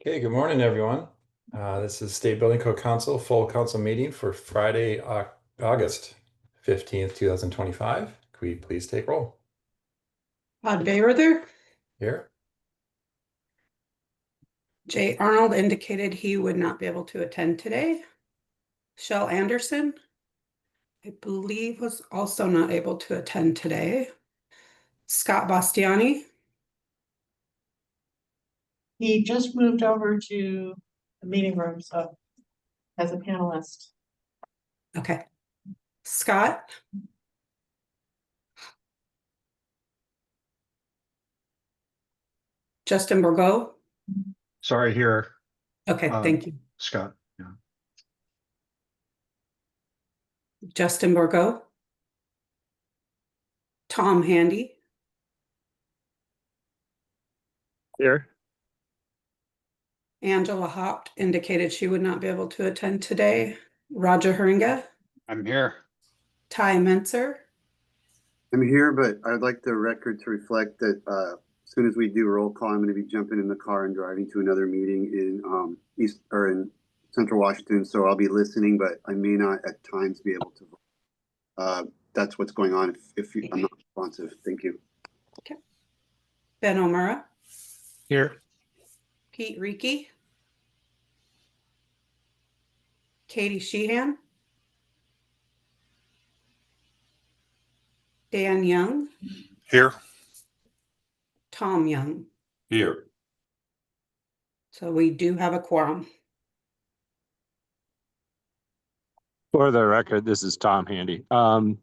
Okay, good morning, everyone. This is State Building Code Council full council meeting for Friday, August 15th, 2025. Could we please take roll? Todd Bayreuther. Here. Jay Arnold indicated he would not be able to attend today. Shell Anderson, I believe, was also not able to attend today. Scott Bastiani. He just moved over to the meeting room, so as a panelist. Okay. Scott. Justin Bourgo. Sorry, here. Okay, thank you. Scott. Yeah. Justin Bourgo. Tom Handy. Here. Angela Hopt indicated she would not be able to attend today. Roger Heringa. I'm here. Ty Menser. I'm here, but I'd like the record to reflect that as soon as we do roll call, I'm going to be jumping in the car and driving to another meeting in in Central Washington. So I'll be listening, but I may not at times be able to vote. That's what's going on I'm not responsive. Thank you. Okay. Ben O'Mara. Here. Pete Reekie. Katie Sheehan. Dan Young. Here. Tom Young. Here. So we do have a quorum. For the record, this is Tom Handy. Oh,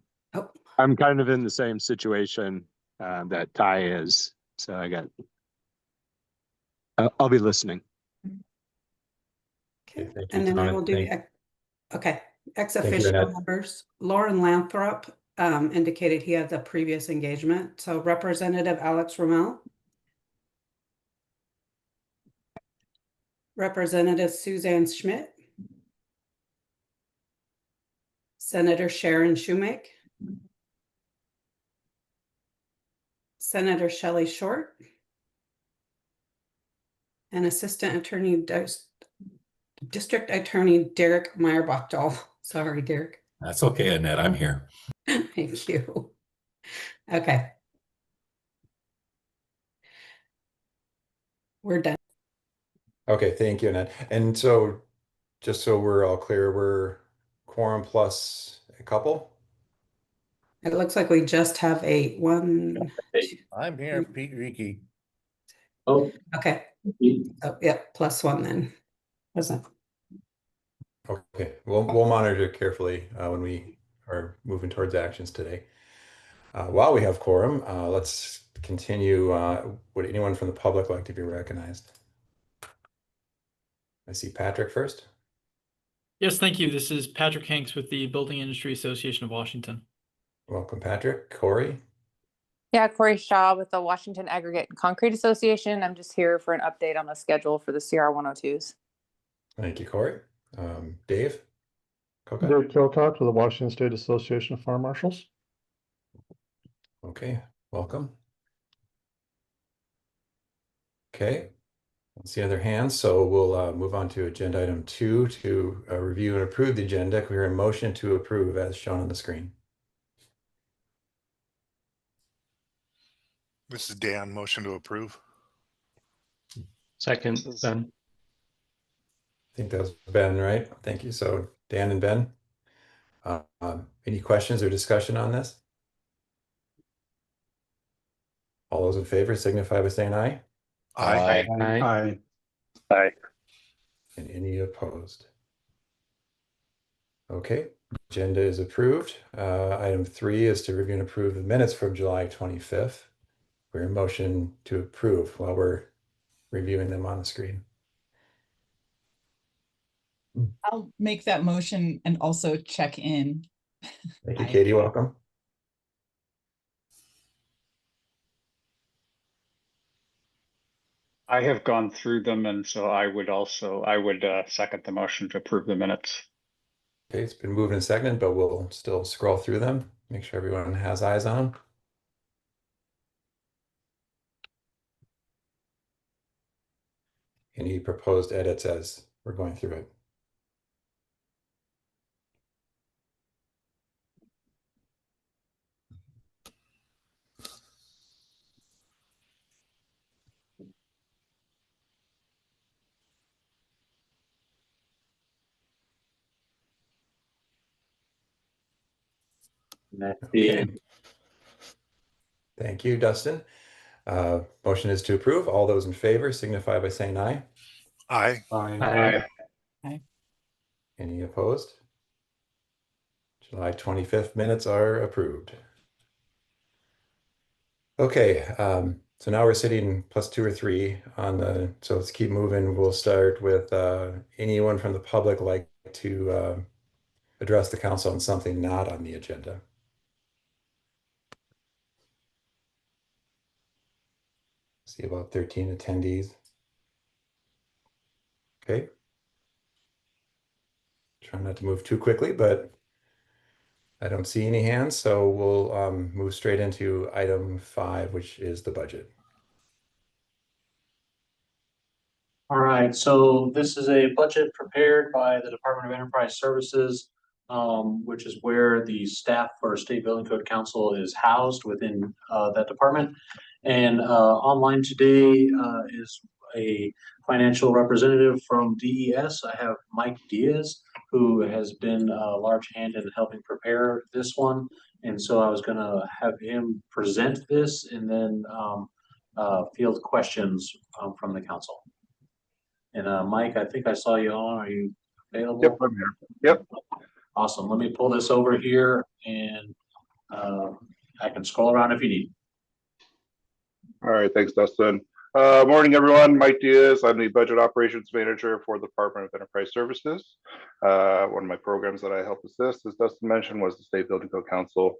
I'm kind of in the same situation that Ty is, so I'll be listening. okay. Thank you, And then I Tom. will do, ex officio Annette. members. Lauren Lathrop indicated he had the previous engagement. So Representative Alex Rommel. Representative Suzanne Schmidt. Senator Sharon Shoemake. Senator Shelley Short. And Assistant Attorney District Attorney Derek Meyer-Bachdahl. Sorry, Derek. That's okay, Annette. I'm here. Thank you. Okay. We're done. Okay, thank you, Annette. And so, just so we're all clear, we're quorum plus a couple? It looks like we just have one. I'm here, Pete Reekie. Oh. Okay. Oh, yeah, plus one then. Wasn't. Okay, we'll monitor carefully when we are moving towards actions today. While we have quorum, let's continue. Would anyone from the public like to be recognized? I see Patrick first. Yes, thank you. This is Patrick Hanks with the Building Industry Association of Washington. Welcome, Patrick. Corey? Yeah, Corey Shaw with the Washington Aggregate and Concrete Association. I'm just here for an update on the schedule for the CR 102s. Thank you, Corey. Dave? Coca? Dave Kilcock with the Washington State Association of Fire Marshals. Okay, welcome. Okay, let's see other hands. So we'll move on to agenda item 2 to review and approve the agenda. Can we hear a motion to approve as shown on the screen? This is Dan. Motion to approve. Second, Ben. I think that was Ben, right? Thank you. So Dan and Ben, any questions or discussion on this? All those in favor signify by saying aye. Aye. Aye. Aye. And any opposed? Okay, agenda is approved. Item 3 is to review and approve the minutes from July 25th. We're in motion to approve while we're reviewing them on the screen. I'll make that motion and also check in. Thank you, Katie. Welcome. I have gone through them, and so I would second the motion to approve the minutes. Okay, it's been moved and seconded, but we'll still scroll through them, make sure everyone has eyes on them. Any proposed edits as we're going through it? Okay. Thank you, Dustin. Motion is to approve. All those in favor signify by saying aye. Aye. Aye. Any opposed? July 25th minutes are approved. Okay, so now we're sitting +2 or 3 on the, so let's keep moving. We'll start with anyone from the public like to address the council on something not on the agenda. See about 13 attendees. Okay. Try not to move too quickly, but I don't see any hands, so we'll move straight into item 5, which is the budget. All right, so this is a budget prepared by the Department of Enterprise Services, which is where the staff for State Building Code Council is housed within that department. And online today is a financial representative from DES. I have Mike Diaz, who has been a large hand in helping prepare this one. And so I was gonna have him present this and then field questions from the council. And Mike, I think I saw you on. Are you available? Yep, I'm here. Yep. Awesome. Let me pull this over here and I can scroll around if you need. All right, thanks, Dustin. Morning, everyone. Mike Diaz. I'm the Budget Operations Manager for the Department of Enterprise Services. One of my programs that I help assist, as Dustin mentioned, was the State Building Code Council.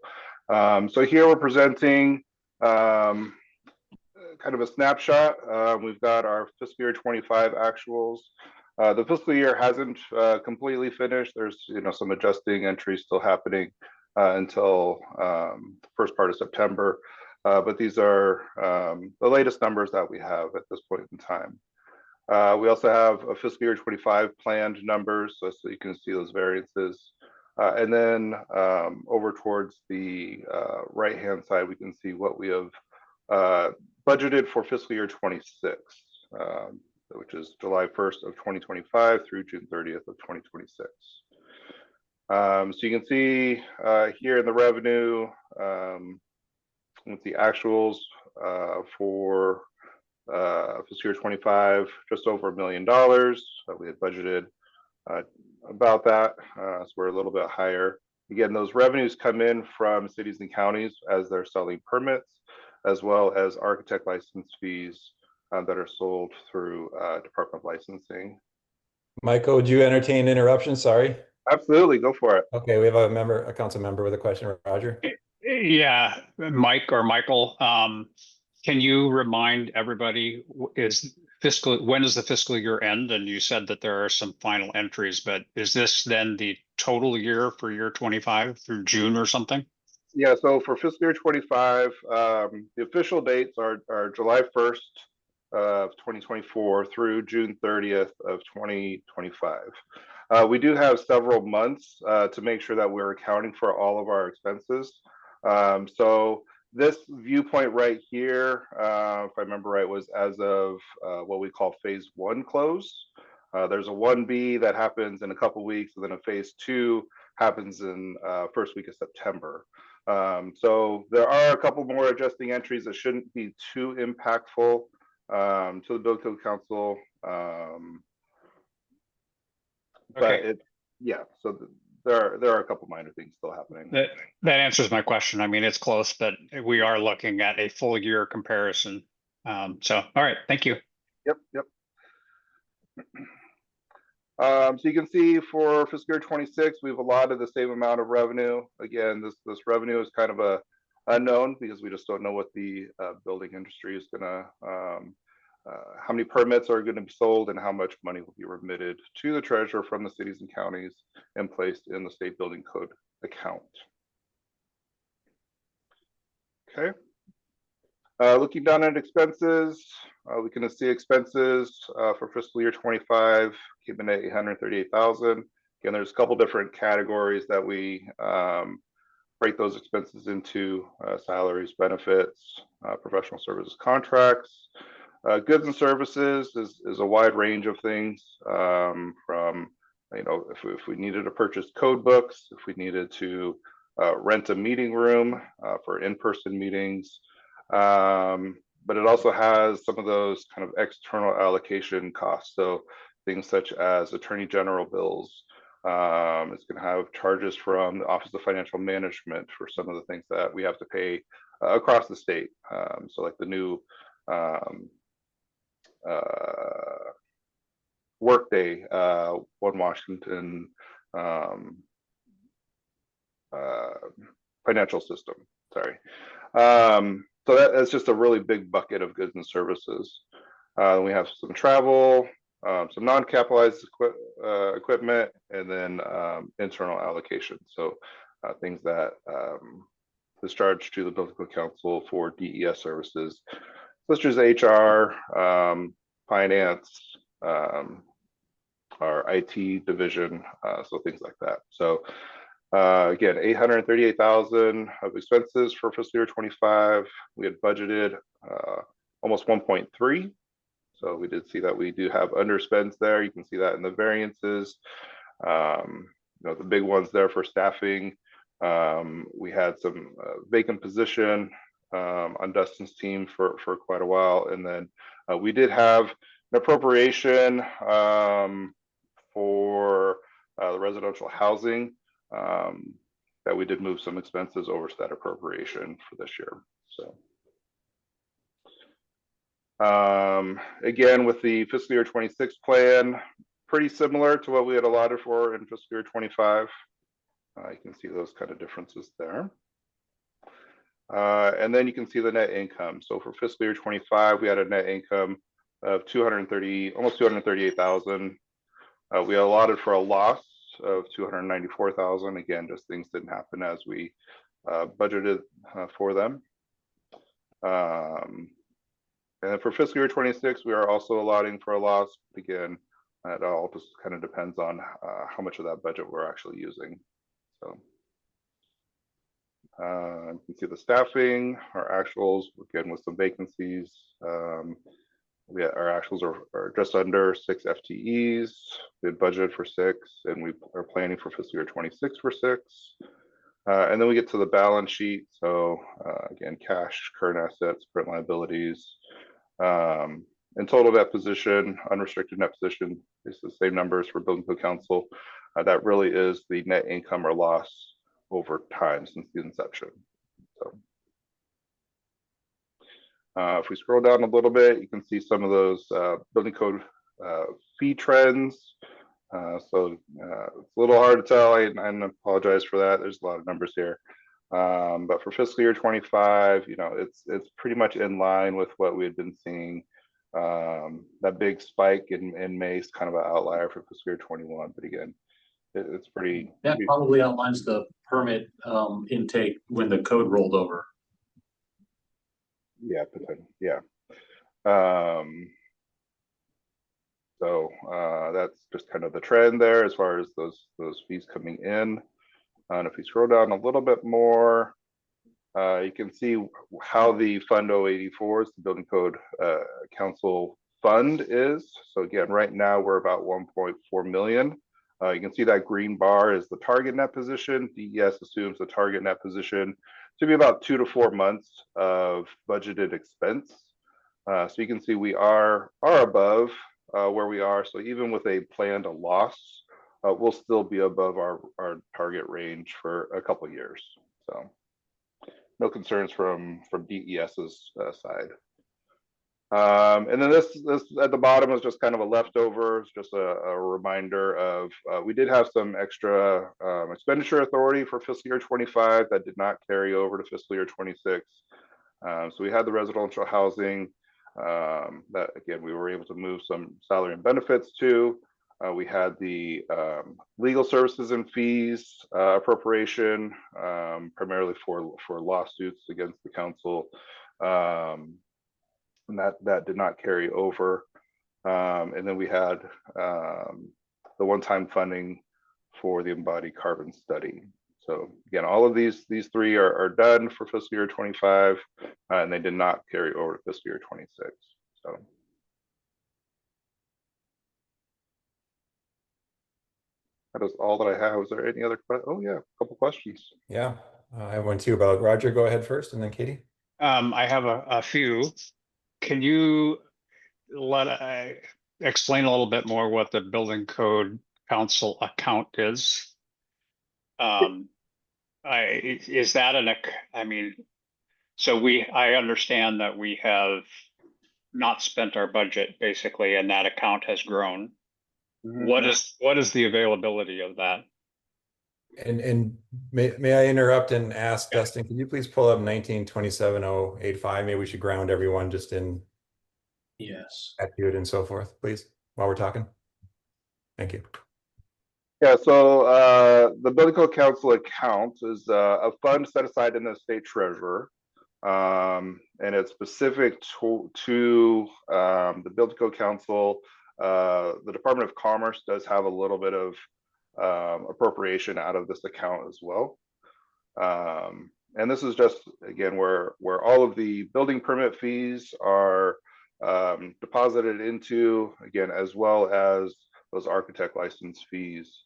So here we're presenting kind of a snapshot. We've got our fiscal year 25 actuals. The fiscal year hasn't completely finished. There's some adjusting entries still happening until the first part of September. But these are the latest numbers that we have at this point in time. We also have a fiscal year 25 planned numbers, so you can see those variances. And then over towards the right-hand side, we can see what we have budgeted for fiscal year 26, which is July 1st of 2025 through June 30th of 2026. So you can see here in the revenue, with the actuals for fiscal year 25, just over $1 million. We had budgeted about that, so we're a little bit higher. Again, those revenues come in from cities and counties as they're selling permits, as well as architect license fees that are sold through Department of Licensing. Michael, would you entertain interruption? Sorry. Absolutely, go for it. Okay, we have a council member with a question. Roger. Yeah, Mike or Michael, can you remind everybody, when does the fiscal year end? And you said that there are some final entries, but is this then the total year for year 25 through June or something? Yeah, so for fiscal year 25, the official dates are July 1st of 2024 through June 30th of 2025. We do have several months to make sure that we're accounting for all of our expenses. So this viewpoint right here, if I remember right, was as of what we call phase 1 close. There's a 1B that happens in a couple weeks, and then a phase 2 happens in first week of September. So there are a couple more adjusting entries that shouldn't be too impactful to the Building Code Council. But so there are a couple minor things still happening. That answers my question. I mean, it's close, but we are looking at a full year comparison. So, all right, thank you. Yep. So you can see for fiscal year 26, we've allotted the same amount of revenue. Again, this revenue is kind of a unknown because we just don't know what the building industry is gonna, how many permits are gonna be sold and how much money will be remitted to the treasurer from the cities and counties and placed in the state building code account. Okay. Looking down at expenses, we can see expenses for fiscal year 25 came in at 838,000. Again, there's a couple different categories that we break those expenses into: salaries, benefits, professional services contracts. Goods and services is a wide range of things, from, you know, if we needed to purchase code books, if we needed to rent a meeting room for in-person meetings. But it also has some of those kind of external allocation costs. So things such as attorney general bills. It's going to have charges from the Office of Financial Management for some of the things that we have to pay across the state. So like the new Workday, One Washington financial system. Sorry. So that's just a really big bucket of goods and services. We have some travel, some non-capitalized equipment, and then internal allocation. So things that is charged to the Building Code Council for DES services, such as HR, finance, our IT division, so things like that. So again, 838,000 of expenses for fiscal year 25. We had budgeted almost 1.3. So we did see that we do have underspends there. You can see that in the variances. You know, the big ones there for staffing. We had some vacant position on Dustin's team for quite a while. And then we did have an appropriation for the residential housing that we did move some expenses over to that appropriation for this year. So again, with the fiscal year 26 plan, pretty similar to what we had allotted for in fiscal year 25. You can see those kind of differences there. And then you can see the net income. So for fiscal year 25, we had a net income of almost 238,000. We allotted for a loss of 294,000. Again, just things didn't happen as we budgeted for them. And then for fiscal year 26, we are also allotting for a loss. Again, that all just kind of depends on how much of that budget we're actually using. So you can see the staffing, our actuals, again, with some vacancies. Our actuals are just under 6 FTEs. We had budgeted for 6, and we are planning for fiscal year 26 for 6. And then we get to the balance sheet. So again, cash, current assets, current liabilities, and total net position, unrestricted net position is the same numbers for Building Code Council. That really is the net income or loss over time since the inception. So if we scroll down a little bit, you can see some of those building code fee trends. So it's a little hard to tell. I apologize for that. There's a lot of numbers here. But for fiscal year 25, you know, it's pretty much in line with what we had been seeing. That big spike in May is kind of an outlier for fiscal year 21. But again, it's pretty. That probably outlines the permit intake when the code rolled over. Yeah, yeah. So that's just kind of the trend there as far as those fees coming in. And if we scroll down a little bit more, you can see how the Fund 084s, the Building Code Council fund is. So again, right now we're about 1.4 million. You can see that green bar is the target net position. DES assumes the target net position to be about 2 to 4 months of budgeted expense. So you can see we are above where we are. So even with a planned loss, we'll still be above our target range for a couple of years. So no concerns from DES's side. And then this at the bottom is just kind of a leftover. It's just a reminder of we did have some extra expenditure authority for fiscal year 25 that did not carry over to fiscal year 26. So we had the residential housing that, again, we were able to move some salary and benefits to. We had the legal services and fees appropriation, primarily for lawsuits against the council. And that did not carry over. And then we had the one-time funding for the embodied carbon study. So again, all of these three are done for fiscal year 25, and they did not carry over to fiscal year 26. So that is all that I have. Was there any other questions? Oh yeah, a couple questions. Yeah, I have one too about Roger. Go ahead first, and then Katie. I have a few. Can you explain a little bit more what the building code council account is? Is that I mean, so I understand that we have not spent our budget basically, and that account has grown. What is the availability of that? And may I interrupt and ask Dustin, can you please pull up 1927-085? Maybe we should ground everyone just in Yes. attitude and so forth, please, while we're talking. Thank you. Yeah, so the Building Code Council account is a fund set aside in the state treasurer, and it's specific to the Building Code Council. The Department of Commerce does have a little bit of appropriation out of this account as well. And this is just, again, where all of the building permit fees are deposited into, again, as well as those architect license fees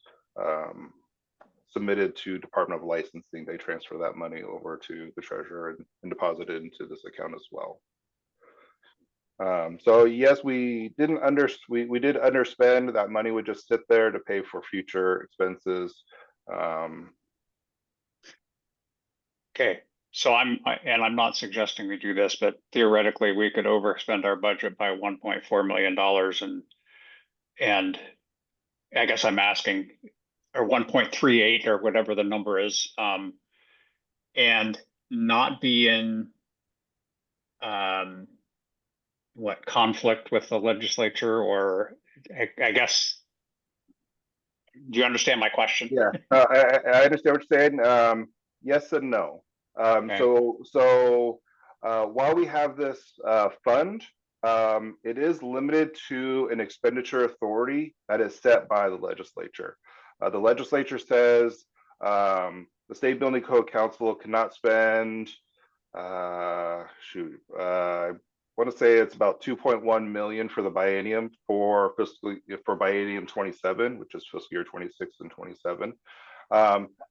submitted to Department of Licensing. They transfer that money over to the treasurer and deposit it into this account as well. So yes, we did underspend. That money would just sit there to pay for future expenses. Okay, so I'm not suggesting we do this, but theoretically we could overspend our budget by $1.4 million, and I guess I'm asking, or 1.38 or whatever the number is, and not be in what conflict with the legislature, or I guess, do you understand my question? Yeah, I understand what you're saying. Yes and no. Okay. So while we have this fund, it is limited to an expenditure authority that is set by the legislature. The legislature says the State Building Code Council cannot spend, I want to say it's about 2.1 million for the biennium for biennium 27, which is fiscal year 26 and 27.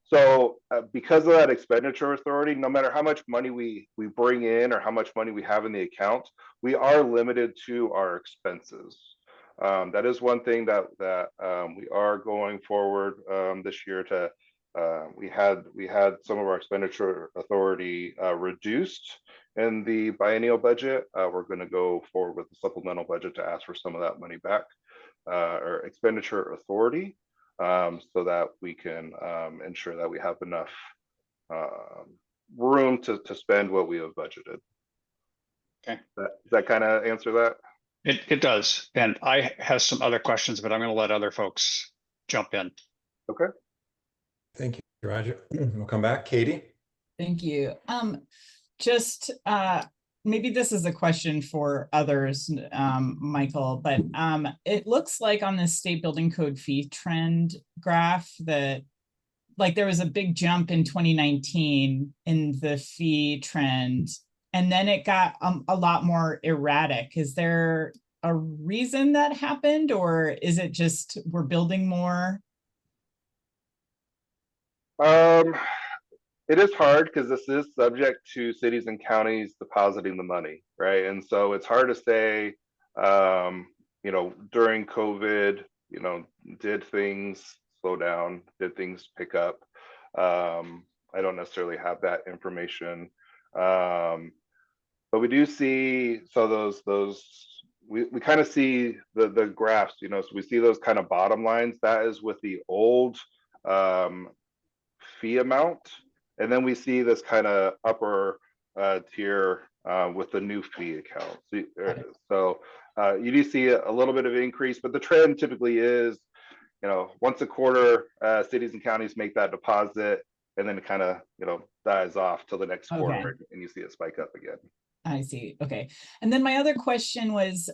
So because of that expenditure authority, no matter how much money we bring in or how much money we have in the account, we are limited to our expenses. That is one thing that we are going forward this year to. We had some of our expenditure authority reduced in the biennial budget. We're going to go forward with the supplemental budget to ask for some of that money back, or expenditure authority, so that we can ensure that we have enough room to spend what we have budgeted. Okay. Does that kind of answer that? It does. And I have some other questions, but I'm going to let other folks jump in. Okay. Thank you, Roger. We'll come back. Katie. Thank you. Just maybe this is a question for others, Michael, but it looks like on the state building code fee trend graph that like there was a big jump in 2019 in the fee trend, and then it got a lot more erratic. Is there a reason that happened, or is it just we're building more? It is hard because this is subject to cities and counties depositing the money, right? And so it's hard to say, you know, during COVID, you know, did things slow down? Did things pick up? I don't necessarily have that information. But we do see, so we kind of see the graphs, you know, so we see those kind of bottom lines. That is with the old fee amount, and then we see this kind of upper tier with the new fee account. So you do see a little bit of increase, but the trend typically is, you know, once a quarter, cities and counties make that deposit, and then it kind of, you know, dies off till the next quarter, and you see it spike up again. I see. Okay. And then my other question was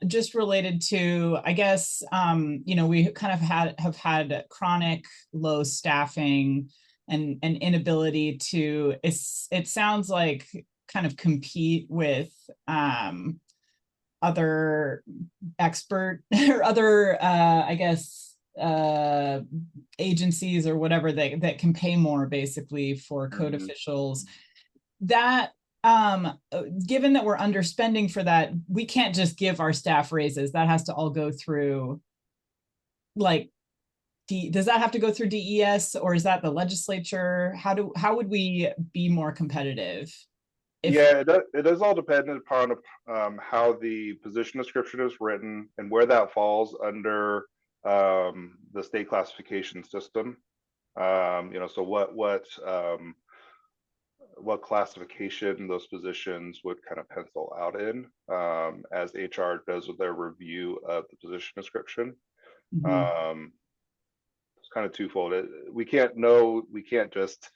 just related to, I guess, we kind of have had chronic low staffing and inability to, it sounds like, kind of compete with other expert or other I guess agencies or whatever that can pay more basically for code officials. That given that we're underspending for that, we can't just give our staff raises. That has to all go through, like, does that have to go through DES, or is that the legislature? How would we be more competitive? Yeah, it is all dependent upon how the position description is written and where that falls under the state classification system. So what classification those positions would kind of pencil out in as HR does with their review of the position description. Mm-hmm. It's kind of twofold. We can't just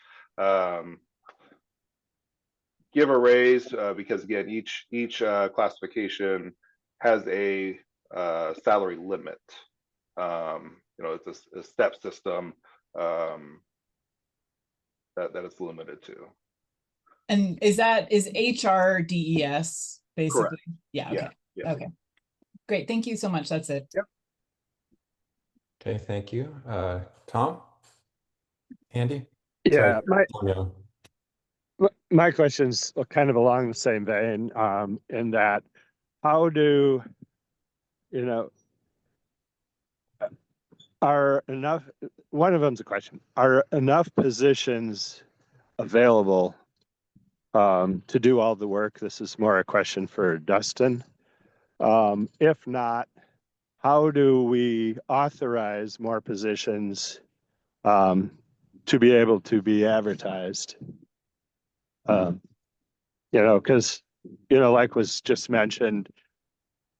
give a raise because again, each classification has a salary limit. It's a step system that it's limited to. And is HR DES basically? Correct. Yeah. Okay. Yeah. Okay. Great. Thank you so much. That's it. Yep. Okay, thank you. Tom? Andy? Yeah, Sorry, my question's kind of along the same vein, in that how do, one of them's a question, are enough positions available to do all the work? This is more a question for Dustin. If not, how do we authorize more positions to be able to be advertised? Because, like was just mentioned,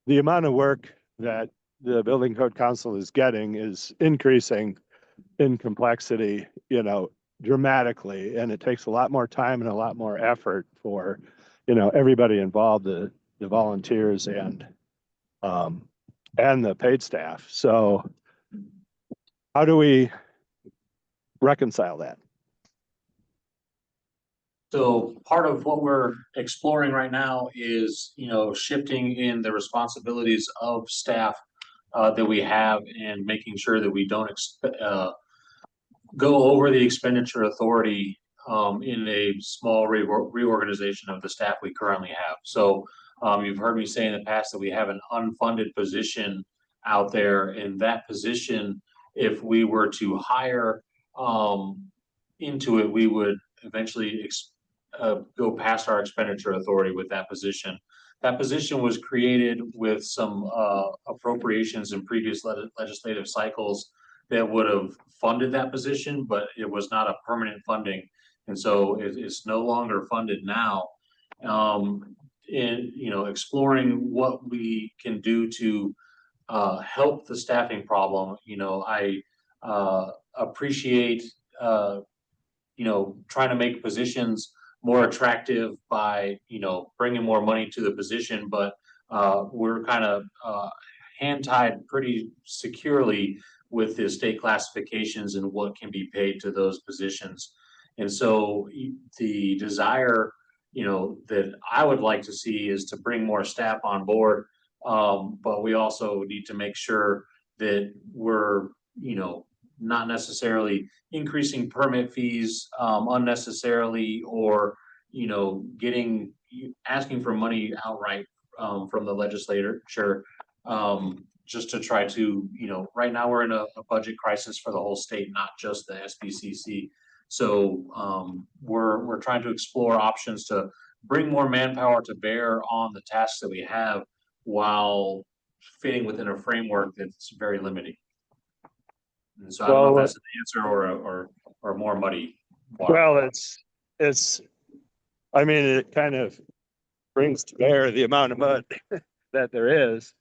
the amount of work that the Building Code Council is getting is increasing in complexity, dramatically. And it takes a lot more time and a lot more effort for, everybody involved, the volunteers and the paid staff. So how do we reconcile that? So part of what we're exploring right now is, shifting in the responsibilities of staff that we have and making sure that we don't go over the expenditure authority in a small reorganization of the staff we currently have. So you've heard me say in the past that we have an unfunded position out there, and that position, if we were to hire into it, we would eventually go past our expenditure authority with that position. That position was created with some appropriations in previous legislative cycles that would have funded that position, but it was not a permanent funding. And so it's no longer funded now. Exploring what we can do to help the staffing problem. I appreciate, trying to make positions more attractive by, bringing more money to the position, but we're kind of hand-tied pretty securely with the state classifications and what can be paid to those positions. And so the desire, that I would like to see is to bring more staff on board. But we also need to make sure that we're, not necessarily increasing permit fees unnecessarily, or, asking for money outright from the legislature, just to try to, right now we're in a budget crisis for the whole state, not just the SBCC. So we're trying to explore options to bring more manpower to bear on the tasks that we have while fitting within a framework that's very limiting. And so I don't know if that's an answer or more muddy water. Well, it kind of brings to bear the amount of mud that there is.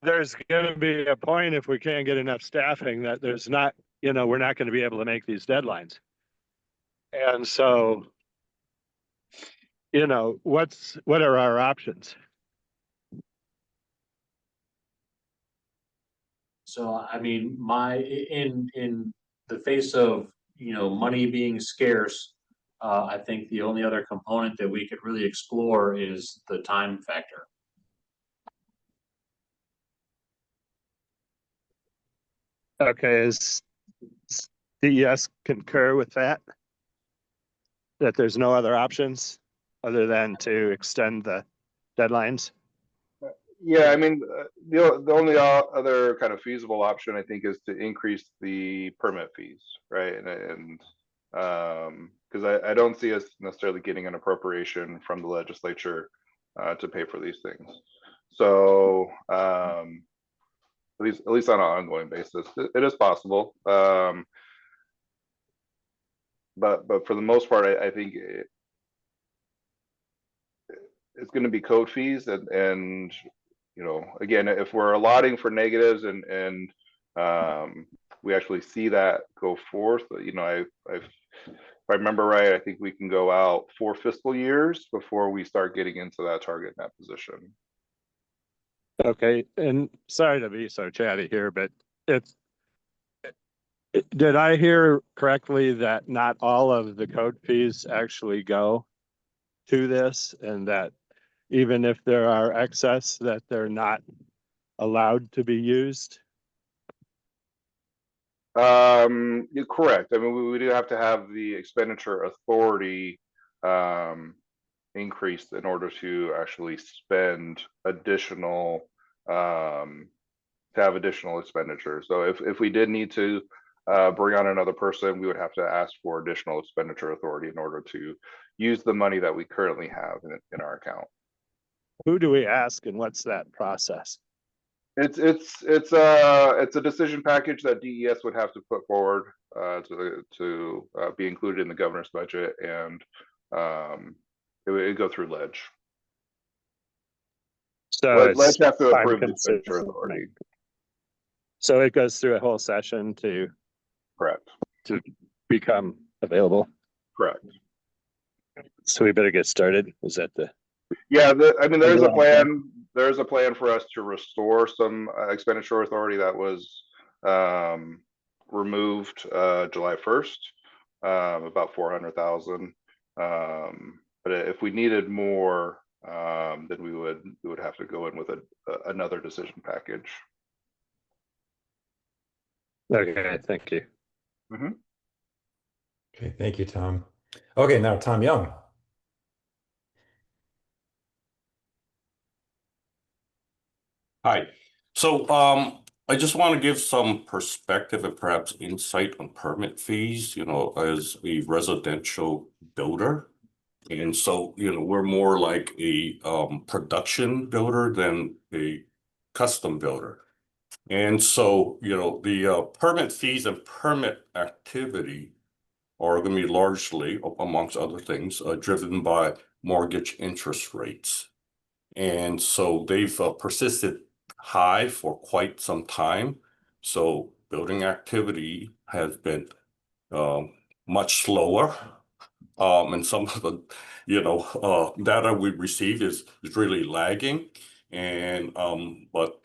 There's going to be a point, if we can't get enough staffing, that there's not, we're not going to be able to make these deadlines. And so you know, what are our options? So, I mean, in the face of, money being scarce, I think the only other component that we could really explore is the time factor. Okay, is DES concur with that? That there's no other options other than to extend the deadlines? Yeah, I mean, the only other kind of feasible option, I think, is to increase the permit fees, right? And because I don't see us necessarily getting an appropriation from the legislature to pay for these things. So at least on an ongoing basis, it is possible. But for the most part, I think it's going to be code fees and again, if we're allotting for negatives and we actually see that go forth, if I remember right, I think we can go out 4 fiscal years before we start getting into that target net position. Okay, and sorry to be so chatty here, but did I hear correctly that not all of the code fees actually go to this, and that even if there are excess, that they're not allowed to be used? You're correct. I mean, we do have to have the expenditure authority increased in order to actually spend additional to have additional expenditure. So if we did need to bring on another person, we would have to ask for additional expenditure authority in order to use the money that we currently have in our account. Who do we ask, and what's that process? It's a decision package that DES would have to put forward to be included in the governor's budget, and it would go through Ledge. So Ledge have to time approve the expenditure consistent. authority. So it goes through a whole session to Correct. To become available. Correct. So we better get started. Is that the? Yeah, I mean, there's a plan. There's a plan for us to restore some expenditure authority that was removed July 1st, about 400,000. But if we needed more, then we would have to go in with another decision package. Okay, thank you. Mm-hmm. Okay, thank you, Tom. Okay, now Tom Young. Hi. So I just want to give some perspective and perhaps insight on permit fees, as a residential builder. And so, we're more like a production builder than a custom builder. And so, the permit fees and permit activity are going to be largely, amongst other things, driven by mortgage interest rates. And so they've persisted high for quite some time. So building activity has been much slower. And some of the, data we receive is really lagging. And but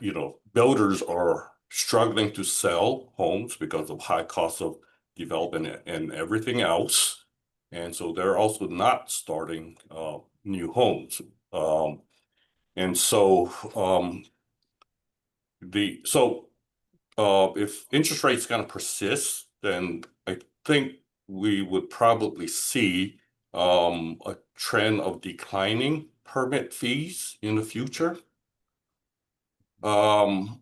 builders are struggling to sell homes because of high costs of development and everything else. And so they're also not starting new homes. And so if interest rates going to persist, then I think we would probably see a trend of declining permit fees in the future. And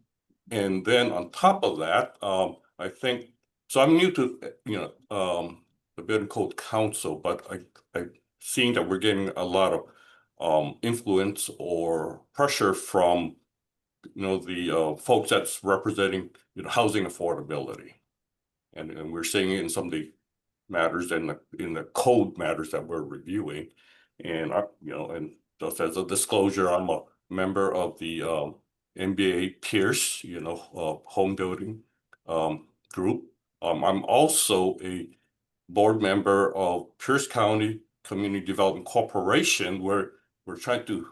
then on top of that, I think, so I'm new to the Building Code Council, but I've seen that we're getting a lot of influence or pressure from the folks that's representing housing affordability, and we're seeing it in some of the matters in the code matters that we're reviewing, and and just as a disclosure, I'm a member of the NBA Pierce home building group. I'm also a board member of Pierce County Community Development Corporation, where we're trying to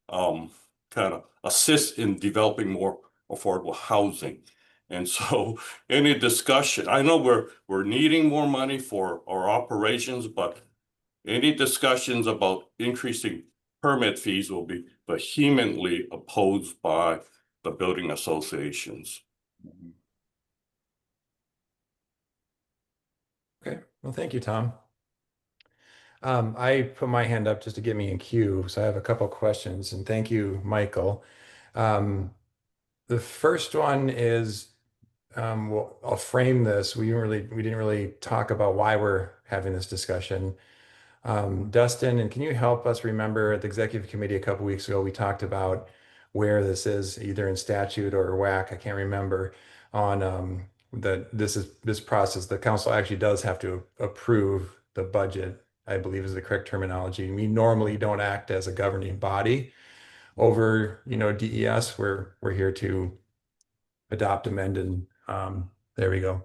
kind of assist in developing more affordable housing. And so any discussion, I know we're needing more money for our operations, but any discussions about increasing permit fees will be vehemently opposed by the building associations. Okay, well, thank you, Tom. I put my hand up just to get me in queue, so I have a couple questions, and thank you, Michael. The first one is, well, I'll frame this. We didn't really talk about why we're having this discussion. Dustin, and can you help us remember at the executive committee a couple weeks ago, we talked about where this is, either in statute or WAC, I can't remember, on this process. The council actually does have to approve the budget, I believe is the correct terminology. We normally don't act as a governing body over, DES. We're here to adopt, amend, and there we go.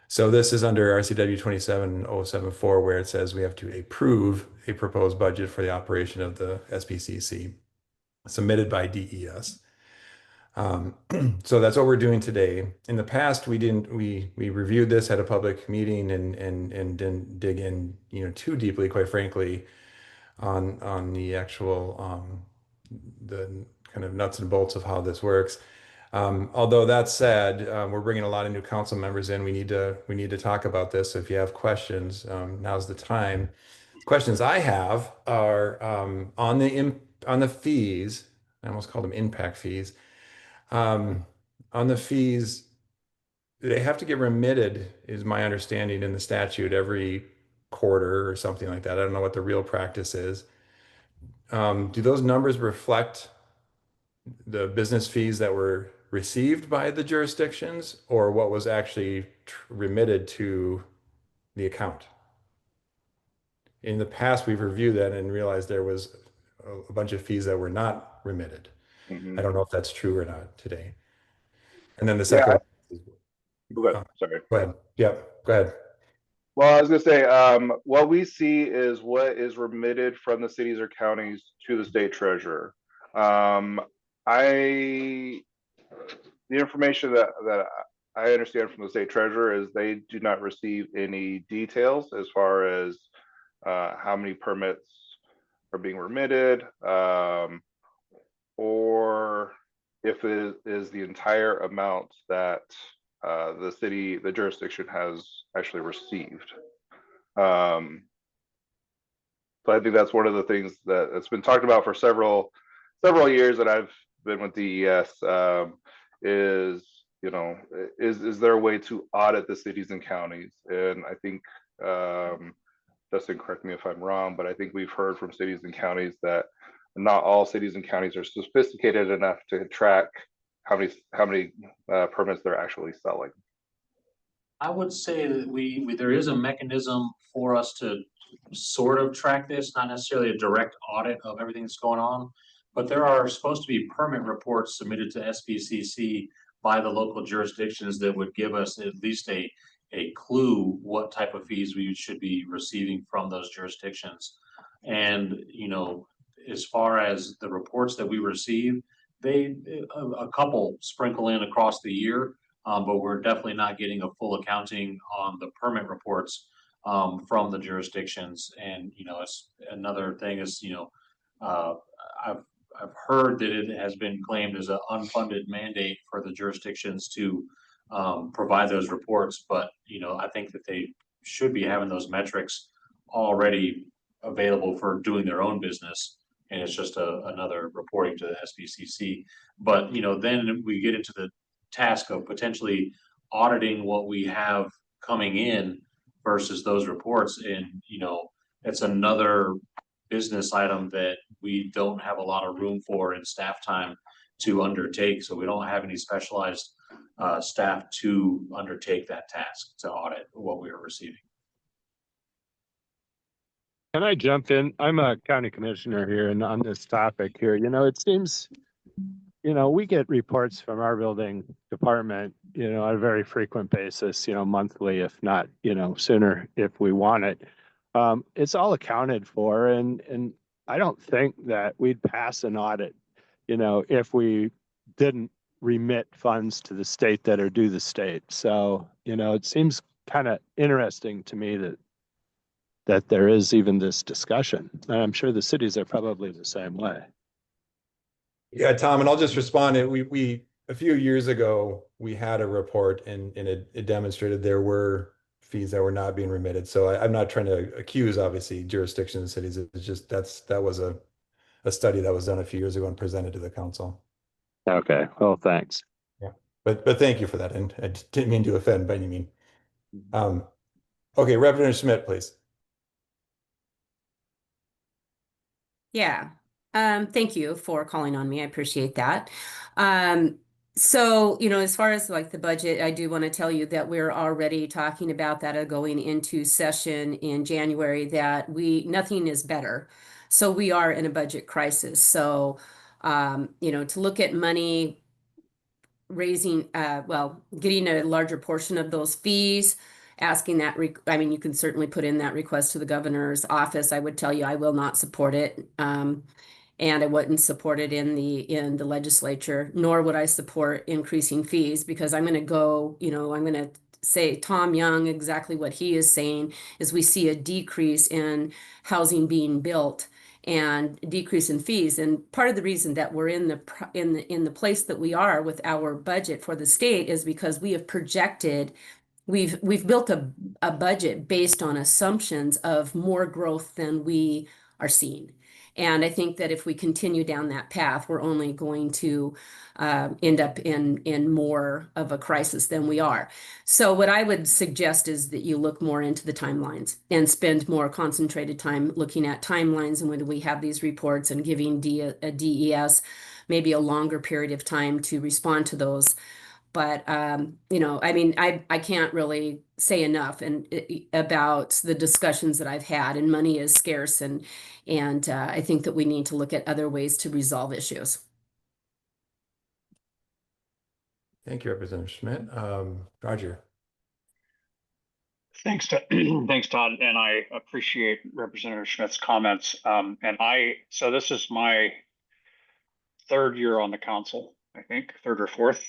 So this is under RCW 27074, where it says we have to approve a proposed budget for the operation of the SBCC submitted by DES. So that's what we're doing today. In the past, we reviewed this at a public meeting and didn't dig in, too deeply, quite frankly, on the actual the kind of nuts and bolts of how this works. Although that said, we're bringing a lot of new council members in. We need to talk about this. So if you have questions, now's the time. Questions I have are on the fees. I almost called them impact fees. On the fees, they have to get remitted, is my understanding in the statute, every quarter or something like that. I don't know what the real practice is. Do those numbers reflect the business fees that were received by the jurisdictions, or what was actually remitted to the account? In the past, we've reviewed that and realized there was a bunch of fees that were not remitted. I don't know if that's true or not today. And then the second one. Sorry. Go ahead. Yep, go ahead. Well, I was gonna say, what we see is what is remitted from the cities or counties to the state treasurer. The information that I understand from the state treasurer is they do not receive any details as far as how many permits are being remitted, or if it is the entire amount that the jurisdiction has actually received. So I think that's one of the things that's been talked about for several years that I've been with DES, is there a way to audit the cities and counties? And I think, Justin, correct me if I'm wrong, but I think we've heard from cities and counties that not all cities and counties are sophisticated enough to track how many permits they're actually selling. I would say that there is a mechanism for us to sort of track this, not necessarily a direct audit of everything that's going on, but there are supposed to be permit reports submitted to SBCC by the local jurisdictions that would give us at least a clue what type of fees we should be receiving from those jurisdictions. And, as far as the reports that we receive, a couple sprinkle in across the year, but we're definitely not getting a full accounting on the permit reports from the jurisdictions. And it's another thing is I've heard that it has been claimed as an unfunded mandate for the jurisdictions to provide those reports, but I think that they should be having those metrics already available for doing their own business. And it's just another reporting to the SBCC. But then we get into the task of potentially auditing what we have coming in versus those reports, and it's another business item that we don't have a lot of room for in staff time to undertake. So we don't have any specialized staff to undertake that task to audit what we are receiving. Can I jump in? I'm a county commissioner here, and on this topic here, it seems, we get reports from our building department, on a very frequent basis, monthly, if not, sooner if we want it. It's all accounted for, and I don't think that we'd pass an audit, if we didn't remit funds to the state that are due the state. So, it seems kind of interesting to me that there is even this discussion. And I'm sure the cities are probably the same way. Yeah, Tom, and I'll just respond. We a few years ago we had a report and it demonstrated there were fees that were not being remitted. So I'm not trying to accuse obviously jurisdictions and cities. It's just that was a study that was done a few years ago and presented to the council. Okay, well, thanks. Yeah, but thank you for that, and I didn't mean to offend by any means. Okay, Representative Schmidt, please. Yeah. Thank you for calling on me. I appreciate that. So, as far as like the budget, I do want to tell you that we're already talking about that going into session in January, that nothing is better. So we are in a budget crisis. So, to look at money raising, getting a larger portion of those fees, asking that, you can certainly put in that request to the governor's office. I would tell you, I will not support it. And I wouldn't support it in the legislature, nor would I support increasing fees, because I'm going to say Tom Young, exactly what he is saying is we see a decrease in housing being built and decrease in fees. And part of the reason that we're in the place that we are with our budget for the state is because we have projected, we've built a budget based on assumptions of more growth than we are seeing. And I think that if we continue down that path, we're only going to end up in more of a crisis than we are. So what I would suggest is that you look more into the timelines and spend more concentrated time looking at timelines, and when we have these reports, and giving DES maybe a longer period of time to respond to those. But I can't really say enough about the discussions that I've had, and money is scarce, and I think that we need to look at other ways to resolve issues. Thank you, Representative Schmidt. Roger. Thanks, thanks, Todd, and I appreciate Representative Schmidt's comments. So this is my third year on the council, I think, third or fourth.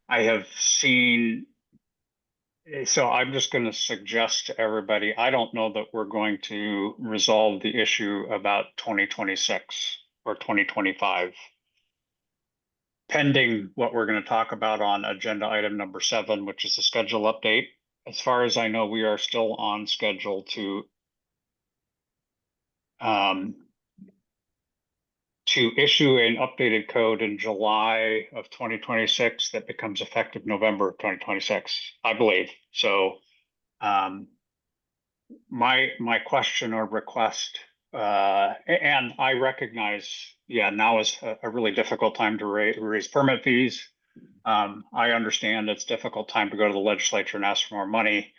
I have seen, so I'm just going to suggest to everybody, I don't know that we're going to resolve the issue about 2026 or 2025, pending what we're going to talk about on agenda item number 7, which is the schedule update. As far as I know, we are still on schedule to issue an updated code in July of 2026 that becomes effective November of 2026, I believe. So my question or request, and I recognize, now is a really difficult time to raise permit fees. I understand it's a difficult time to go to the legislature and ask for more money.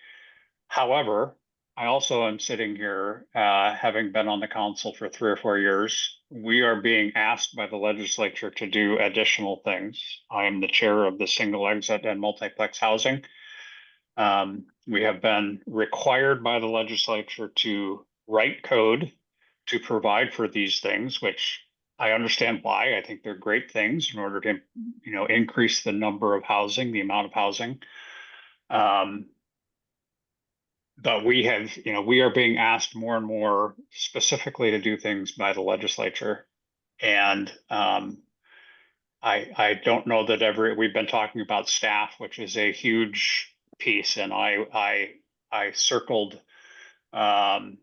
However, I also am sitting here, having been on the council for 3 or 4 years. We are being asked by the legislature to do additional things. I am the chair of the single exit and multiplex housing. We have been required by the legislature to write code to provide for these things, which I understand why. I think they're great things in order to, increase the number of housing, the amount of housing. But we are being asked more and more specifically to do things by the legislature. And I don't know that we've been talking about staff, which is a huge piece. And I circled the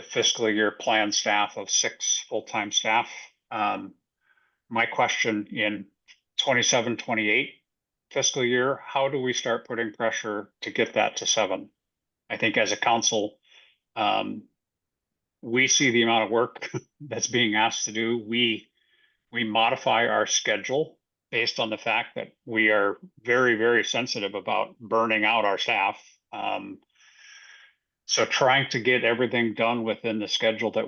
fiscal year plan staff of 6 full-time staff. My question in 27-28 fiscal year, how do we start putting pressure to get that to 7? I think as a council, we see the amount of work that's being asked to do. We modify our schedule based on the fact that we are very, very sensitive about burning out our staff. So trying to get everything done within the schedule that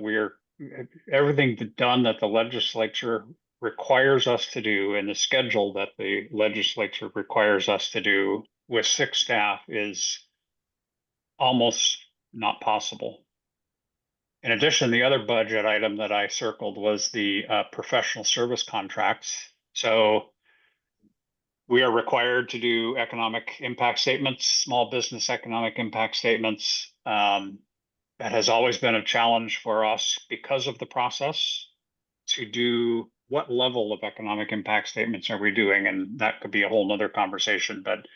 everything done that the legislature requires us to do, and the schedule that the legislature requires us to do with 6 staff is almost not possible. In addition, the other budget item that I circled was the professional service contracts. So we are required to do economic impact statements, small business economic impact statements. That has always been a challenge for us because of the process to do what level of economic impact statements are we doing? And that could be a whole nother conversation, but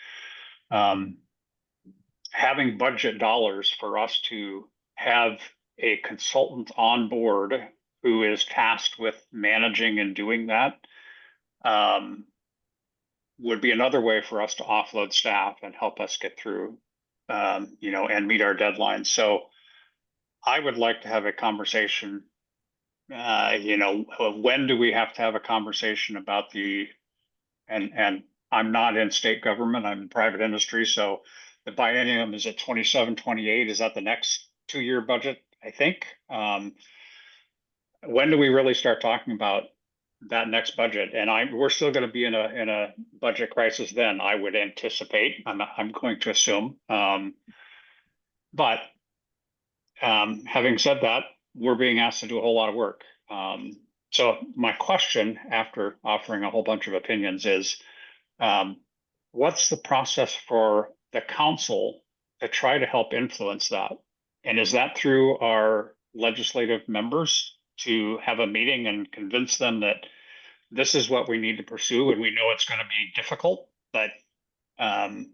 having budget dollars for us to have a consultant on board who is tasked with managing and doing that would be another way for us to offload staff and help us get through, and meet our deadlines. So I would like to have a conversation, when do we have to have a conversation about and I'm not in state government, I'm in private industry. So the biennium is at 27, 28. Is that the next 2-year budget? I think. When do we really start talking about that next budget? And we're still going to be in a budget crisis then, I would anticipate. I'm going to assume. But having said that, we're being asked to do a whole lot of work. So my question, after offering a whole bunch of opinions, is what's the process for the council to try to help influence that? And is that through our legislative members to have a meeting and convince them that this is what we need to pursue? And we know it's going to be difficult, but, so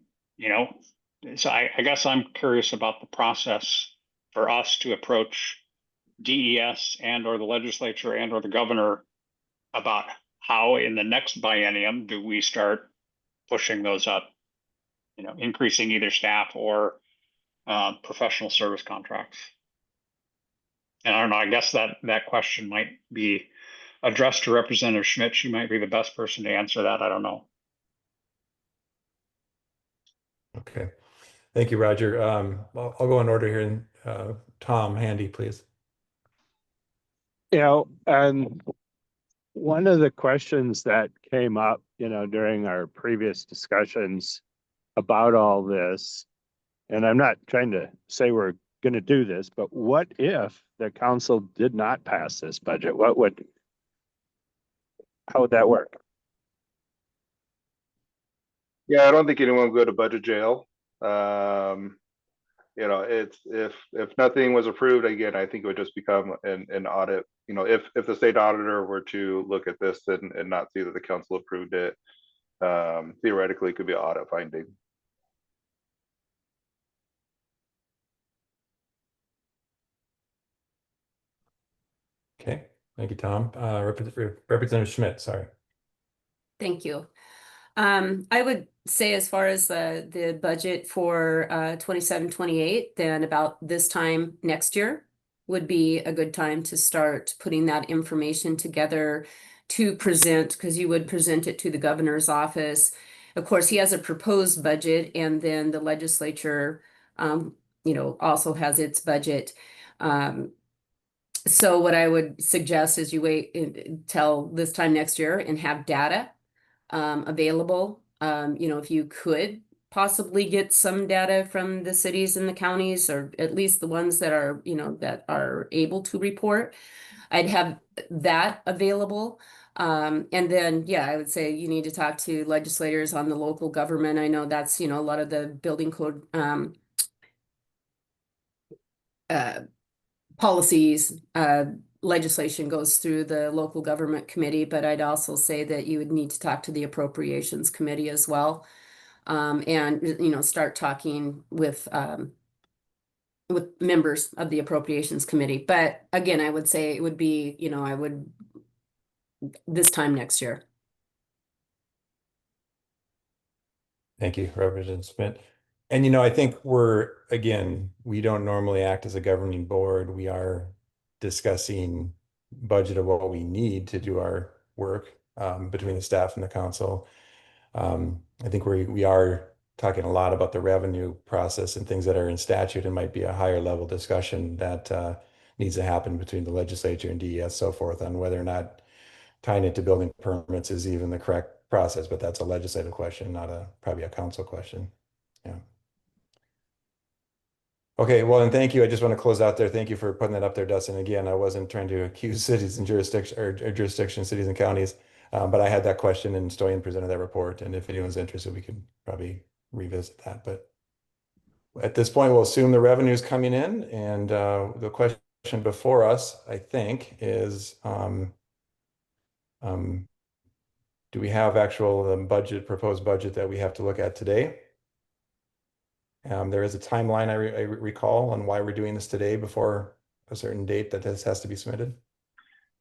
I guess I'm curious about the process for us to approach DES and or the legislature and or the governor about how in the next biennium do we start pushing those up, increasing either staff or professional service contracts. And I don't know, I guess that question might be addressed to Representative Schmidt. She might be the best person to answer that. I don't know. Okay. Thank you, Roger. I'll go in order here. And Tom, Handy, please. And one of the questions that came up, during our previous discussions about all this, and I'm not trying to say we're going to do this, but what if the council did not pass this budget? How would that work? Yeah, I don't think anyone would go to budget jail. It's if nothing was approved, again, I think it would just become an audit. If the state auditor were to look at this and not see that the council approved it, theoretically it could be an audit finding. Okay, thank you, Tom. Representative Schmidt, sorry. Thank you. I would say as far as the budget for 27-28, then about this time next year would be a good time to start putting that information together to present, because you would present it to the governor's office. Of course, he has a proposed budget, and then the legislature, also has its budget. So what I would suggest is you wait until this time next year and have data available. If you could possibly get some data from the cities and the counties, or at least the ones that are, that are able to report, I'd have that available. And then, yeah, I would say you need to talk to legislators on the local government. I know that's, a lot of the building code policies, legislation goes through the local government committee, but I'd also say that you would need to talk to the appropriations committee as well. And, start talking with members of the appropriations committee. But again, I would say it would be, this time next year. Thank you, Representative Schmidt. And, I think we don't normally act as a governing board. We are discussing budget of what we need to do our work between the staff and the council. I think we are talking a lot about the revenue process and things that are in statute, and might be a higher level discussion that needs to happen between the legislature and DES, so forth, on whether or not tying it to building permits is even the correct process. But that's a legislative question, not probably a council question. Yeah. Okay, well, and thank you. I just want to close out there. Thank you for putting that up there, Dustin. Again, I wasn't trying to accuse cities and jurisdiction, cities and counties, but I had that question and Stoyan presented that report. And if anyone's interested, we could probably revisit that. But at this point, we'll assume the revenue is coming in. And the question before us, I think, is do we have actual proposed budget that we have to look at today? There is a timeline I recall on why we're doing this today before a certain date that this has to be submitted.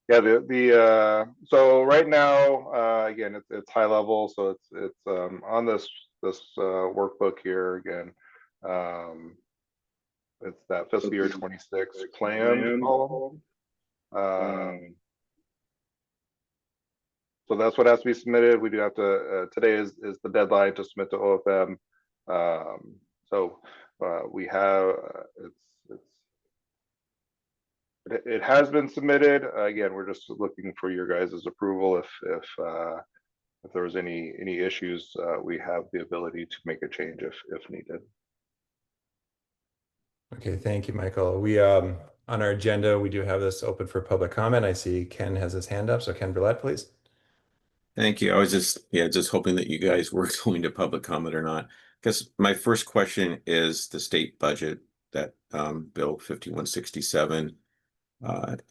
Yeah, so right now, again, it's high level, so it's on this workbook here again. It's that fiscal year 26 plan column. So that's what has to be submitted. We do have to, today is the deadline to submit to OFM. So we have, it has been submitted. Again, we're just looking for your guys' approval. If there was any issues, we have the ability to make a change if needed. Okay, thank you, Michael. We on our agenda, we do have this open for public comment. I see Ken has his hand up, so Ken Burlett, please. Thank you. I was just hoping that you guys were going to public comment or not. Because my first question is the state budget, that Bill 5167.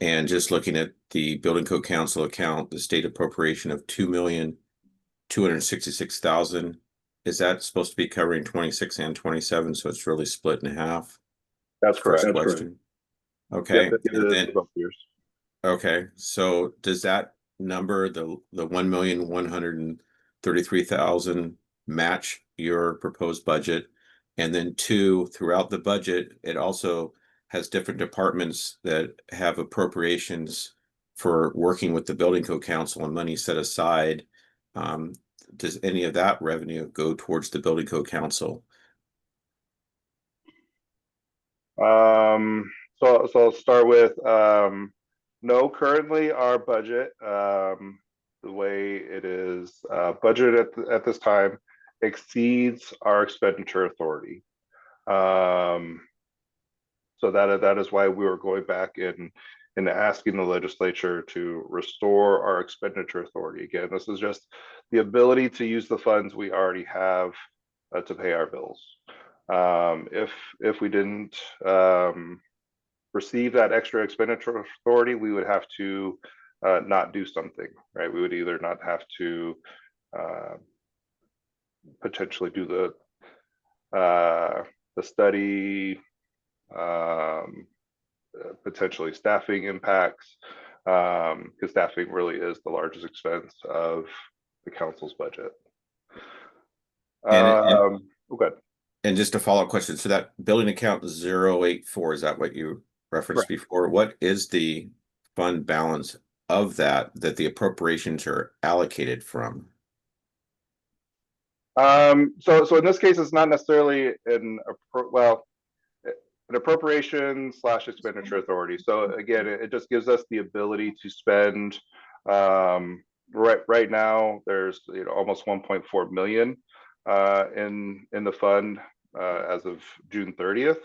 And just looking at the Building Code Council account, the state appropriation of $2,266,000. Is that supposed to be covering 26 and 27? So it's really split in half. That's correct. First question. Okay. Yep, then, both years. Okay. So does that number, the 1,133,000, match your proposed budget? And then two, throughout the budget, it also has different departments that have appropriations for working with the Building Code Council and money set aside. Does any of that revenue go towards the Building Code Council? So I'll start with no, currently our budget, the way it is budgeted at this time, exceeds our expenditure authority. So that is why we were going back in and asking the legislature to restore our expenditure authority. Again, this is just the ability to use the funds we already have to pay our bills. If we didn't receive that extra expenditure authority, we would have to not do something, right? We would either not have to potentially do the study, potentially staffing impacts, because staffing really is the largest expense of the council's budget. Okay. And just a follow-up question. So that building account 084, is that what you referenced before? What is the fund balance of that the appropriations are allocated from? So in this case, it's not necessarily an appropriation / expenditure authority. So again, it just gives us the ability to spend. Right now, there's almost 1.4 million in the fund as of June 30th.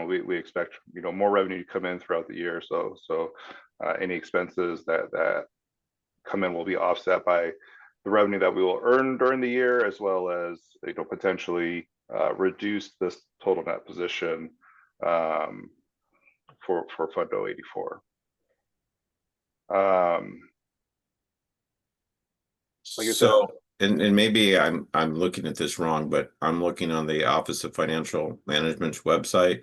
We expect more revenue to come in throughout the year. So any expenses that come in will be offset by the revenue that we will earn during the year, as well as potentially reduce this total net position for Fund 084. Like I said, and maybe I'm looking at this wrong, but I'm looking on the Office of Financial Management's website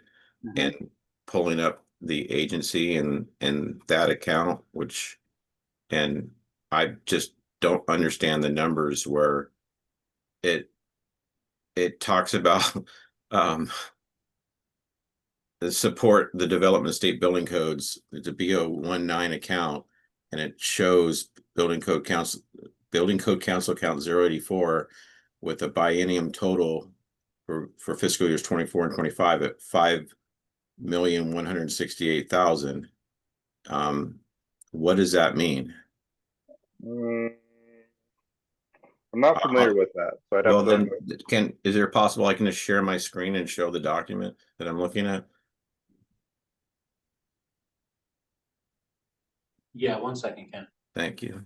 and pulling up the agency and that account, and I just don't understand the numbers where it talks about support the development of state building codes. It's a BO19 account, and it shows Building Code Council account 084 with a biennium total for fiscal years 24 and 25 at 5,168,000. What does that mean? I'm not familiar with that, so I'd have Well, to look. then, is it possible I can just share my screen and show the document that I'm looking at? Yeah, 1 second, Ken. Thank you.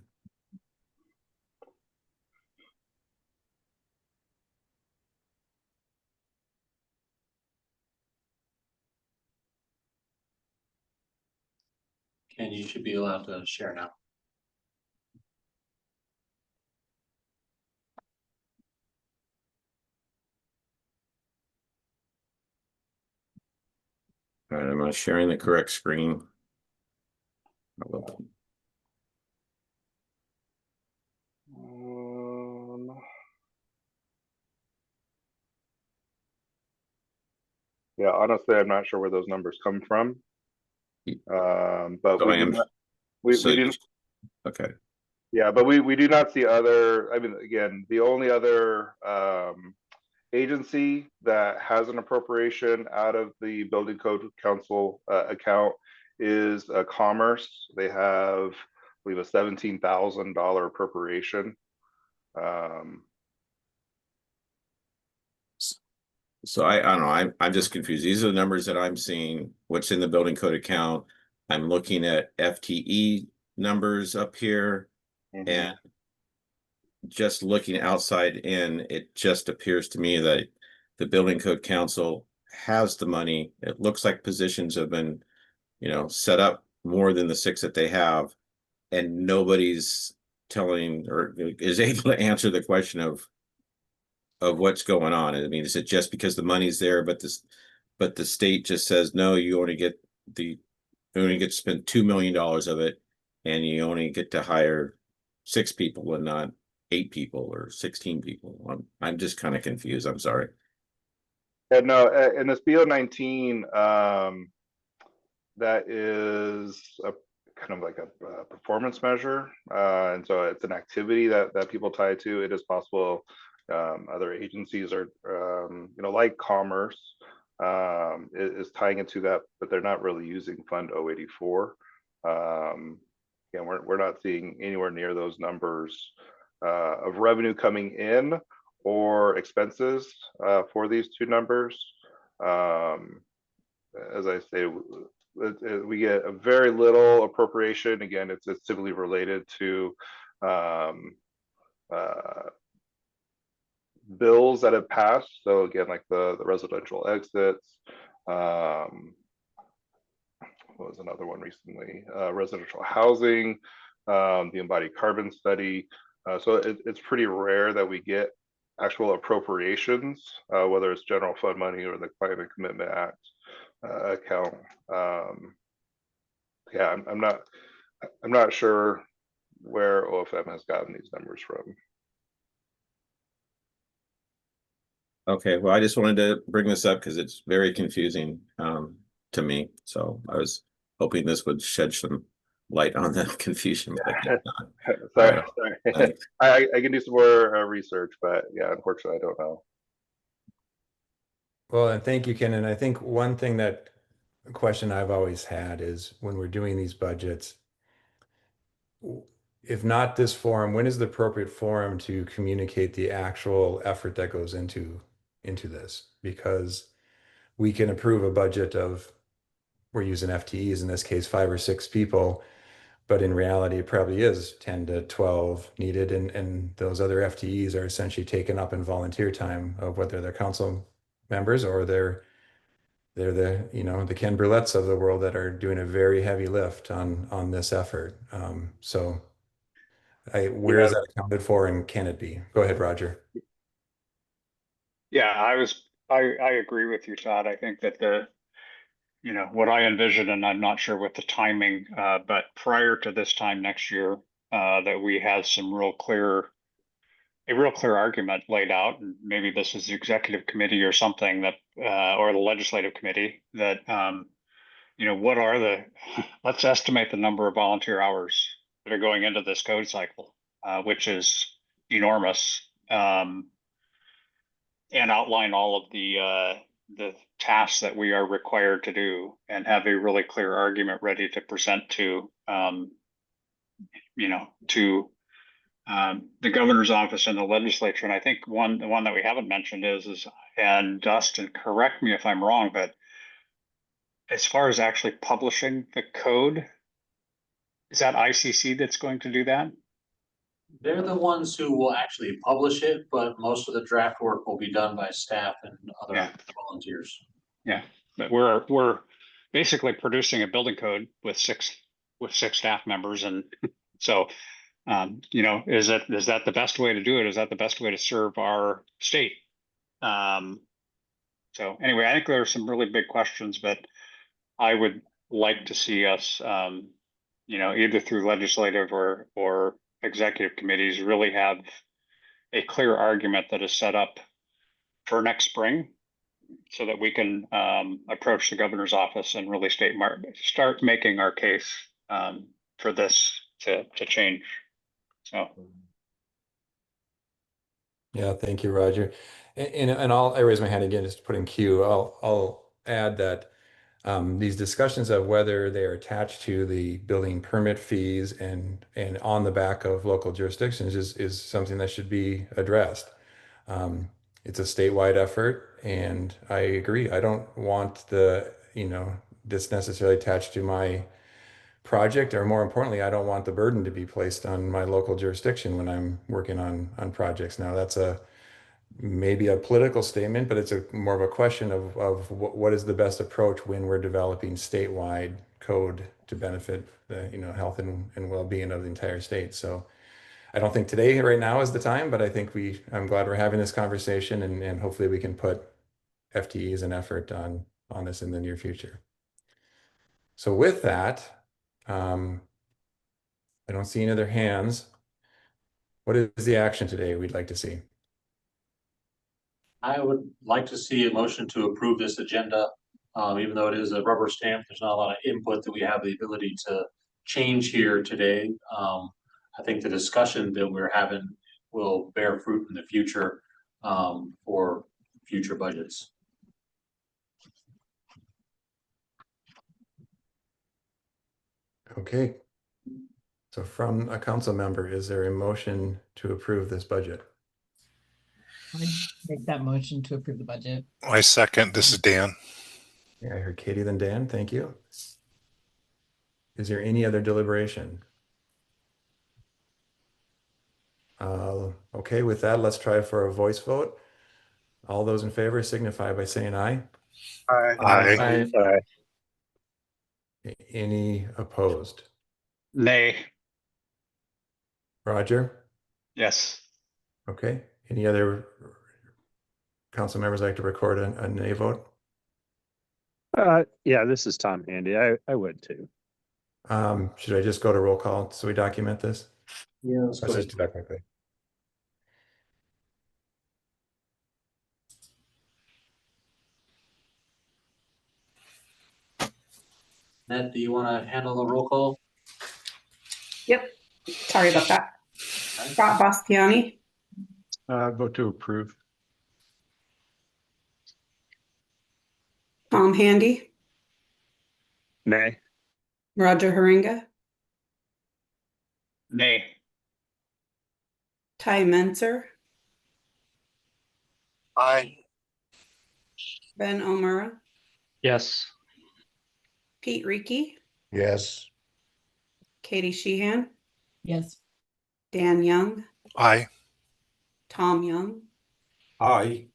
Ken, you should be allowed to share now. All right, am I sharing the correct screen? Yeah, honestly, I'm not sure where those numbers come from. But So we I do am. not, So we do, okay. yeah, but we do not see other, I mean, again, the only other agency that has an appropriation out of the Building Code Council account is Commerce. They have, I believe, a $17,000 appropriation. So I don't know. I'm just confused. These are the numbers that I'm seeing. What's in the building code account? I'm looking at FTE numbers up here, and just looking outside in, it just appears to me that the building code council has the money. It looks like positions have been, set up more than the 6 that they have, and nobody's telling or is able to answer the question of what's going on. I mean, is it just because the money's there, but the state just says no, you only get to spend $2 million of it, and you only get to hire 6 people and not 8 people or 16 people. I'm just kind of confused. I'm sorry. And no, in this BO19, that is a kind of like a performance measure, and so it's an activity that people tie to. It is possible other agencies are, like Commerce, is tying into that, but they're not really using Fund 084. Again, we're not seeing anywhere near those numbers of revenue coming in or expenses for these two numbers. As I say, we get a very little appropriation. Again, it's typically related to bills that have passed. So again, like the residential exits. What was another one recently? Residential housing, the embodied carbon study. So it's pretty rare that we get actual appropriations, whether it's general fund money or the Climate Commitment Act account. Yeah, I'm not sure where OFM has gotten these numbers from. Okay, well, I just wanted to bring this up because it's very confusing to me. So I was hoping this would shed some light on the confusion, but I guess not. Sorry. I can do some more research, but yeah, unfortunately, I don't know. Well, and thank you, Ken. And I think one thing that question I've always had is when we're doing these budgets, if not this forum, when is the appropriate forum to communicate the actual effort that goes into this? Because we can approve a budget of, we're using FTEs in this case, 5 or 6 people, but in reality, it probably is 10 to 12 needed, and those other FTEs are essentially taken up in volunteer time of whether they're council members or they're the Ken Brulettes of the world that are doing a very heavy lift on this effort. So where is that accounted for, and can it be? Go ahead, Roger. Yeah, I agree with you, Todd. I think that what I envision, and I'm not sure what the timing, but prior to this time next year, that we have some a real clear argument laid out, and maybe this is the executive committee or something that, or the legislative committee that, let's estimate the number of volunteer hours that are going into this code cycle, which is enormous, and outline all of the tasks that we are required to do, and have a really clear argument ready to present to, to the governor's office and the legislature. And I think the one that we haven't mentioned is, and Dustin, correct me if I'm wrong, but as far as actually publishing the code, is that ICC that's going to do that? They're the ones who will actually publish it, but most of the draft work will be done by staff and other volunteers. Yeah, but we're basically producing a building code with six staff members, and so you know, is that the best way to do it? Is that the best way to serve our state? So anyway, I think there are some really big questions, but I would like to see us, you know, either through legislative or executive committees, really have a clear argument that is set up for next spring, so that we can approach the governor's office and really start making our case for this to change. So. Yeah, thank you, Roger. And I raise my hand again just to put in queue. I'll add that these discussions of whether they are attached to the building permit fees and on the back of local jurisdictions is something that should be addressed. It's a statewide effort, and I agree. I don't want this necessarily attached to my project, or more importantly, I don't want the burden to be placed on my local jurisdiction when I'm working on projects. Now, that's maybe a political statement, but it's more of a question of what is the best approach when we're developing statewide code to benefit the health and well-being of the entire state. So I don't think today, right now, is the time, but I think I'm glad we're having this conversation, and hopefully we can put FTEs and effort on this in the near future. So with that, I don't see any other hands. What is the action today we'd like to see? I would like to see a motion to approve this agenda. Even though it is a rubber stamp, there's not a lot of input that we have the ability to change here today. I think the discussion that we're having will bear fruit in the future for future budgets. Okay. So from a council member, is there a motion to approve this budget? I make that motion to approve the budget. I second. This is Dan. Yeah, I heard Katie, then Dan. Thank you. Is there any other deliberation? Okay, with that, let's try for a voice vote. All those in favor signify by saying aye. Aye. Aye. Any opposed? Nay. Roger? Yes. Okay. Any other council members like to record a nay vote? Yeah, this is Tom Handy. I would too. Should I just go to roll call so we document this? Yeah, let's go Let's ahead. just do that quickly. Ned, do you want to handle the roll call? Yep. Sorry about that. Scott Bastiani, Vote to approve. Tom Handy, Nay. Roger Haringa, Nay. Ty Menzer, Aye. Ben Omura, Yes. Pete Reekey, Yes. Katie Sheehan, Yes. Dan Young, Aye. Tom Young. Aye.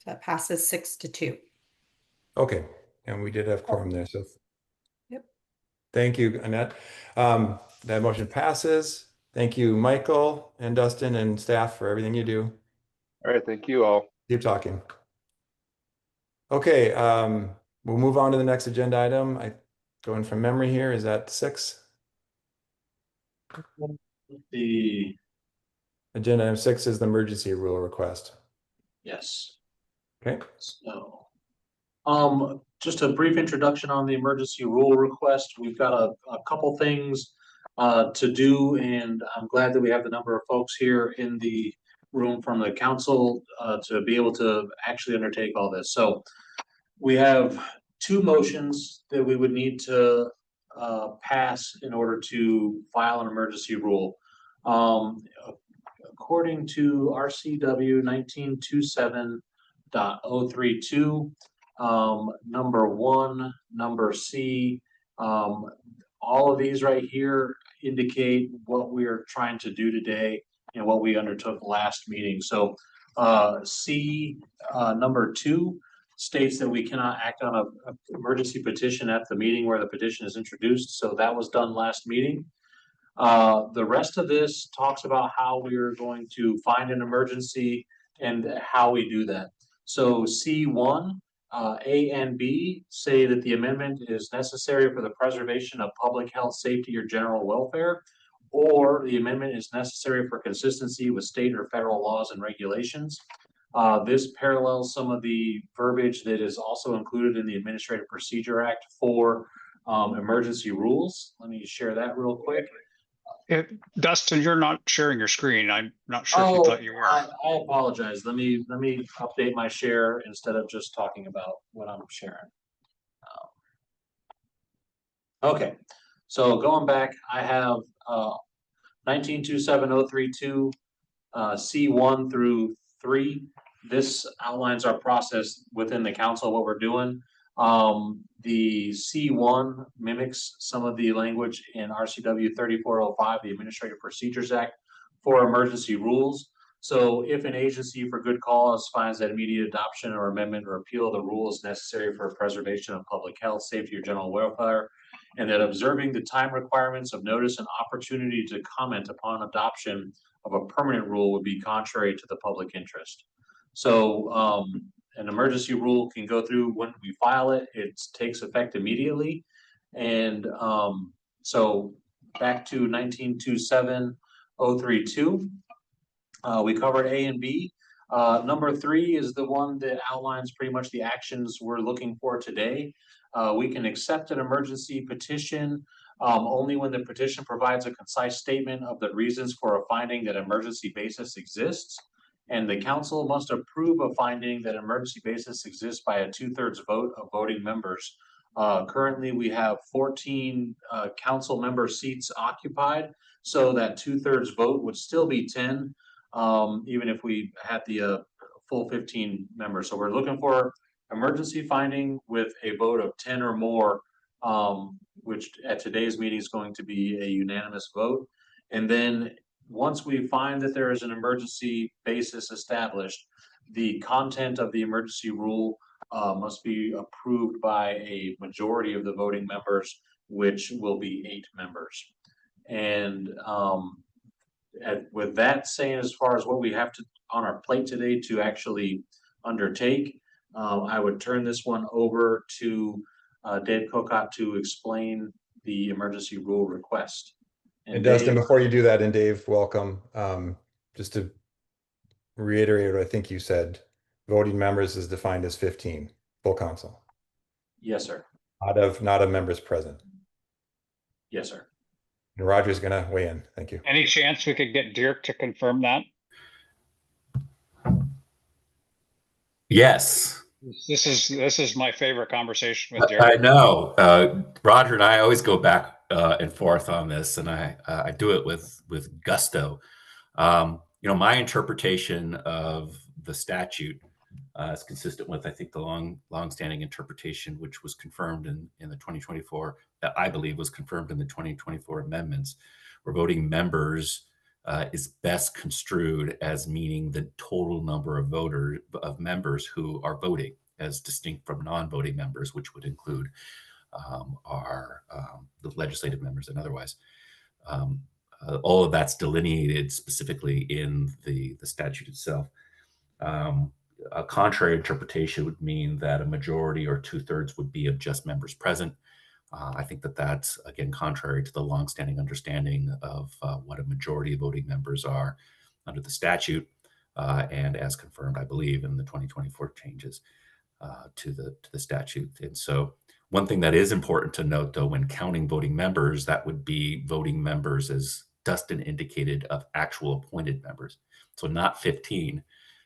That passes 6-2. Okay, and we did have quorum there, so. Yep. Thank you, Annette. That motion passes. Thank you, Michael and Dustin and staff for everything you do. All right, thank you all. Keep talking. Okay, we'll move on to the next agenda item. Going from memory here, is that 6? The Agenda item 6 is the emergency rule request. yes. Okay. So, just a brief introduction on the emergency rule request. We've got a couple things to do, and I'm glad that we have the number of folks here in the room from the council to be able to actually undertake all this. So we have two motions that we would need to pass in order to file an emergency rule. According to RCW 1927.032, number 1, number C, all of these right here indicate what we are trying to do today and what we undertook last meeting. So C, number 2, states that we cannot act on a emergency petition at the meeting where the petition is introduced. So that was done last meeting. The rest of this talks about how we are going to find an emergency and how we do that. So C1, A and B say that the amendment is necessary for the preservation of public health, safety, or general welfare, or the amendment is necessary for consistency with state or federal laws and regulations. This parallels some of the verbiage that is also included in the Administrative Procedure Act for emergency rules. Let me share that real quick. Dustin, you're not sharing your screen. I'm not sure if you thought you were. I apologize. Let me update my share instead of just talking about what I'm sharing. Okay, so going back, I have 1927.032 C1 through 3. This outlines our process within the council, what we're doing. The C1 mimics some of the language in RCW 3405, the Administrative Procedures Act, for emergency rules. So if an agency for good cause finds that immediate adoption or amendment or appeal of the rule is necessary for preservation of public health, safety, or general welfare, and that observing the time requirements of notice and opportunity to comment upon adoption of a permanent rule would be contrary to the public interest. So an emergency rule can go through when we file it. It takes effect immediately. And so back to 1927.032, we covered A and B. Number 3 is the one that outlines pretty much the actions we're looking for today. We can accept an emergency petition only when the petition provides a concise statement of the reasons for a finding that emergency basis exists. And the council must approve a finding that emergency basis exists by a 2/3 vote of voting members. Currently, we have 14 council member seats occupied, so that 2/3 vote would still be 10, even if we had the full 15 members. So we're looking for emergency finding with a vote of 10 or more, which at today's meeting is going to be a unanimous vote. And then once we find that there is an emergency basis established, the content of the emergency rule must be approved by a majority of the voting members, which will be 8 members. And with that saying, as far as what we have to on our plate today to actually undertake, I would turn this one over to Dave Cocott to explain the emergency rule request. And Dustin, before you do that, and Dave, welcome. Just to reiterate what I think you said, voting members is defined as 15, full council. Yes, sir. Not of members present. Yes, sir. And Roger's gonna weigh in. Thank you. Any chance we could get Dirk to confirm that? Yes. This is my favorite conversation with Dirk. I know. Roger and I always go back and forth on this, and I do it with gusto. My interpretation of the statute is consistent with, I think, the long-standing interpretation, which was confirmed in the 2024, that I believe was confirmed in the 2024 amendments, where voting members is best construed as meaning the total number of members who are voting, as distinct from non-voting members, which would include the legislative members and otherwise. All of that's delineated specifically in the statute itself. A contrary interpretation would mean that a majority or 2/3 would be of just members present. I think that that's, again, contrary to the longstanding understanding of what a majority of voting members are under the statute, and as confirmed, I believe, in the 2024 changes to the statute. And so one thing that is important to note, though, when counting voting members, that would be voting members, as Dustin indicated, of actual appointed members. So not 15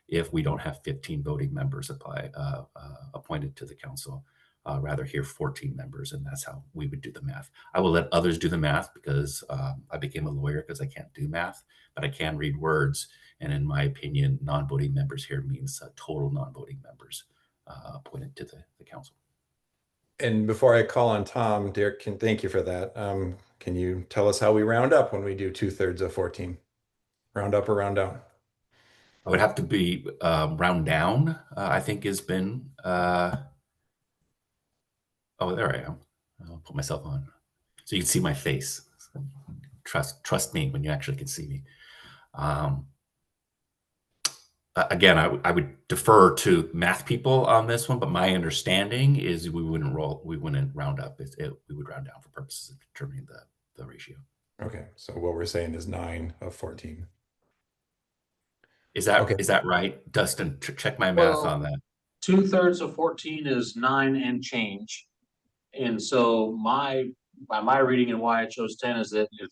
if we don't have 15 voting members appointed to the council rather hear 14 members, and that's how we would do the math. I will let others do the math because I became a lawyer because I can't do math, but I can read words. And in my opinion, non-voting members here means total non-voting members appointed to the council. And before I call on Tom, Derek, thank you for that. Can you tell us how we round up when we do 2/3 of 14? Round up or round down? I would have to be round down, I think has been, oh, there I am. I'll put myself on. So you can see my face. Trust me when you actually can see me. Again, I would defer to math people on this one, but my understanding is we wouldn't round up. We would round down for purposes of determining the ratio. Okay, so what we're saying is 9 of 14. Is that Okay. Is that right, Dustin? Check my math on that. 2/3 of 14 is 9 and change. And so by my reading and why I chose 10 is that if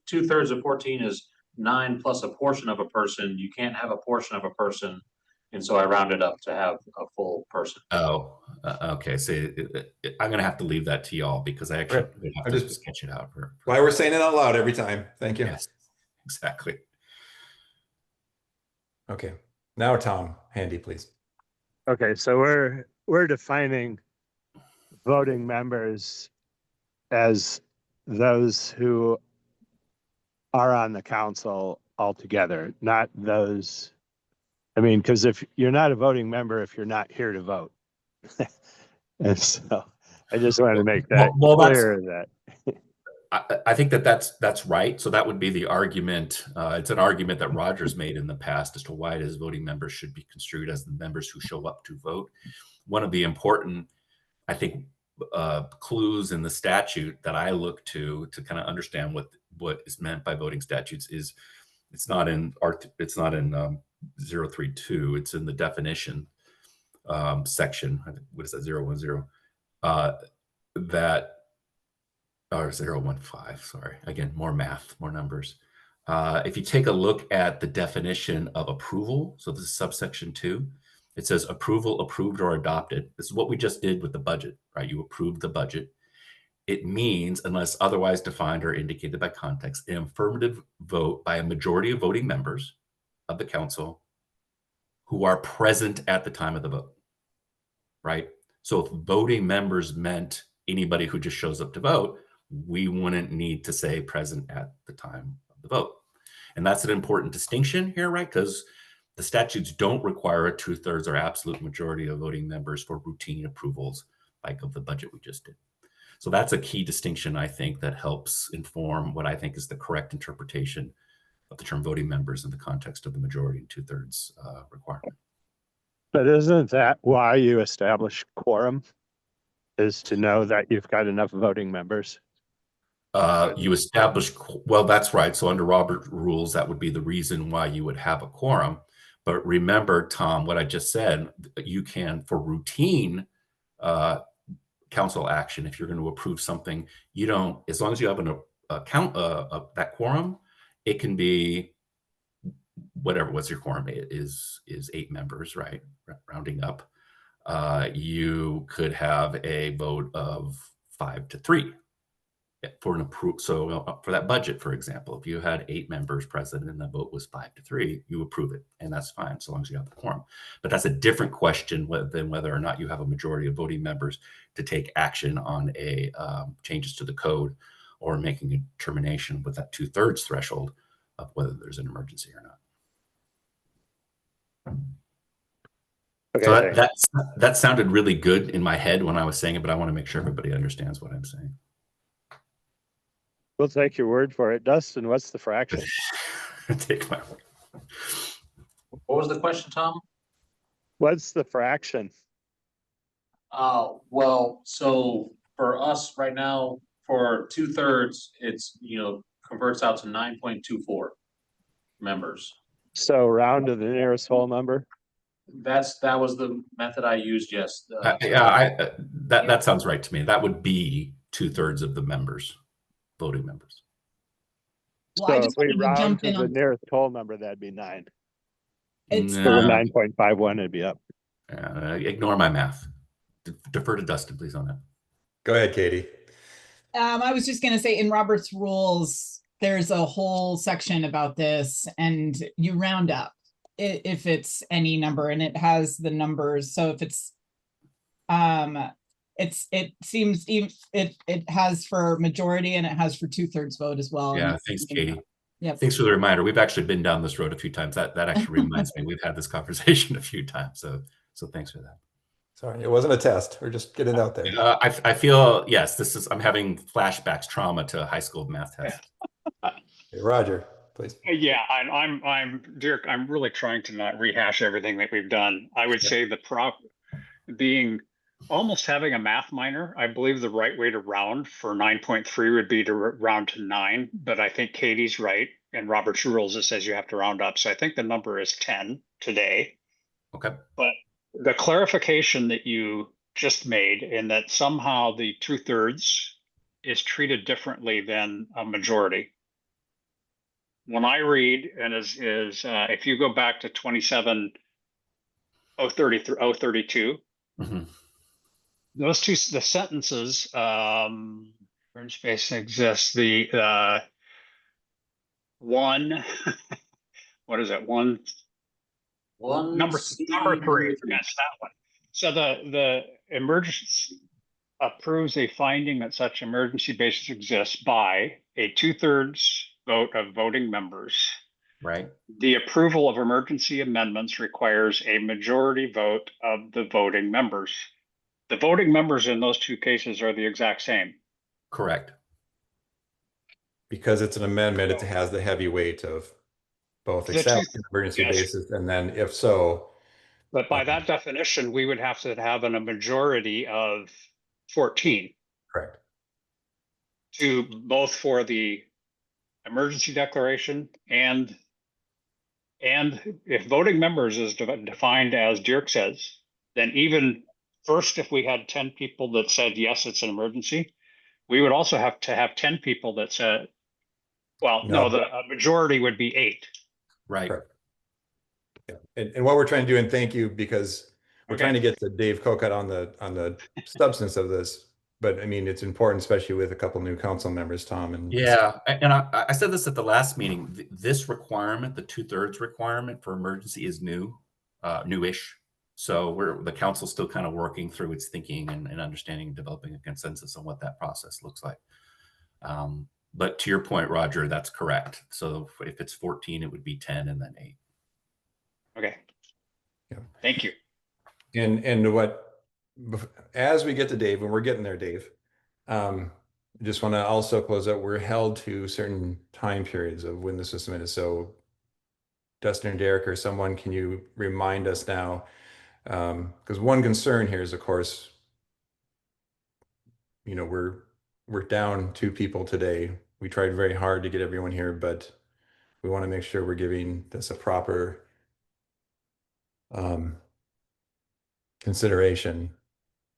2/3 of 14 is 9 plus a portion of a person, you can't have a portion of a person. And so I rounded up to have a full person. Oh, okay. So I'm going to have to leave that to y'all because I actually would have to sketch it out. Why we're saying it out loud every time. Thank you. Yes, exactly. Okay. Now, Tom, handy, please. Okay, so we're defining voting members as those who are on the council altogether, not those. I mean, because if you're not a voting member, if you're not here to vote. And so I just wanted to make that clear that. I think that's right. So that would be the argument. It's an argument that Rogers made in the past as to why his voting members should be construed as the members who show up to vote. One of the important, I think, clues in the statute that I look to kind of understand what is meant by voting statutes is it's not in 032. It's in the definition section. What is that? 010. That. Or 015, sorry. Again, more math, more numbers. If you take a look at the definition of approval, so this is subsection 2, it says approval, approved, or adopted. This is what we just did with the budget, right? You approved the budget. It means, unless otherwise defined or indicated by context, an affirmative vote by a majority of voting members of the council who are present at the time of the vote, right? So if voting members meant anybody who just shows up to vote, we wouldn't need to say present at the time of the vote. And that's an important distinction here, right? Because the statutes don't require a 2/3 or absolute majority of voting members for routine approvals like of the budget we just did. So that's a key distinction, I think, that helps inform what I think is the correct interpretation of the term voting members in the context of the majority and 2/3 requirement. But isn't that why you establish quorum? Is to know that you've got enough voting members? You establish, well, that's right. So under Robert rules, that would be the reason why you would have a quorum. But remember, Tom, what I just said, you can, for routine council action, if you're going to approve something, you don't, as long as you have that quorum, it can be whatever, what's your quorum? It is 8 members, right? Rounding up. You could have a vote of 5-3 for an approval. So for that budget, for example, if you had 8 members present and the vote was 5-3, you approve it, and that's fine so long as you have the quorum. But that's a different question than whether or not you have a majority of voting members to take action on a changes to the code or making a determination with that 2/3 threshold of whether there's an emergency or not. Okay, so that sounded really good in my head when I was saying it, but I want to make sure everybody understands what I'm saying. We'll take your word for it. Dustin, what's the fraction? Take my word. What was the question, Tom? What's the fraction? Well, so for us right now, for 2/3, it's, converts out to 9.24 members. So round to the nearest whole number? That was the method I used, yes. Yeah, that sounds right to me. That would be 2/3 of the members, voting members. So if we round to the nearest whole number, that'd be 9. It's so 9.51 would be up. Ignore my math. defer to Dustin, please, on that. Go ahead, Katie. I was just gonna say in Robert's rules, there's a whole section about this, and you round up if it's any number, and it has the numbers. So if it's it seems even it has for majority and it has for 2/3 vote as well. Yeah, thanks, Katie. Yeah, thanks for the reminder. We've actually been down this road a few times. That actually reminds me. We've had this conversation a few times. So thanks for that. Sorry, it wasn't a test. We're just getting it out there. I feel, yes, I'm having flashbacks, trauma to high school math tests. Hey, Roger, please. Yeah, I'm Dirk, I'm really trying to not rehash everything that we've done. I would say being almost having a math minor, I believe the right way to round for 9.3 would be to round to 9, but I think Katie's right. And Robert's rules, it says you have to round up. So I think the number is 10 today. Okay. But the clarification that you just made, in that somehow the 2/3 is treated differently than a majority. When I read, and if you go back to 27-032, those two, the sentences, orange space exists, the one, what is it? Number 3, yes, that one. So the emergency approves a finding that such emergency basis exists by a 2/3 vote of voting members. Right. The approval of emergency amendments requires a majority vote of the voting members. The voting members in those two cases are the exact same. Correct. Because it's an amendment, it has the heavy weight of both accept an emergency basis, and then if so. But by that definition, we would have to have a majority of 14. Correct. To both for the emergency declaration and if voting members is defined as Dirk says, then even first, if we had 10 people that said, yes, it's an emergency, we would also have to have 10 people that said, well, no, the majority would be 8. Right. Correct. Yeah. And what we're trying to do, and thank you, because we're trying to get to Dave Kokut on the substance of this. But I mean, it's important, especially with a couple new council members, Tom. And yeah, and I said this at the last meeting. This requirement, the 2/3 requirement for emergency, is newish. So the council's still kind of working through its thinking and understanding, developing a consensus on what that process looks like. But to your point, Roger, that's correct. So if it's 14, it would be 10 and then 8. Okay. Yeah. Thank you. And as we get to Dave, when we're getting there, Dave, just want to also close out, we're held to certain time periods of when the system is. So Dustin or Derek or someone, can you remind us now? Because one concern here is, of course, we're down 2 people today. We tried very hard to get everyone here, but we want to make sure we're giving this a proper consideration.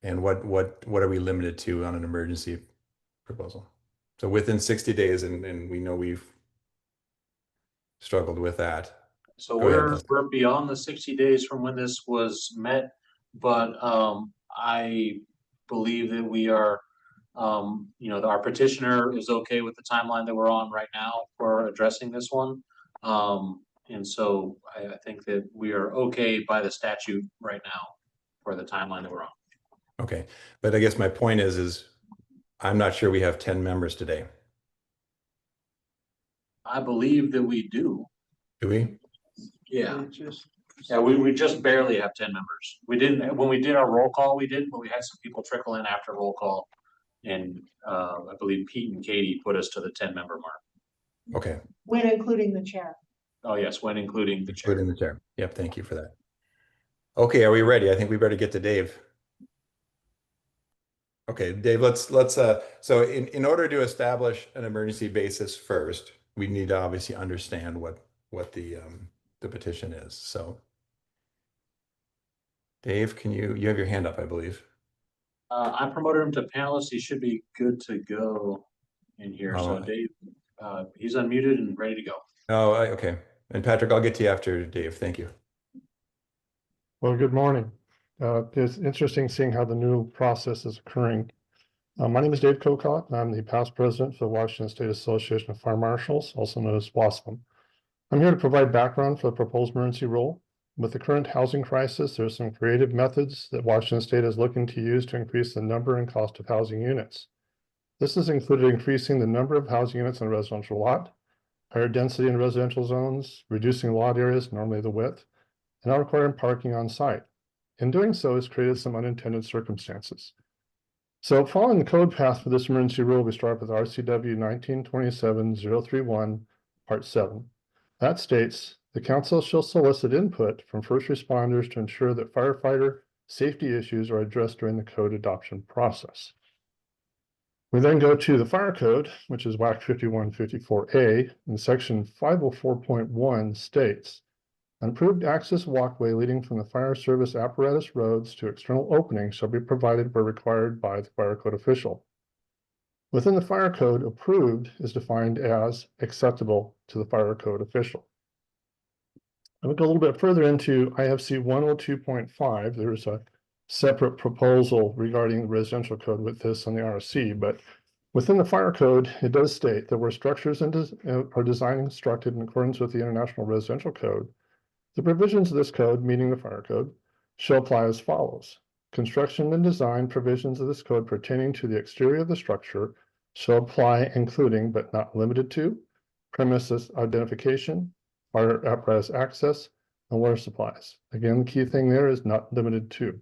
And what are we limited to on an emergency proposal? So within 60 days, and we know we've struggled with that. So we're beyond the 60 days from when this was met, but I believe that we are, our petitioner is okay with the timeline that we're on right now for addressing this one. And so I think that we are okay by the statute right now for the timeline that we're on. Okay, but I guess my point is I'm not sure we have 10 members today. I believe that we do. Do we? Yeah. Yeah, we just barely have 10 members. We didn't, when we did our roll call, we did, but we had some people trickle in after roll call. And I believe Pete and Katie put us to the 10-member mark. Okay. When including the chair. Oh, yes, when including the chair. Including the chair. Yep, thank you for that. Okay, are we ready? I think we better get to Dave. Okay, Dave, let's so in order to establish an emergency basis first, we need to obviously understand what the petition is. So Dave, can you have your hand up, I believe. I promoted him to panelist. He should be good to go in here. So Dave, he's unmuted and ready to go. Oh, okay. And Patrick, I'll get to you after Dave. Thank you. Well, good morning. It's interesting seeing how the new process is occurring. My name is Dave Cocott, and I'm the past president for the Washington State Association of Fire Marshals, also known as WASFM. I'm here to provide background for the proposed emergency rule. With the current housing crisis, there are some creative methods that Washington State is looking to use to increase the number and cost of housing units. This has included increasing the number of housing units on a residential lot, higher density in residential zones, reducing lot areas, normally the width, and not requiring parking on site. In doing so, it's created some unintended circumstances. So following the code path for this emergency rule, we start with RCW 1927-031, Part 7. That states, the council shall solicit input from first responders to ensure that firefighter safety issues are addressed during the code adoption process. We then go to the fire code, which is WAC 5154A, and section 504.1 states, an approved access walkway leading from the fire service apparatus roads to external openings shall be provided where required by the fire code official. Within the fire code, approved is defined as acceptable to the fire code official. I'm going to go a little bit further into IFC 102.5. There's a separate proposal regarding the residential code with this on the RC, but within the fire code, it does state that where structures are designed and constructed in accordance with the International Residential Code, the provisions of this code, meaning the fire code, shall apply as follows. Construction and design provisions of this code pertaining to the exterior of the structure shall apply, including but not limited to premises identification, fire apparatus access, and water supplies. Again, the key thing there is not limited to.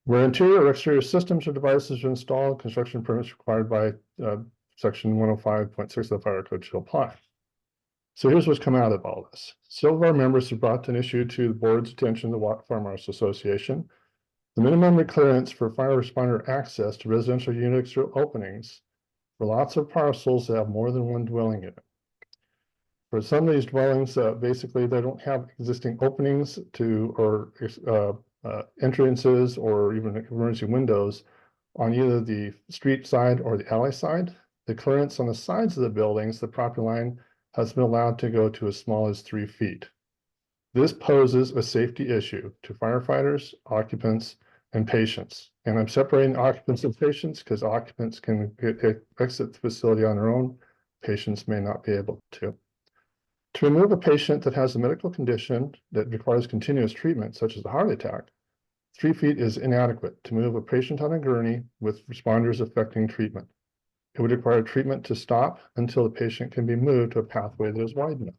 Where interior or exterior systems or devices are installed, construction permits required by section 105.6 of the fire code shall apply. So here's what's come out of all this. Several of our members have brought an issue to the board's attention, the Fire Marshals Association. The minimum clearance for fire responder access to residential units or openings for lots of parcels that have more than one dwelling unit. For some of these dwellings, basically they don't have existing openings to or entrances or even emergency windows on either the street side or the alley side. The clearance on the sides of the buildings, the property line has been allowed to go to as small as 3 feet. This poses a safety issue to firefighters, occupants, and patients. And I'm separating occupants and patients because occupants can exit the facility on their own. Patients may not be able to. To remove a patient that has a medical condition that requires continuous treatment, such as a heart attack, 3 feet is inadequate to move a patient on a gurney with responders affecting treatment. It would require treatment to stop until the patient can be moved to a pathway that is wide enough.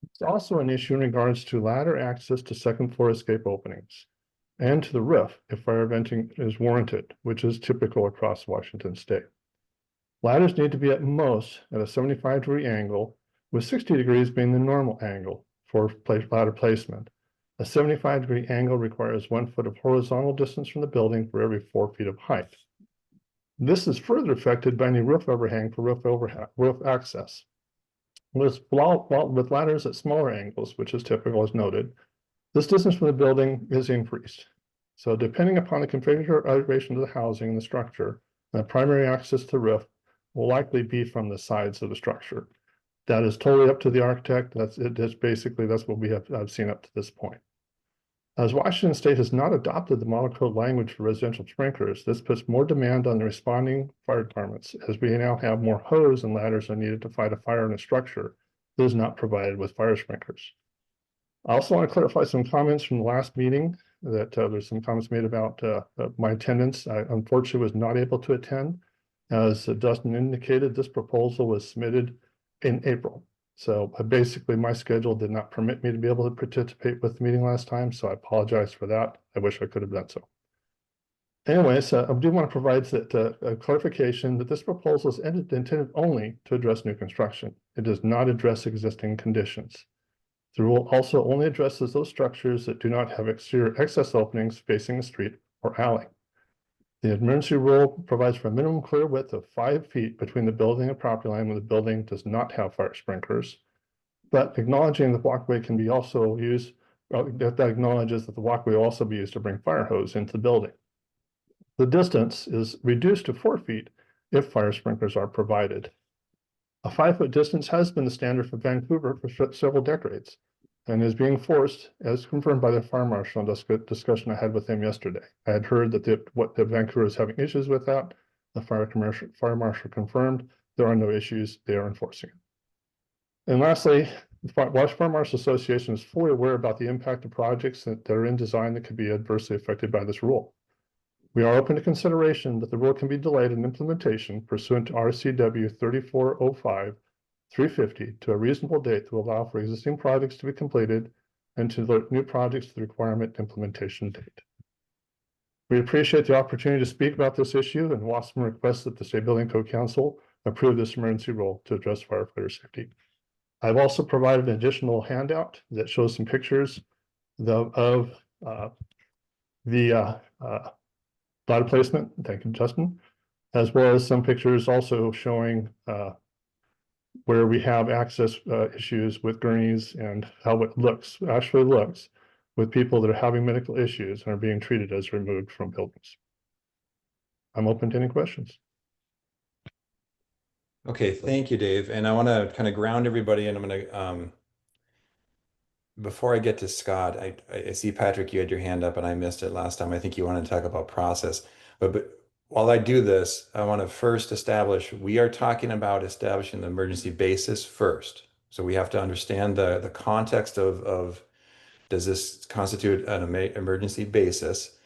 It's also an issue in regards to ladder access to second floor escape openings and to the roof if fire venting is warranted, which is typical across Washington State. Ladders need to be at most at a 75-degree angle, with 60 degrees being the normal angle for ladder placement. A 75-degree angle requires 1 foot of horizontal distance from the building for every 4 feet of height. This is further affected by any roof overhang for roof access. With ladders at smaller angles, which is typical as noted, this distance from the building is increased. So depending upon the configuration of the housing and the structure, the primary access to the roof will likely be from the sides of the structure. That is totally up to the architect. That's what we have seen up to this point. As Washington State has not adopted the model code language for residential sprinklers, this puts more demand on the responding fire departments, as we now have more hose and ladders are needed to fight a fire in a structure that is not provided with fire sprinklers. I also want to clarify some comments from the last meeting that there's some comments made about my attendance. I unfortunately was not able to attend. As Dustin indicated, this proposal was submitted in April. So basically my schedule did not permit me to be able to participate with the meeting last time. So I apologize for that. I wish I could have done so. Anyways, I do want to provide a clarification that this proposal is intended only to address new construction. It does not address existing conditions. The rule also only addresses those structures that do not have exterior access openings facing a street or alley. The emergency rule provides for a minimum clear width of 5 feet between the building and property line when the building does not have fire sprinklers, but acknowledging the walkway can be also used, that acknowledges that the walkway will also be used to bring fire hose into the building. The distance is reduced to 4 feet if fire sprinklers are provided. A 5-foot distance has been the standard for Vancouver for several decades. and is being forced, as confirmed by the fire marshal in discussion I had with him yesterday. I had heard that the Vancouver is having issues with that. The fire marshal confirmed there are no issues, they are enforcing it. And lastly, the Washington Fire Marshal Association is fully aware about the impact of projects that are in design that could be adversely affected by this rule. We are open to consideration that the rule can be delayed in implementation pursuant to RCW 3405-350 to a reasonable date that will allow for existing projects to be completed and to alert new projects to the requirement implementation date. We appreciate the opportunity to speak about this issue, and WASM requests that the State Building Code Council approve this emergency rule to address firefighter safety. I've also provided an additional handout that shows some pictures of the ladder placement. Thank you, Justin. As well as some pictures also showing where we have access issues with gurneys and how it actually looks with people that are having medical issues and are being treated as removed from buildings. I'm open to any questions. Okay, thank you, Dave. And I want to kind of ground everybody, and I'm going to, before I get to Scott, I see Patrick, you had your hand up and I missed it last time. I think you wanted to talk about process. But while I do this, I want to first establish, we are talking about establishing the emergency basis first. So we have to understand the context of does this constitute an emergency basis?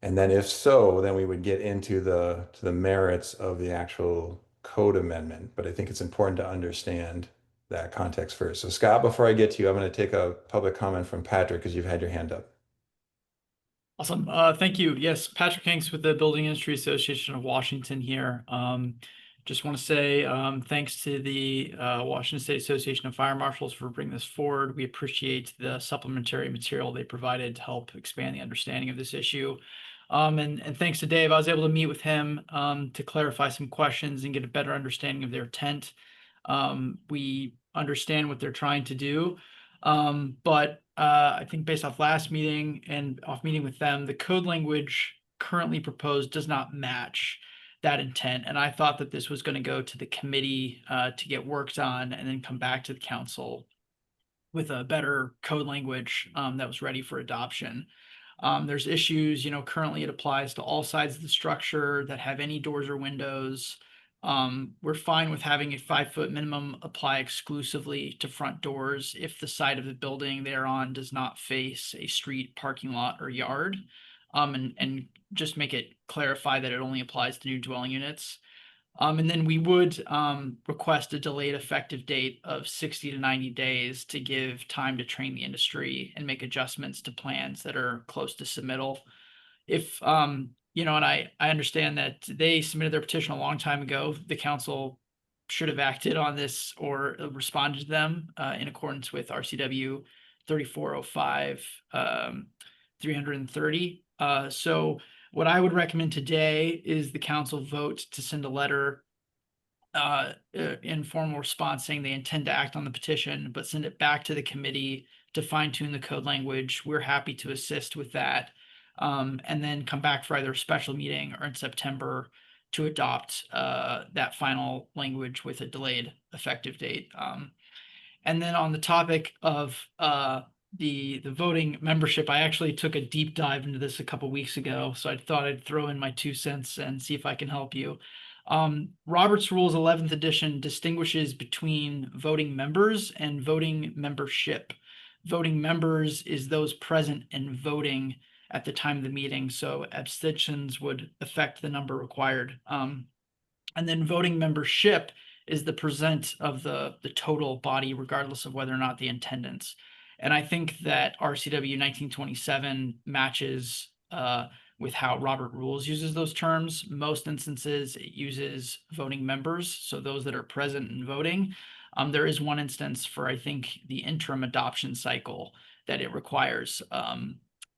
And then if so, then we would get into the merits of the actual code amendment. But I think it's important to understand that context first. So Scott, before I get to you, I'm going to take a public comment from Patrick because you've had your hand up. Awesome. Thank you. Yes, Patrick Hanks with the Building Industry Association of Washington here. Just want to say thanks to the Washington State Association of Fire Marshals for bringing this forward. We appreciate the supplementary material they provided to help expand the understanding of this issue. And thanks to Dave, I was able to meet with him to clarify some questions and get a better understanding of their intent. We understand what they're trying to do, but I think based off last meeting and off meeting with them, the code language currently proposed does not match that intent. And I thought that this was going to go to the committee to get worked on and then come back to the council with a better code language that was ready for adoption. There's issues, currently it applies to all sides of the structure that have any doors or windows. We're fine with having a 5-foot minimum apply exclusively to front doors if the side of the building they're on does not face a street, parking lot, or yard. And just make it clarify that it only applies to new dwelling units. And then we would request a delayed effective date of 60 to 90 days to give time to train the industry and make adjustments to plans that are close to submittal. If, and I understand that they submitted their petition a long time ago, the council should have acted on this or responded to them in accordance with RCW 3405, 330. So what I would recommend today is the council vote to send a letter in formal response saying they intend to act on the petition, but send it back to the committee to fine tune the code language. We're happy to assist with that. And then come back for either a special meeting or in September to adopt that final language with a delayed effective date. And then on the topic of the voting membership, I actually took a deep dive into this a couple weeks ago, so I thought I'd throw in my 2 cents and see if I can help you. Robert's Rules 11th edition distinguishes between voting members and voting membership. Voting members is those present and voting at the time of the meeting, so abstentions would affect the number required. And then voting membership is the percent of the total body, regardless of whether or not the attendance. And I think that RCW 1927 matches with how Robert Rules uses those terms. Most instances, it uses voting members, so those that are present and voting. There is one instance for, I think, the interim adoption cycle that it requires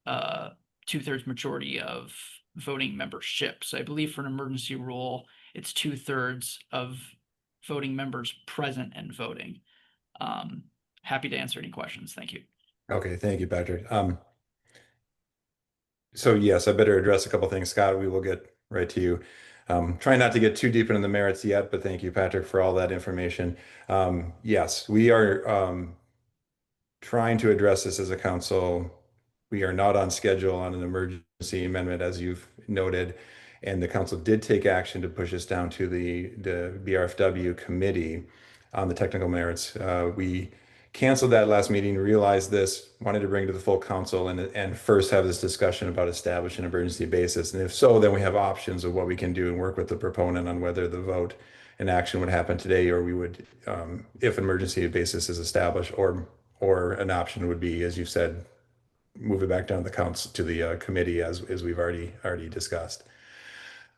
2/3 majority of voting membership. So I believe for an emergency rule, it's 2/3 of voting members present and voting. Happy to answer any questions. Thank you. Okay, thank you, Patrick. So yes, I better address a couple things, Scott. We will get right to you. Try not to get too deep into the merits yet, but thank you, Patrick, for all that information. Yes, we are trying to address this as a council. We are not on schedule on an emergency amendment, as you've noted, and the council did take action to push us down to the BRFW committee on the technical merits. We canceled that last meeting, realized this, wanted to bring it to the full council and first have this discussion about establishing an emergency basis. And if so, then we have options of what we can do and work with the proponent on whether the vote and action would happen today, or we would, if an emergency basis is established, or an option would be, as you said, move it back down to the council, to the committee, as we've already discussed.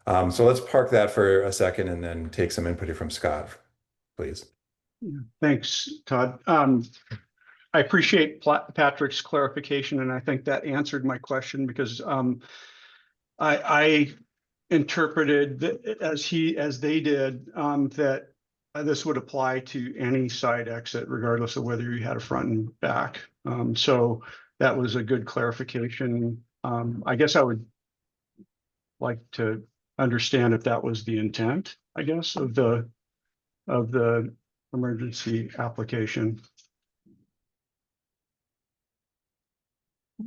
So let's park that for a second and then take some input here from Scott, please. Thanks, Todd. I appreciate Patrick's clarification, and I think that answered my question, because I interpreted that as they did, that this would apply to any side exit, regardless of whether you had a front and back. So that was a good clarification. I guess I would like to understand if that was the intent, I guess, of the emergency application.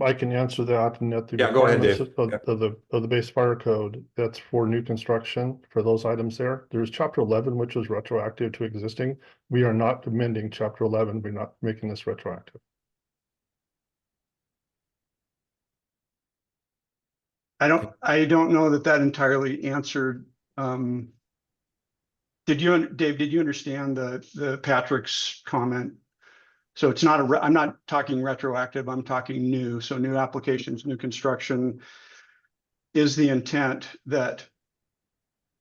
I can answer that, and at the Yeah, go ahead, Dave. of the base fire code, that's for new construction for those items there. There's chapter 11, which is retroactive to existing. We are not amending chapter 11. We're not making this retroactive. I don't know that entirely answered. Dave, did you understand the Patrick's comment? So it's not I'm not talking retroactive, I'm talking new. So new applications, new construction. Is the intent that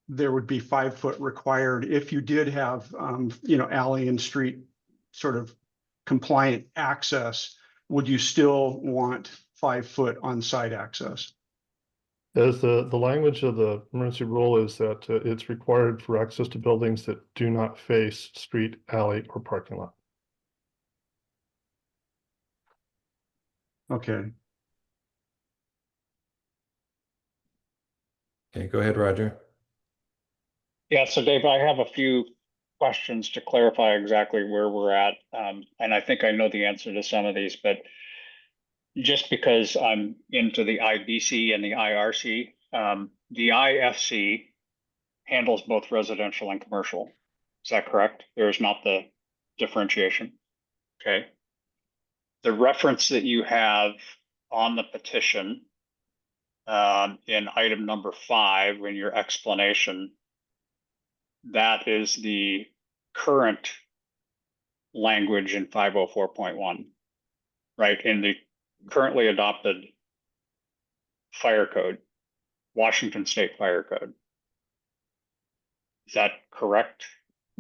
there would be 5 foot required if you did have, alley and street sort of compliant access? Would you still want 5 foot on site access? As the language of the emergency rule is that it's required for access to buildings that do not face street, alley, or parking lot. Okay. Okay, go ahead, Roger. Yeah, so Dave, I have a few questions to clarify exactly where we're at. And I think I know the answer to some of these, but just because I'm into the IBC and the IRC, the IFC handles both residential and commercial. Is that correct? There is not the differentiation. Okay. The reference that you have on the petition in item number 5 in your explanation, that is the current language in 504.1, right? In the currently adopted fire code, Washington State Fire Code. Is that correct?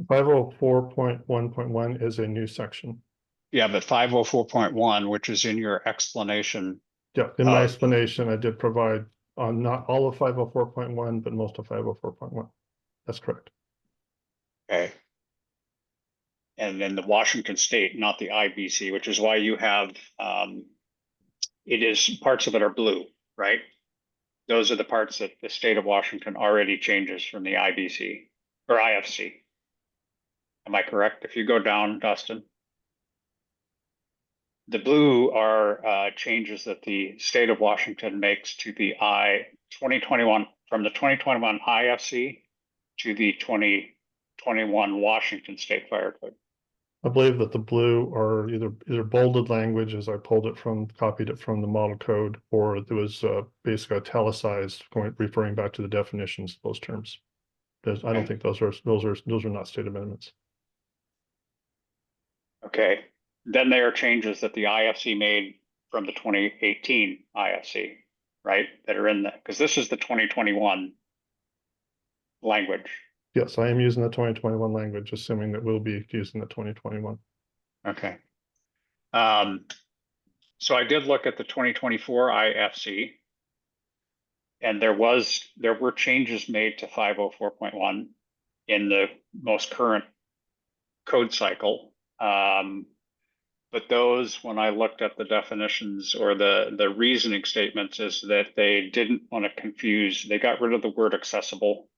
504.1.1 is a new section. Yeah, but 504.1, which is in your explanation. Yeah, in my explanation, I did provide on not all of 504.1, but most of 504.1. That's correct. Okay. And then the Washington State, not the IBC, which is why you have, it is, parts of it are blue, right? Those are the parts that the state of Washington already changes from the IBC or IFC. Am I correct? If you go down, Dustin. The blue are changes that the state of Washington makes to the 2021, from the 2021 IFC to the 2021 Washington State Fire Code. I believe that the blue are either bolded language, as I copied it from the model code, or it was basically italicized, referring back to the definitions of those terms. I don't think those are not state amendments. Okay. Then there are changes that the IFC made from the 2018 IFC, right? That are in the, because this is the 2021 language. Yes, I am using the 2021 language, assuming that we'll be using the 2021. Okay. So I did look at the 2024 IFC, and there were changes made to 504.1 in the most current code cycle. But those, when I looked at the definitions or the reasoning statements, is that they didn't want to confuse, they got rid of the word accessible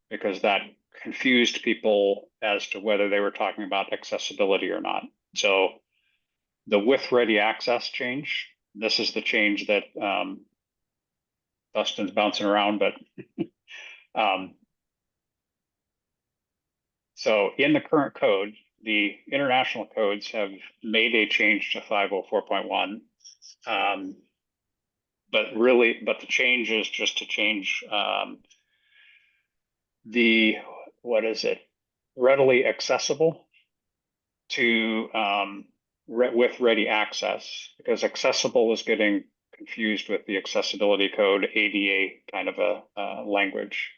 because that confused people as to whether they were talking about accessibility or not. So the with ready access change. This is the change that Dustin's bouncing around, but so in the current code, the international codes have made a change to 504.1. But the change is just to change the, what is it? Readily accessible to with ready access, because accessible is getting confused with the accessibility code ADA kind of a language.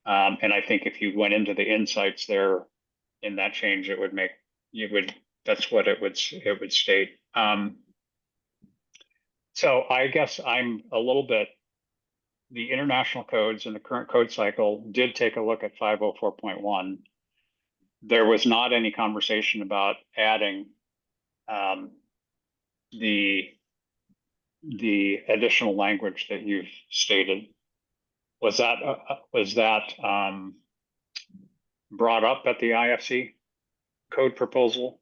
And I think if you went into the insights there in that change, it would make, that's what it would state. So I guess I'm a little bit, the international codes in the current code cycle did take a look at 504.1. There was not any conversation about adding the additional language that you've stated. Was that brought up at the IFC code proposal?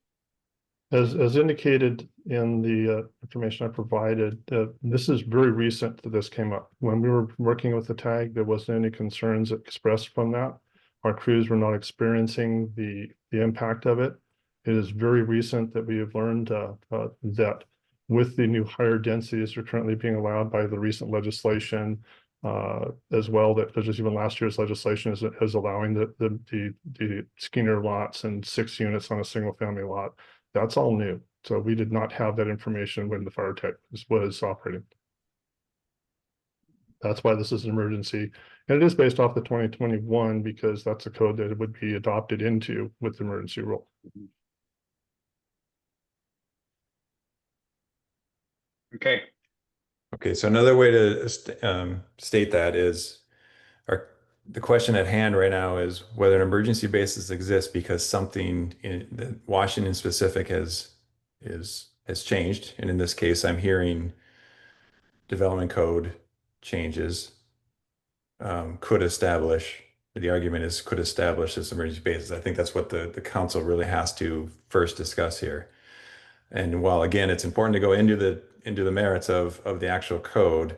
As indicated in the information I provided, this is very recent that this came up. When we were working with the tag, there wasn't any concerns expressed from that. Our crews were not experiencing the impact of it. It is very recent that we have learned that with the new higher densities that are currently being allowed by the recent legislation, as well, that just even last year's legislation is allowing the Skinner lots and 6 units on a single family lot. That's all new. So we did not have that information when the fire tech was operating. That's why this is an emergency. And it is based off the 2021 because that's a code that it would be adopted into with the emergency rule. Okay. Okay, so another way to state that is the question at hand right now is whether an emergency basis exists because something in the Washington specific has changed. And in this case, I'm hearing development code changes could establish, the argument is could establish this emergency basis. I think that's what the council really has to first discuss here. And while again, it's important to go into the merits of the actual code,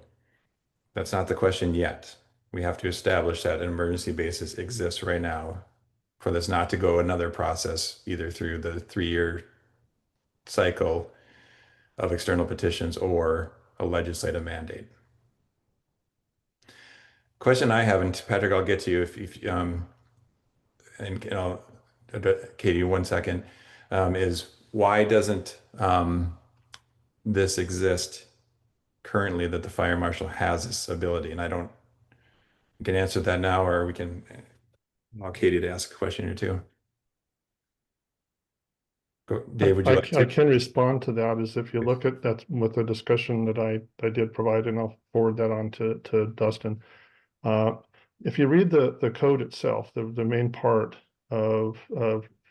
that's not the question yet. We have to establish that an emergency basis exists right now for this not to go another process, either through the 3-year cycle of external petitions or a legislative mandate. Question I have, and Patrick, I'll get to you and I'll, Katie, 1 second, is why doesn't this exist currently that the fire marshal has this ability? And we can answer that now, or we can allow Katie to ask a question or two. Dave, would you like to? I can respond to that. Is if you look at that with the discussion that I did provide, and I'll forward that on to Dustin. If you read the code itself, the main part of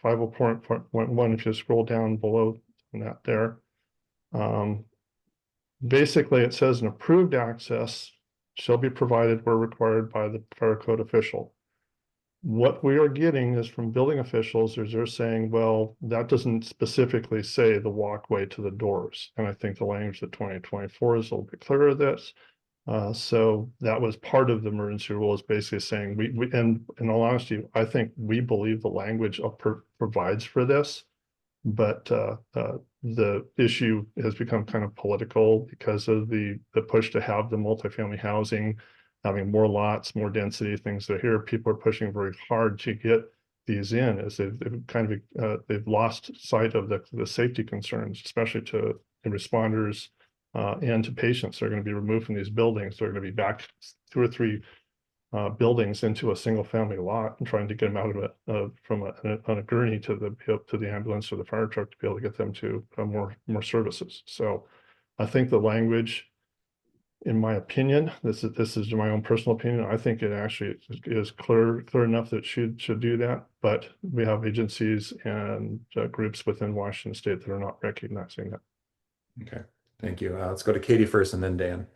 504.1, if you scroll down below that there, basically it says an approved access shall be provided where required by the fire code official. What we are getting is from building officials is they're saying, well, that doesn't specifically say the walkway to the doors. And I think the language of 2024 is a little bit clearer of this. So that was part of the emergency rule, is basically saying we and in all honesty, I think we believe the language provides for this, but the issue has become kind of political because of the push to have the multifamily housing, having more lots, more density, things that here people are pushing very hard to get these in, as they've kind of they've lost sight of the safety concerns, especially to the responders. And to patients, they're going to be removed from these buildings. They're going to be back 2 or 3 buildings into a single family lot and trying to get them out of it on a gurney to the ambulance or the fire truck to be able to get them to more services. So I think the language, in my opinion, this is my own personal opinion, I think it actually is clear enough that it should do that. But we have agencies and groups within Washington State that are not recognizing that. Okay. Thank you. Let's go to Katie first and then Dan.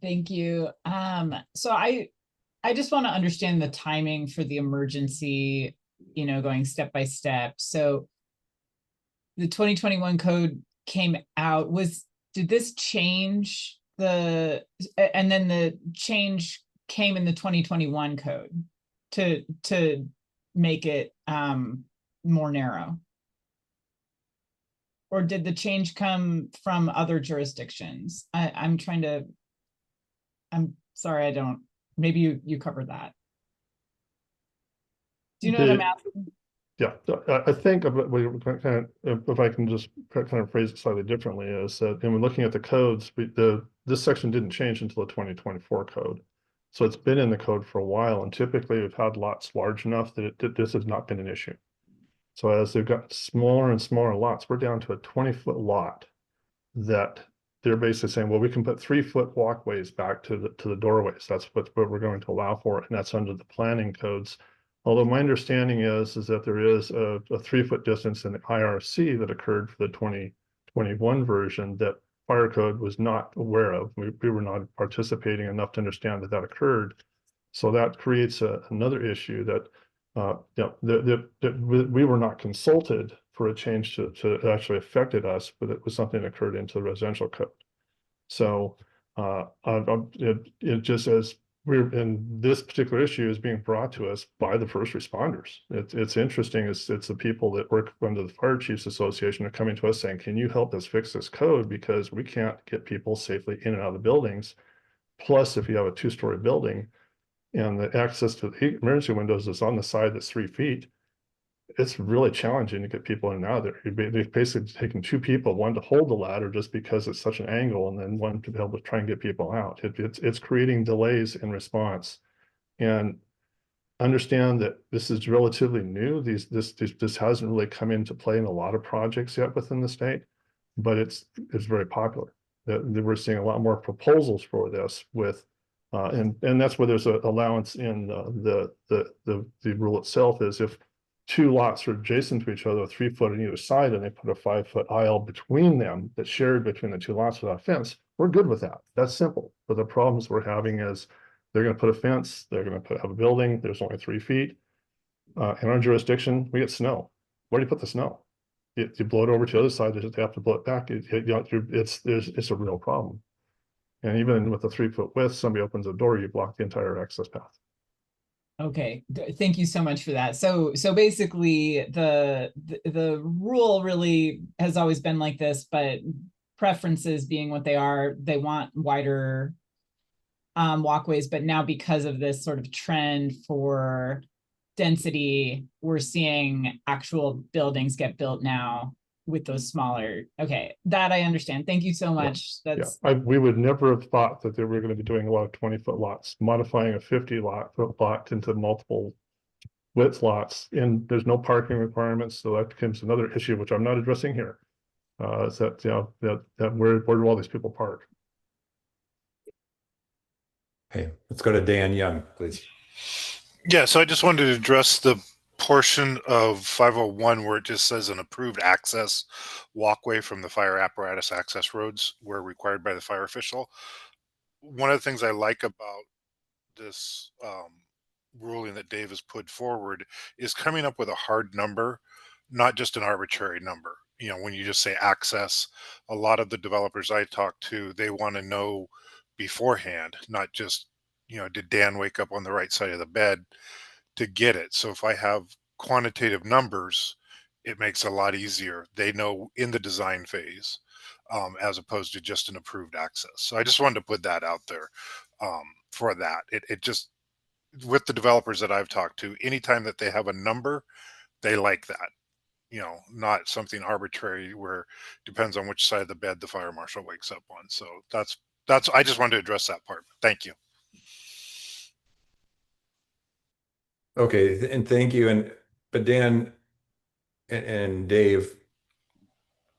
Thank you. So I just want to understand the timing for the emergency, going step by step. So the 2021 code came out, did this change and then the change came in the 2021 code to make it more narrow? Or did the change come from other jurisdictions? I'm sorry, maybe you covered that. Do you know what I'm asking? Yeah, I think if I can just kind of phrase it slightly differently, is that when looking at the codes, this section didn't change until the 2024 code. So it's been in the code for a while, and typically we've had lots large enough that this has not been an issue. So as they've got smaller and smaller lots, we're down to a 20-foot lot that they're basically saying, well, we can put 3-foot walkways back to the doorways. That's what we're going to allow for, and that's under the planning codes. Although my understanding is that there is a 3-foot distance in the IRC that occurred for the 2021 version that fire code was not aware of. We were not participating enough to understand that occurred. So that creates another issue that we were not consulted for a change to actually affected us, but it was something that occurred into the residential code. So it just as we're in this particular issue is being brought to us by the first responders. It's interesting. It's the people that work under the Fire Chiefs Association are coming to us saying, can you help us fix this code? Because we can't get people safely in and out of the buildings. Plus, if you have a 2-story building and the access to the emergency windows is on the side that's 3 feet, it's really challenging to get people in and out of there. They've basically taken 2 people, one to hold the ladder just because it's such an angle, and then one to be able to try and get people out. It's creating delays in response. And understand that this is relatively new. This hasn't really come into play in a lot of projects yet within the state, but it's very popular. That we're seeing a lot more proposals for this with and that's where there's an allowance in the rule itself is if 2 lots are adjacent to each other, 3 foot on either side, and they put a 5-foot aisle between them that's shared between the 2 lots without a fence, we're good with that. That's simple. But the problems we're having is they're going to put a fence, they're going to have a building, there's only 3 feet. In our jurisdiction, we get snow. Where do you put the snow? You blow it over to the other side, they have to blow it back. It's a real problem. And even with a 3-foot width, somebody opens a door, you block the entire access path. Okay, thank you so much for that. So basically the rule really has always been like this, but preferences being what they are, they want wider walkways, but now because of this sort of trend for density, we're seeing actual buildings get built now with those smaller. Okay, that I understand. Thank you so much. We would never have thought that they were going to be doing a lot of 20-foot lots, modifying a 50-foot lot into multiple width lots, and there's no parking requirements, so that becomes another issue, which I'm not addressing here. Is that where do all these people park? Okay, let's go to Dan Young, please. Yeah, so I just wanted to address the portion of 501 where it just says an approved access walkway from the fire apparatus access roads where required by the fire official. One of the things I like about this ruling that Dave has put forward is coming up with a hard number, not just an arbitrary number. You know, when you just say access, a lot of the developers I talk to, they want to know beforehand, not just, you know, did Dan wake up on the right side of the bed to get it. So if I have quantitative numbers, it makes it a lot easier. They know in the design phase, as opposed to just an approved access. So I just wanted to put that out there for that. It just, with the developers that I've talked to, anytime that they have a number, they like that. You know, not something arbitrary where depends on which side of the bed the fire marshal wakes up on. So that's I just wanted to address that part. Thank you. Okay, and thank you. But Dan and Dave,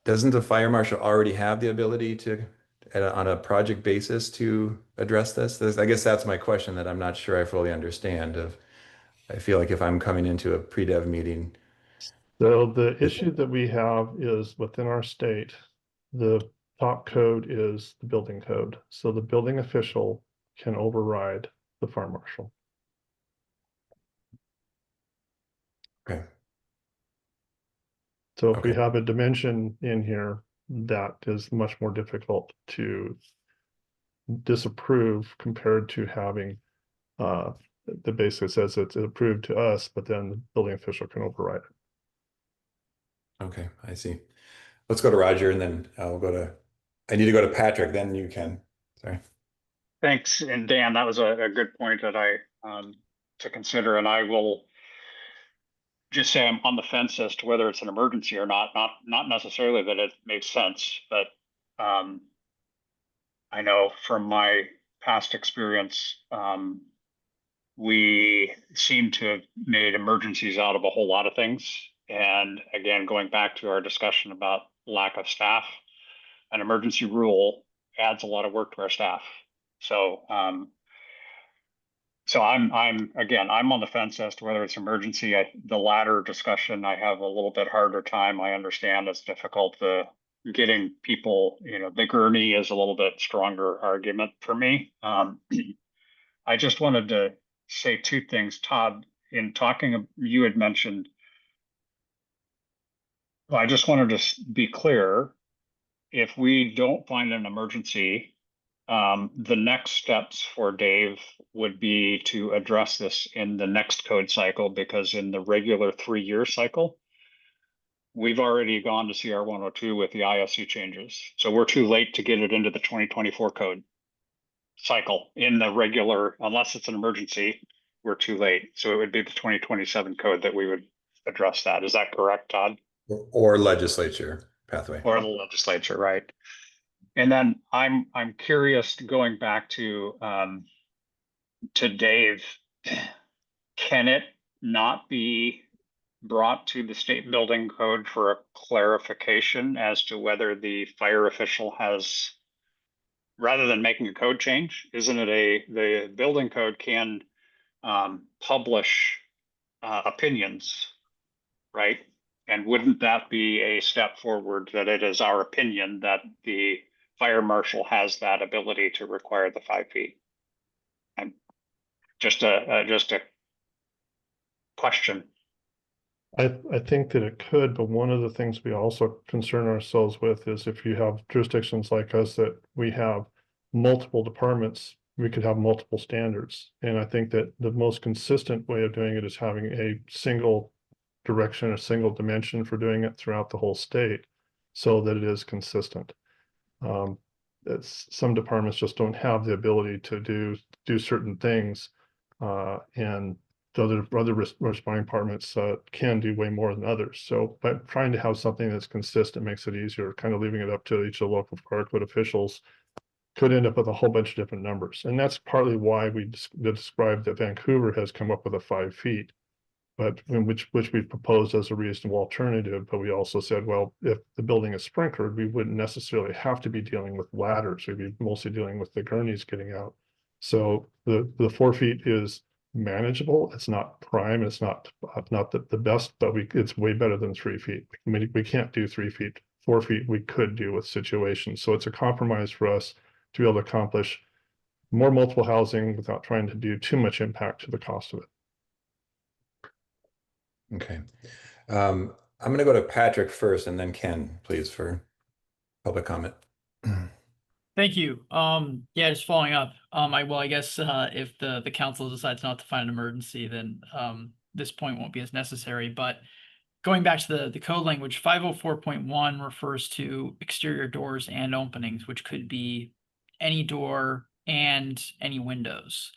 doesn't the fire marshal already have the ability to, on a project basis, to address this? I guess that's my question that I'm not sure I fully understand. I feel like if I'm coming into a pre-dev meeting. So the issue that we have is within our state, the top code is the building code. So the building official can override the fire marshal. Okay. So if we Okay. have a dimension in here, that is much more difficult to disapprove compared to having that basically says it's approved to us, but then the building official can override it. Okay, I see. Let's go to Roger and then we'll go to, I need to go to Patrick, then you can. Sorry. Thanks. And Dan, that was a good point that I to consider, and I will just say I'm on the fence as to whether it's an emergency or not. Not necessarily that it makes sense, but I know from my past experience, we seem to have made emergencies out of a whole lot of things. And again, going back to our discussion about lack of staff, an emergency rule adds a lot of work to our staff. So, so I'm on the fence as to whether it's emergency. The latter discussion, I have a little bit harder time. I understand it's difficult getting people, the gurney is a little bit stronger argument for me. I just wanted to say two things, Todd. In talking, you had mentioned, I just wanted to be clear, if we don't find an emergency, the next steps for Dave would be to address this in the next code cycle, because in the regular 3-year cycle, we've already gone to CR 102 with the ISC changes. So we're too late to get it into the 2024 code cycle in the regular, unless it's an emergency, we're too late. So it would be the 2027 code that we would address that. Is that correct, Todd? Or legislature pathway. Or the legislature, right? And then I'm curious, going back to Dave, can it not be brought to the state building code for a clarification as to whether the fire official has, rather than making a code change, isn't it the building code can publish opinions, right? And wouldn't that be a step forward, that it is our opinion that the fire marshal has that ability to require the 5 feet? And just a question. I think that it could, but one of the things we also concern ourselves with is if you have jurisdictions like us that we have multiple departments, we could have multiple standards. And I think that the most consistent way of doing it is having a single direction, a single dimension for doing it throughout the whole state so that it is consistent. Some departments just don't have the ability to do certain things, and the other responding departments can do way more than others. So by trying to have something that's consistent makes it easier. Kind of leaving it up to each of the local fire code officials could end up with a whole bunch of different numbers. And that's partly why we described that Vancouver has come up with a 5 feet, but which we proposed as a reasonable alternative. But we also said, well, if the building is sprinklered, we wouldn't necessarily have to be dealing with ladders. We'd be mostly dealing with the gurneys getting out. So the 4 feet is manageable. It's not prime. It's not the best, but it's way better than 3 feet. I mean, we can't do 3 feet. 4 feet we could do with situations. So it's a compromise for us to be able to accomplish more multiple housing without trying to do too much impact to the cost of it. Okay. I'm going to go to Patrick first and then Ken, please, for public comment. Thank you. Yeah, just following up. I guess if the council decides not to find an emergency, then this point won't be as necessary. But going back to the code language, 504.1 refers to exterior doors and openings, which could be any door and any windows.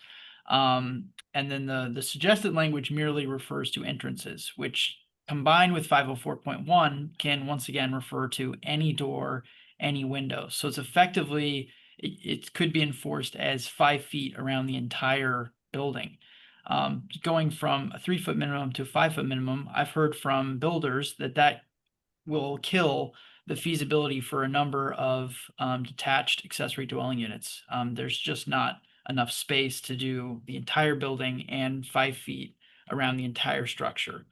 And then the suggested language merely refers to entrances, which combined with 504.1 can once again refer to any door, any window. So it's effectively, it could be enforced as 5 feet around the entire building. Going from a 3 foot minimum to a 5 foot minimum, I've heard from builders that will kill the feasibility for a number of detached accessory dwelling units. There's just not enough space to do the entire building and 5 feet around the entire structure.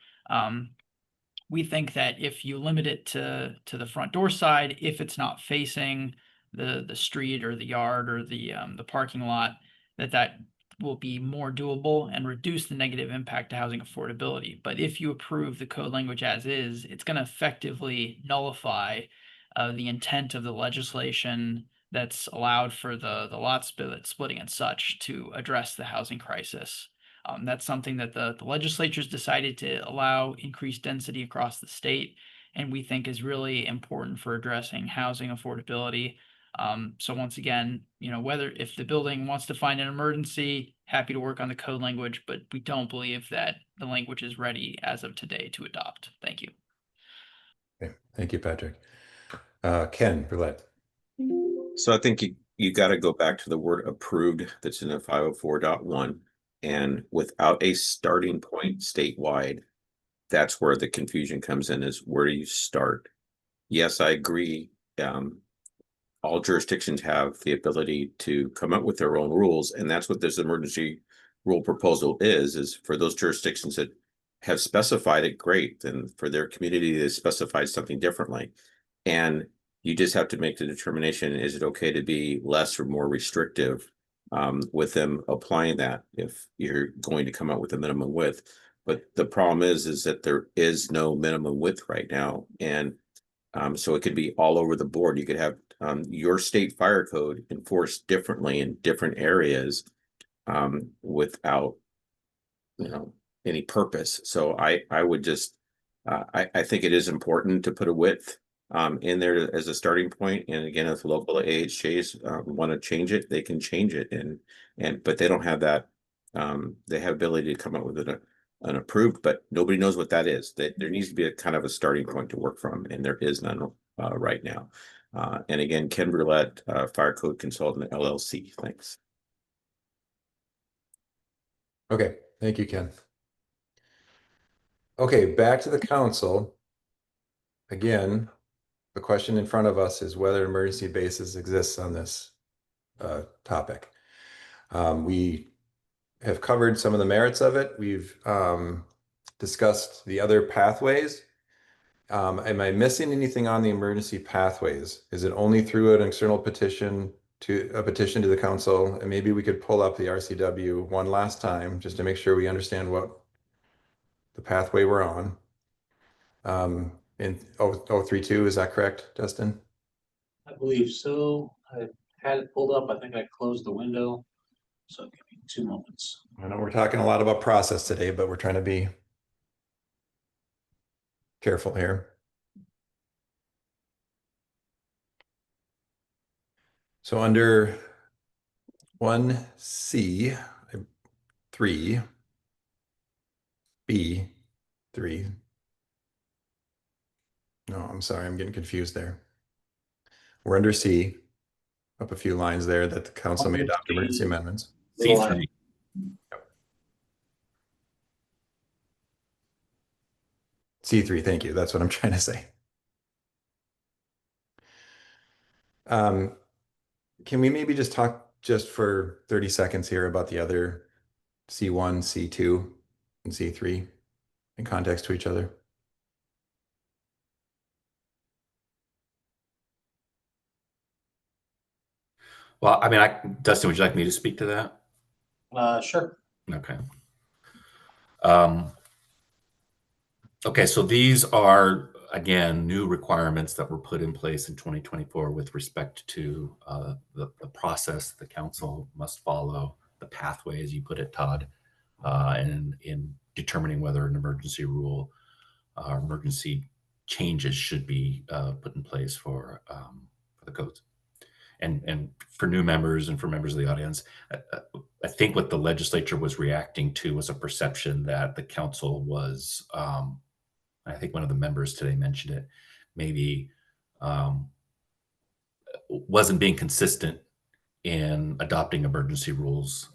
We think that if you limit it to the front door side, if it's not facing the street or the yard or the parking lot, that will be more doable and reduce the negative impact to housing affordability. But if you approve the code language as is, it's going to effectively nullify the intent of the legislation that's allowed for the lot splitting and such to address the housing crisis. That's something that the legislature's decided to allow increased density across the state, and we think is really important for addressing housing affordability. So once again, whether if the building wants to find an emergency, happy to work on the code language, but we don't believe that the language is ready as of today to adopt. Thank you. Okay. Thank you, Patrick. Ken Brulette. So I think you got to go back to the word approved that's in the 504.1, and without a starting point statewide, that's where the confusion comes in, is where do you start? Yes, I agree. All jurisdictions have the ability to come up with their own rules, and that's what this emergency rule proposal is for those jurisdictions that have specified it, great. Then for their community, they specified something differently. And you just have to make the determination, is it okay to be less or more restrictive with them applying that if you're going to come up with a minimum width. But the problem is that there is no minimum width right now. And so it could be all over the board. You could have your state fire code enforced differently in different areas without, any purpose. So I would just, I think it is important to put a width in there as a starting point. And again, if local AHJs want to change it, they can change it. But they don't have that. They have ability to come up with an approved, but nobody knows what that is. That there needs to be a kind of a starting point to work from, and there is none right now. And again, Ken Brulette, Fire Code Consultant, LLC. Thanks. Okay, thank you, Ken. Okay, back to the council. Again, the question in front of us is whether an emergency basis exists on this topic. We have covered some of the merits of it. We've discussed the other pathways. Am I missing anything on the emergency pathways? Is it only through an external petition to the council? And maybe we could pull up the RCW one last time just to make sure we understand what the pathway we're on. In 032, is that correct, Dustin? I believe so. I had it pulled up. I think I closed the window. So give me 2 moments. I know we're talking a lot about process today, but we're trying to be careful here. So under 1C, 3, B, 3. No, I'm sorry, I'm getting confused there. We're under C, up a few lines there that the council may adopt emergency amendments. C3. C3, thank you. That's what I'm trying to say. Can we maybe just talk just for 30 seconds here about the other C1, C2, and C3 in context to each other? Well, I mean, Dustin, would you like me to speak to that? Sure. Okay. Okay, so these are, again, new requirements that were put in place in 2024 with respect to the process the council must follow, the pathway, as you put it, Todd, and in determining whether an emergency rule or emergency changes should be put in place for the codes. And for new members and for members of the audience, I think what the legislature was reacting to was a perception that the council was, I think one of the members today mentioned it, maybe wasn't being consistent in adopting emergency rules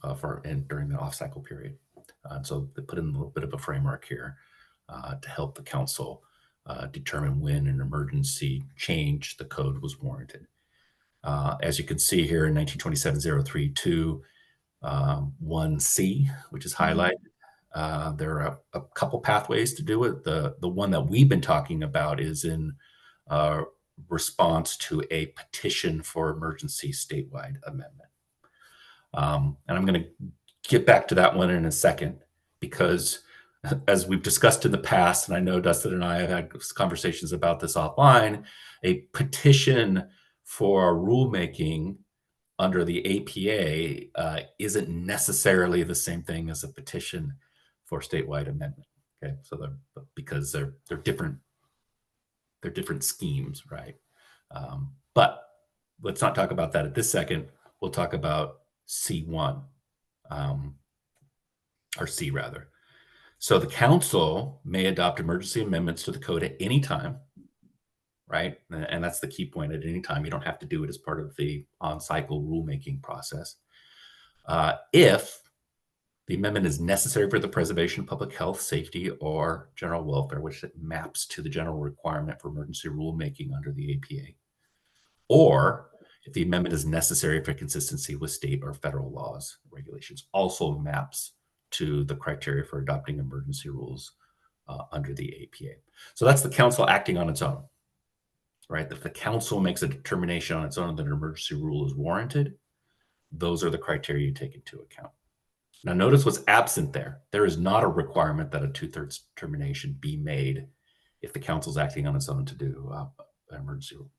during the off-cycle period. So they put in a little bit of a framework here to help the council determine when an emergency change the code was warranted. As you can see here in 1927-032, 1C, which is highlighted, there are a couple pathways to do it. The one that we've been talking about is in response to a petition for emergency statewide amendment. And I'm going to get back to that one in a second, because as we've discussed in the past, and I know Dustin and I have had conversations about this offline, a petition for rulemaking under the APA isn't necessarily the same thing as a petition for statewide amendment. Okay, so because they're different schemes, right? But let's not talk about that at this second. We'll talk about C1, or C rather. So the council may adopt emergency amendments to the code at any time, right? And that's the key point. At any time, you don't have to do it as part of the on-cycle rulemaking process. If the amendment is necessary for the preservation of public health, safety, or general welfare, which it maps to the general requirement for emergency rulemaking under the APA, or if the amendment is necessary for consistency with state or federal laws, regulations, also maps to the criteria for adopting emergency rules under the APA. So that's the council acting on its own, right? If the council makes a determination on its own that an emergency rule is warranted, those are the criteria you take into account. Now, notice what's absent there. There is not a requirement that a 2/3 determination be made if the council is acting on its own to do an emergency rule.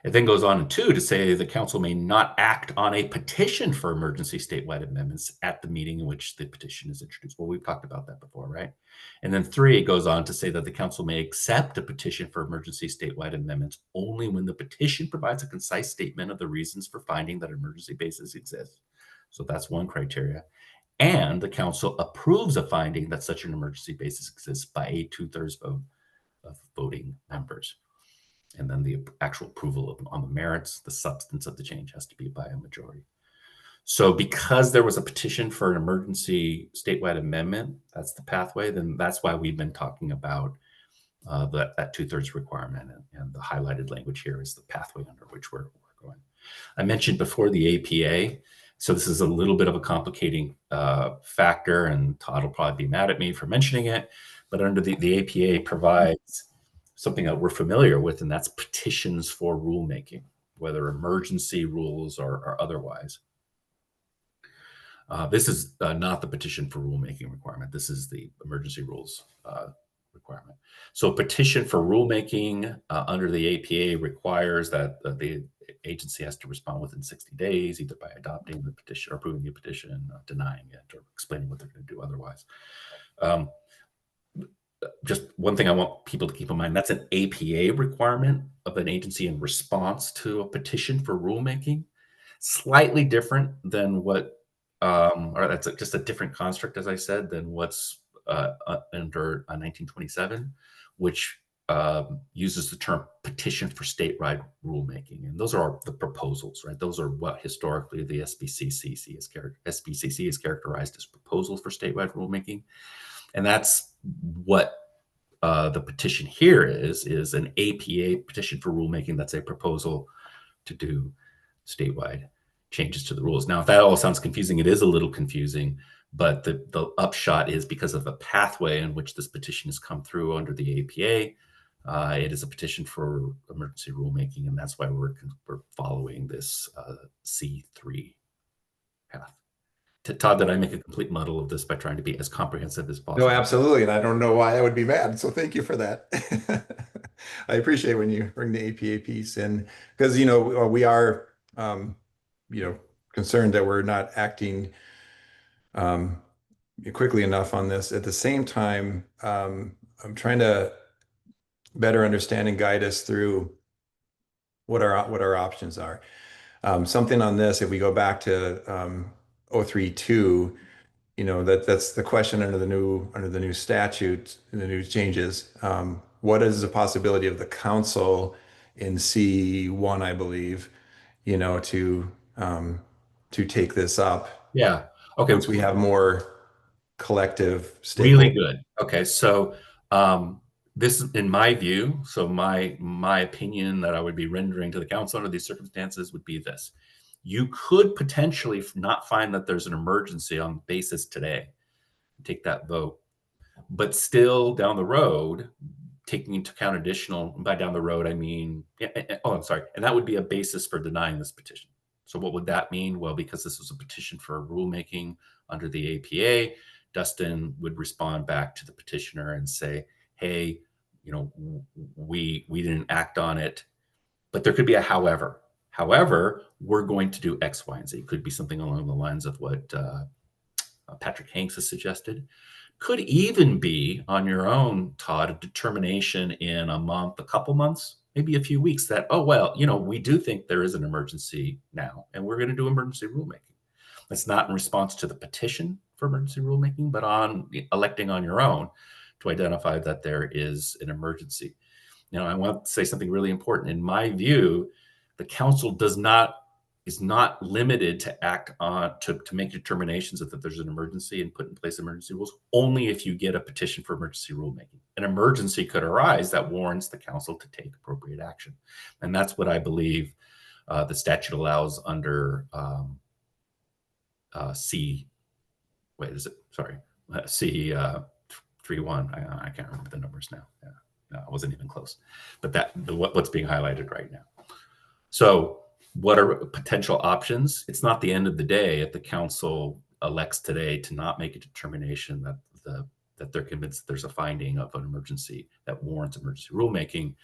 It then goes on to say the council may not act on a petition for emergency statewide amendments at the meeting in which the petition is introduced. Well, we've talked about that before, right? And then 3, it goes on to say that the council may accept a petition for emergency statewide amendments only when the petition provides a concise statement of the reasons for finding that emergency basis exists. So that's one criteria. And the council approves a finding that such an emergency basis exists by a 2/3 vote of voting members. And then the actual approval on the merits, the substance of the change has to be by a majority. So because there was a petition for an emergency statewide amendment, that's the pathway, then that's why we've been talking about that 2/3 requirement. And the highlighted language here is the pathway under which we're going. I mentioned before the APA. So this is a little bit of a complicating factor, and Todd will probably be mad at me for mentioning it. But under the APA provides something that we're familiar with, and that's petitions for rulemaking, whether emergency rules or otherwise. This is not the petition for rulemaking requirement. This is the emergency rules requirement. So a petition for rulemaking under the APA requires that the agency has to respond within 60 days, either by adopting the petition or approving the petition, denying it, or explaining what they're going to do otherwise. Just one thing I want people to keep in mind, that's an APA requirement of an agency in response to a petition for rulemaking. Slightly different than what, or that's just a different construct, as I said, than what's under 1927, which uses the term petition for statewide rulemaking. And those are the proposals, right? Those are what historically the SBCC is characterized as proposals for statewide rulemaking. And that's what the petition here is an APA petition for rulemaking. That's a proposal to do statewide changes to the rules. Now, if that all sounds confusing, it is a little confusing, but the upshot is because of the pathway in which this petition has come through under the APA, it is a petition for emergency rulemaking, and that's why we're following this C3 path. Todd, did I make a complete muddle of this by trying to be as comprehensive as possible? No, absolutely. And I don't know why I would be mad. So thank you for that. I appreciate when you bring the APA piece in, because, we are, concerned that we're not acting quickly enough on this. At the same time, I'm trying to better understand and guide us through what our options are. Something on this, if we go back to 032, that's the question under the new statute and the new changes. What is the possibility of the council in C1, I believe, to take this up? Yeah. Okay. Once we have more collective Really good. Okay. So this is in my view. So my opinion that I would be rendering to the council under these circumstances would be this. You could potentially not find that there's an emergency on the basis today, take that vote, but still down the road, taking into account additional, by down the road, I mean, I'm sorry. And that would be a basis for denying this petition. So what would that mean? Well, because this was a petition for rulemaking under the APA, Dustin would respond back to the petitioner and say, hey, you know, we didn't act on it, but there could be a however. However, we're going to do X, Y, and Z. It could be something along the lines of what Patrick Hanks has suggested. Could even be on your own, Todd, a determination in a month, a couple months, maybe a few weeks that, oh, well, you know, we do think there is an emergency now, and we're going to do emergency rulemaking. That's not in response to the petition for emergency rulemaking, but on electing on your own to identify that there is an emergency. Now, I want to say something really important. In my view, the council is not limited to act on to make determinations that there's an emergency and put in place emergency rules only if you get a petition for emergency rulemaking. An emergency could arise that warrants the council to take appropriate action, and that's what I believe the statute allows under C. Wait, is it? Sorry, C 3.1. I can't remember the numbers now. Yeah. No, I wasn't even close, but what's being highlighted right now. So what are potential options? It's not the end of the day if the council elects today to not make a determination that they're convinced that there's a finding of an emergency that warrants emergency rulemaking.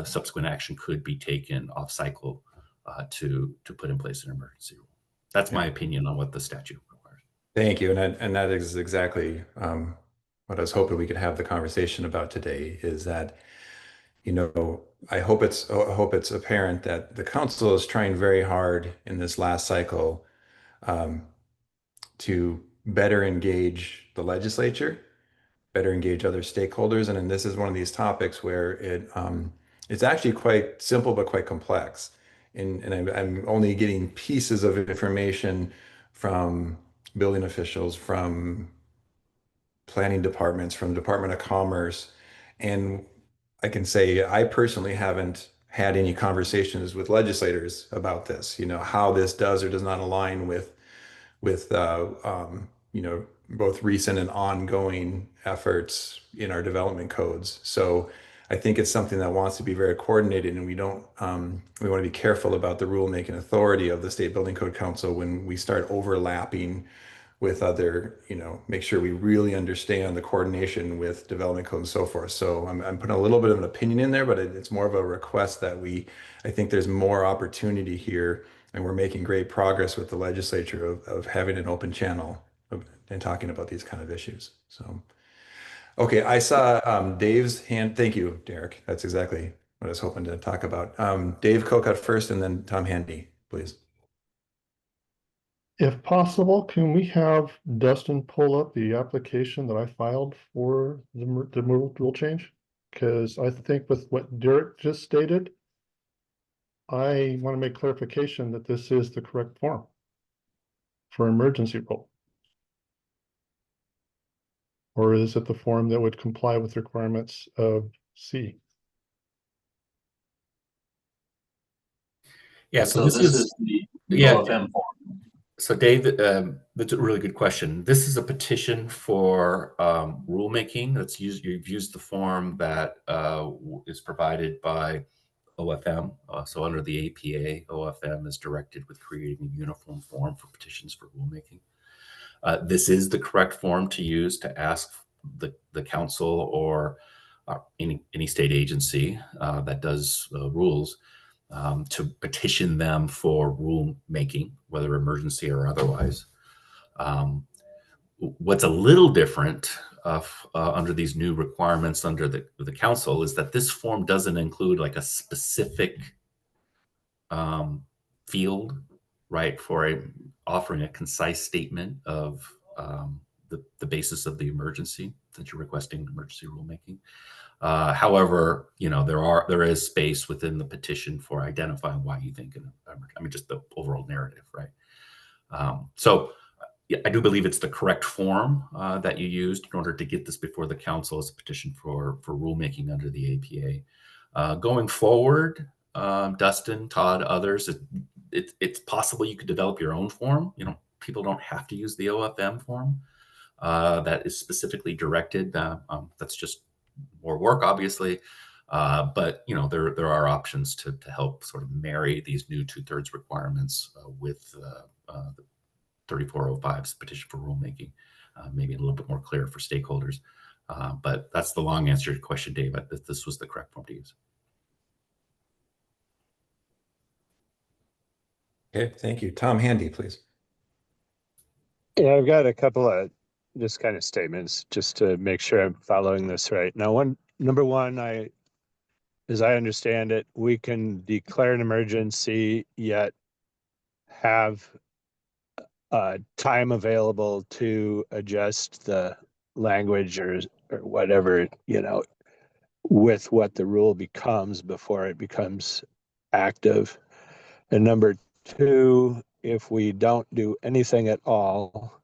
Subsequent action could be taken off cycle to put in place an emergency rule. That's my opinion on what the statute requires. Thank you, and that is exactly what I was hoping we could have the conversation about today. Is that, you know, I hope it's apparent that the council is trying very hard in this last cycle to better engage the legislature, better engage other stakeholders, and this is one of these topics where it's actually quite simple but quite complex. And I'm only getting pieces of information from building officials, from planning departments, from Department of Commerce, and I can say I personally haven't had any conversations with legislators about this, you know, how this does or does not align with you know, both recent and ongoing efforts in our development codes. So I think it's something that wants to be very coordinated, and we want to be careful about the rulemaking authority of the State Building Code Council when we start overlapping with other, you know, make sure we really understand the coordination with development code and so forth. So I'm putting a little bit of an opinion in there, but it's more of a request that I think there's more opportunity here, and we're making great progress with the legislature of having an open channel and talking about these kind of issues. So, okay, I saw Dave's hand. Thank you, Derek. That's exactly what I was hoping to talk about. Dave Kokut first, and then Tom Handy, please. If possible, can we have Dustin pull up the application that I filed for the rule change? Because I think with what Derek just stated, I want to make clarification that this is the correct form for emergency rule. Or is it the form that would comply with requirements of C? Yeah, so this is the OFM form. So Dave, that's a really good question. This is a petition for rulemaking. You've used the form that is provided by OFM. So under the APA, OFM is directed with creating a uniform form for petitions for rulemaking. This is the correct form to use to ask the council or any state agency that does rules to petition them for rulemaking, whether emergency or otherwise. What's a little different under these new requirements under the council is that this form doesn't include like a specific field, right, for offering a concise statement of the basis of the emergency that you're requesting emergency rulemaking. However, you know, there is space within the petition for identifying why you think, I mean, just the overall narrative, right? So yeah, I do believe it's the correct form that you used in order to get this before the council as a petition for rulemaking under the APA. Going forward, Dustin, Todd, others, it's possible you could develop your own form. You know, people don't have to use the OFM form that is specifically directed. That's just more work, obviously. But there are options to help sort of marry these new 2/3 requirements with the 3405's petition for rulemaking, maybe a little bit more clear for stakeholders. But that's the long answer to your question, Dave. This was the correct form to use. Okay, thank you. Tom Handy, please. Yeah, I've got a couple of just kind of statements just to make sure I'm following this right. Now, number one, as I understand it, we can declare an emergency yet have time available to adjust the language or whatever, with what the rule becomes before it becomes active. And number two, if we don't do anything at all,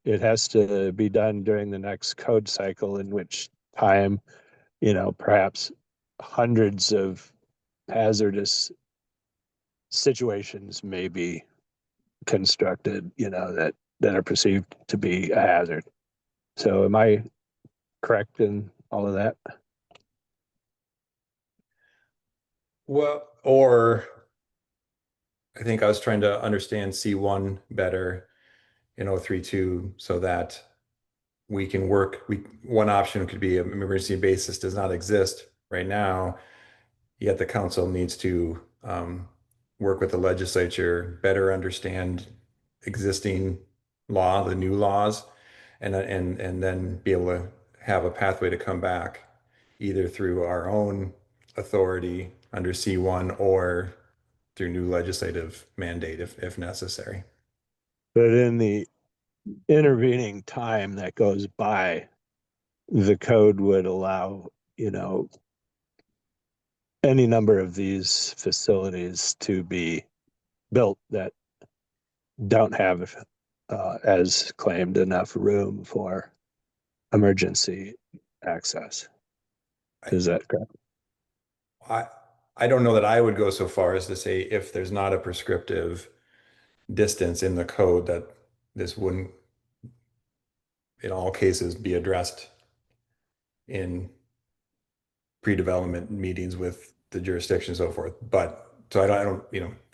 it has to be done during the next code cycle, in which time, perhaps hundreds of hazardous situations may be constructed, that are perceived to be a hazard. So am I correct in all of that? Well, or I think I was trying to understand C1 better in 032 so that we can work. One option could be an emergency basis does not exist right now, yet the council needs to work with the legislature, better understand existing law, the new laws, and then be able to have a pathway to come back either through our own authority under C1 or through new legislative mandate if necessary. But in the intervening time that goes by, the code would allow, any number of these facilities to be built that don't have, as claimed, enough room for emergency access. Is that correct? I don't know that I would go so far as to say if there's not a prescriptive distance in the code that this wouldn't in all cases be addressed in pre-development meetings with the jurisdiction and so forth. But so I don't,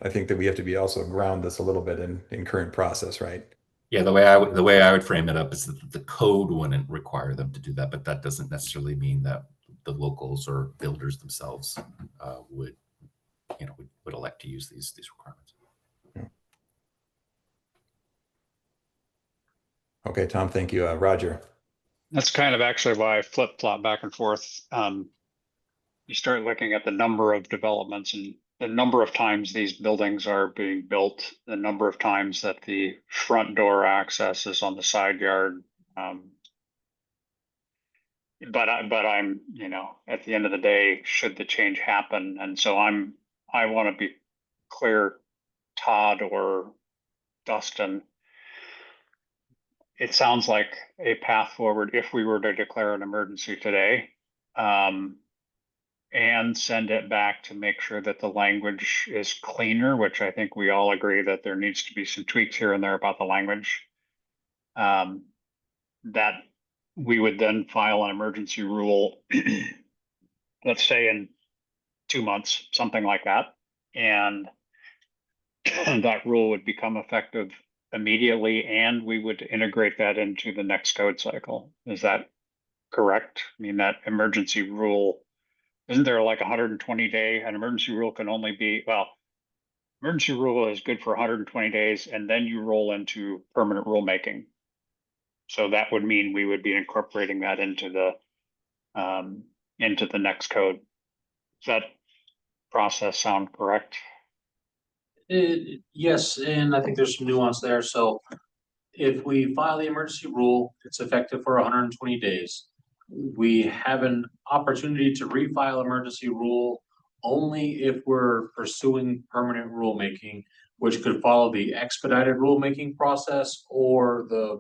I think that we have to be also ground this a little bit in current process, right? Yeah, the way I would frame it up is that the code wouldn't require them to do that, but that doesn't necessarily mean that the locals or builders themselves would elect to use these requirements. Okay, Tom, thank you. Roger. That's kind of actually why I flip-flop back and forth. You start looking at the number of developments and the number of times these buildings are being built, the number of times that the front door access is on the side yard. But I'm, at the end of the day, should the change happen, and so I want to be clear, Todd or Dustin. It sounds like a path forward if we were to declare an emergency today, and send it back to make sure that the language is cleaner, which I think we all agree that there needs to be some tweaks here and there about the language. That we would then file an emergency rule, let's say in 2 months, something like that. And that rule would become effective immediately, and we would integrate that into the next code cycle. Is that correct? I mean, that emergency rule, isn't there like 120-day? An emergency rule can only be, emergency rule is good for 120 days, and then you roll into permanent rulemaking. So that would mean we would be incorporating that into the next code. Does that process sound correct? Yes, and I think there's some nuance there. So if we file the emergency rule, it's effective for 120 days. We have an opportunity to refile emergency rule only if we're pursuing permanent rulemaking, which could follow the expedited rulemaking process or the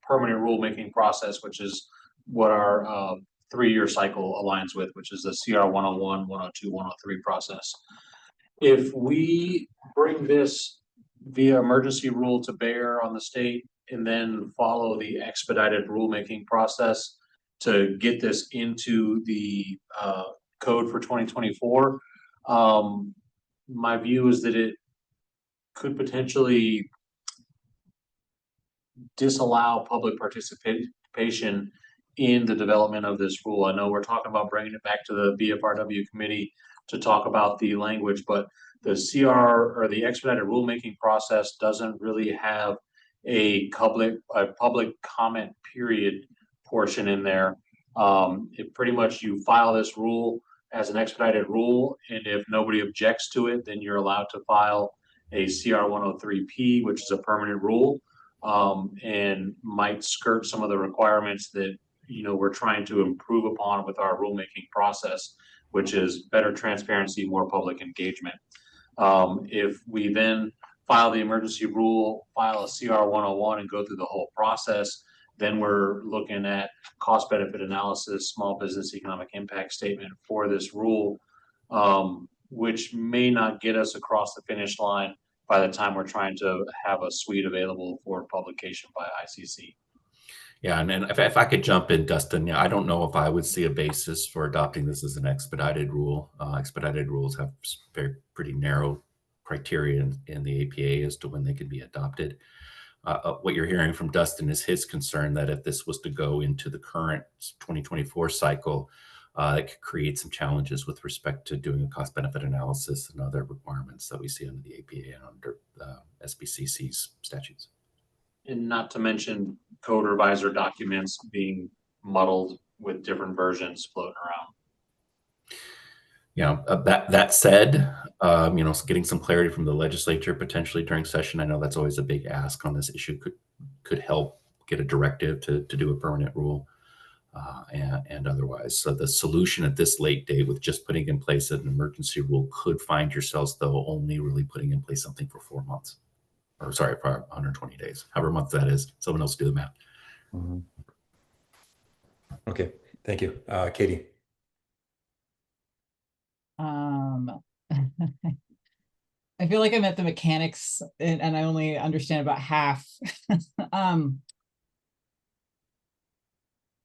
permanent rulemaking process, which is what our 3-year cycle aligns with, which is the CR 101, 102, 103 process. If we bring this via emergency rule to bear on the state and then follow the expedited rulemaking process to get this into the code for 2024. My view is that it could potentially disallow public participation in the development of this rule. I know we're talking about bringing it back to the BFRW committee to talk about the language, but the CR or the expedited rulemaking process doesn't really have a public comment period portion in there. It pretty much, you file this rule as an expedited rule, and if nobody objects to it, then you're allowed to file a CR 103P, which is a permanent rule, and might skirt some of the requirements that we're trying to improve upon with our rulemaking process, which is better transparency, more public engagement. If we then file the emergency rule, file a CR 101 and go through the whole process, then we're looking at cost benefit analysis, small business economic impact statement for this rule, which may not get us across the finish line by the time we're trying to have a suite available for publication by ICC. Yeah, and if I could jump in, Dustin, yeah, I don't know if I would see a basis for adopting this as an expedited rule. Expedited rules have pretty narrow criteria in the APA as to when they can be adopted. What you're hearing from Dustin is his concern that if this was to go into the current 2024 cycle, it could create some challenges with respect to doing a cost benefit analysis and other requirements that we see under the APA and under SBCC's statutes. And not to mention code revisor documents being muddled with different versions floating around. That said, getting some clarity from the legislature potentially during session, I know that's always a big ask on this issue, could help get a directive to do a permanent rule and otherwise. So the solution at this late date with just putting in place an emergency rule could find yourselves, though, only really putting in place something for 4 months. Or sorry, for 120 days, however month that is. Someone else do the math. Mm-hmm. Okay, thank you. Katie. I feel like I'm at the mechanics and I only understand about half.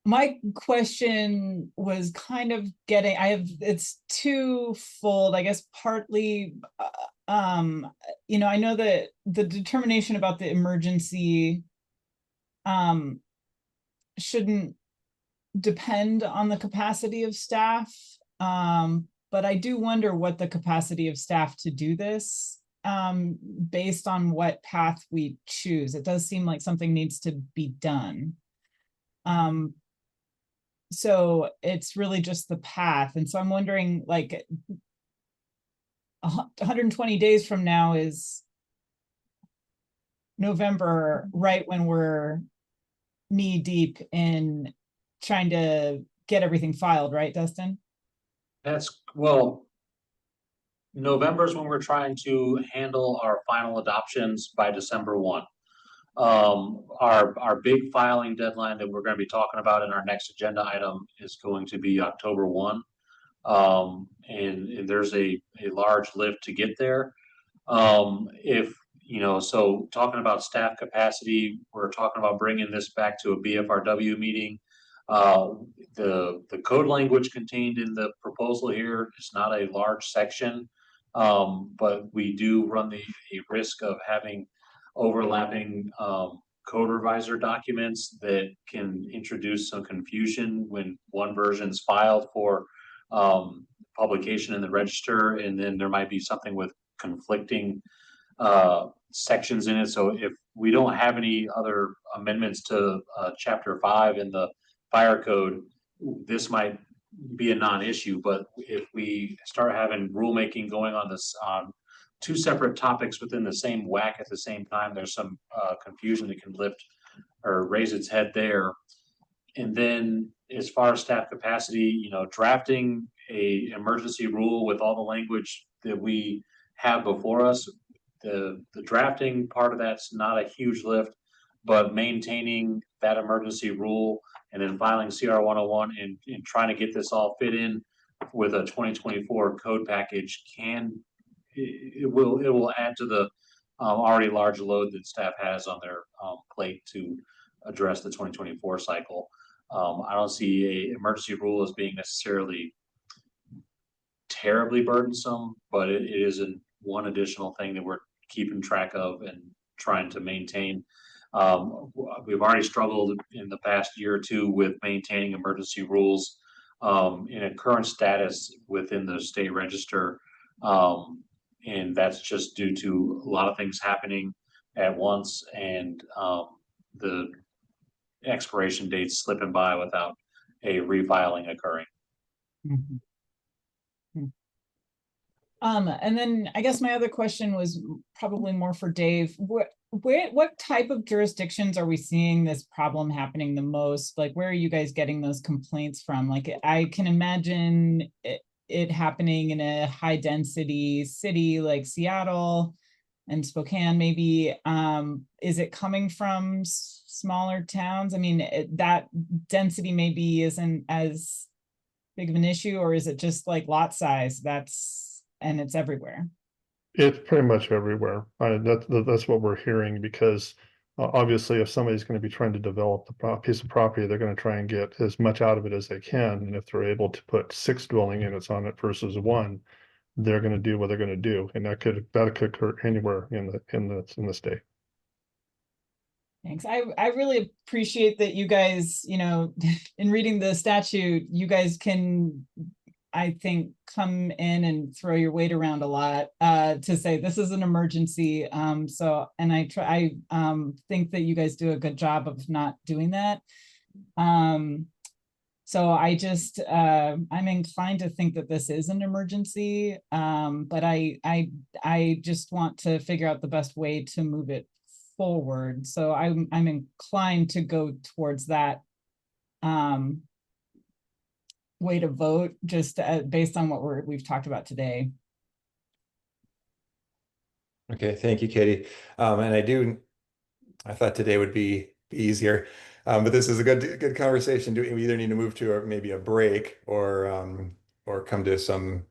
My question was kind of it's twofold, I guess. Partly, I know that the determination about the emergency shouldn't depend on the capacity of staff. But I do wonder what the capacity of staff to do this, based on what path we choose. It does seem like something needs to be done. So it's really just the path. And so I'm wondering, like, 120 days from now is November, right when we're knee deep in trying to get everything filed, right, Dustin? November is when we're trying to handle our final adoptions by December 1. Our big filing deadline that we're going to be talking about in our next agenda item is going to be October 1. And there's a large lift to get there. So talking about staff capacity, we're talking about bringing this back to a BFRW meeting. The code language contained in the proposal here is not a large section, but we do run the risk of having overlapping code revisor documents that can introduce some confusion when one version is filed for publication in the register, and then there might be something with conflicting sections in it. So if we don't have any other amendments to Chapter 5 in the fire code, this might be a non-issue. But if we start having rulemaking going on this two separate topics within the same whack at the same time, there's some confusion that can lift or raise its head there. And then as far as staff capacity, drafting a emergency rule with all the language that we have before us, the drafting part of that's not a huge lift, but maintaining that emergency rule and then filing CR 101 and trying to get this all fit in with a 2024 code package it will add to the already large load that staff has on their plate to address the 2024 cycle. I don't see a emergency rule as being necessarily terribly burdensome, but it isn't one additional thing that we're keeping track of and trying to maintain. We've already struggled in the past year or two with maintaining emergency rules in a current status within the state register. And that's just due to a lot of things happening at once and the expiration dates slipping by without a refiling occurring. Mhm. And then I guess my other question was probably more for Dave. What type of jurisdictions are we seeing this problem happening the most? Like, where are you guys getting those complaints from? Like, I can imagine it happening in a high density city like Seattle and Spokane, maybe. Is it coming from smaller towns? I mean, that density maybe isn't as big of an issue, or is it just like lot size and it's everywhere? It's pretty much everywhere. That's what we're hearing, because obviously if somebody's going to be trying to develop the piece of property, they're going to try and get as much out of it as they can. And if they're able to put 6 dwelling units on it versus 1, they're going to do what they're going to do. And that could occur anywhere in the state. Thanks. I really appreciate that you guys, in reading the statute, you guys can, I think, come in and throw your weight around a lot to say this is an emergency. And I think that you guys do a good job of not doing that. So I'm inclined to think that this is an emergency, but I just want to figure out the best way to move it forward. So I'm inclined to go towards that way to vote, just based on what we've talked about today. Okay, thank you, Katie. And I thought today would be easier, but this is a good conversation. We either need to move to maybe a break or come to some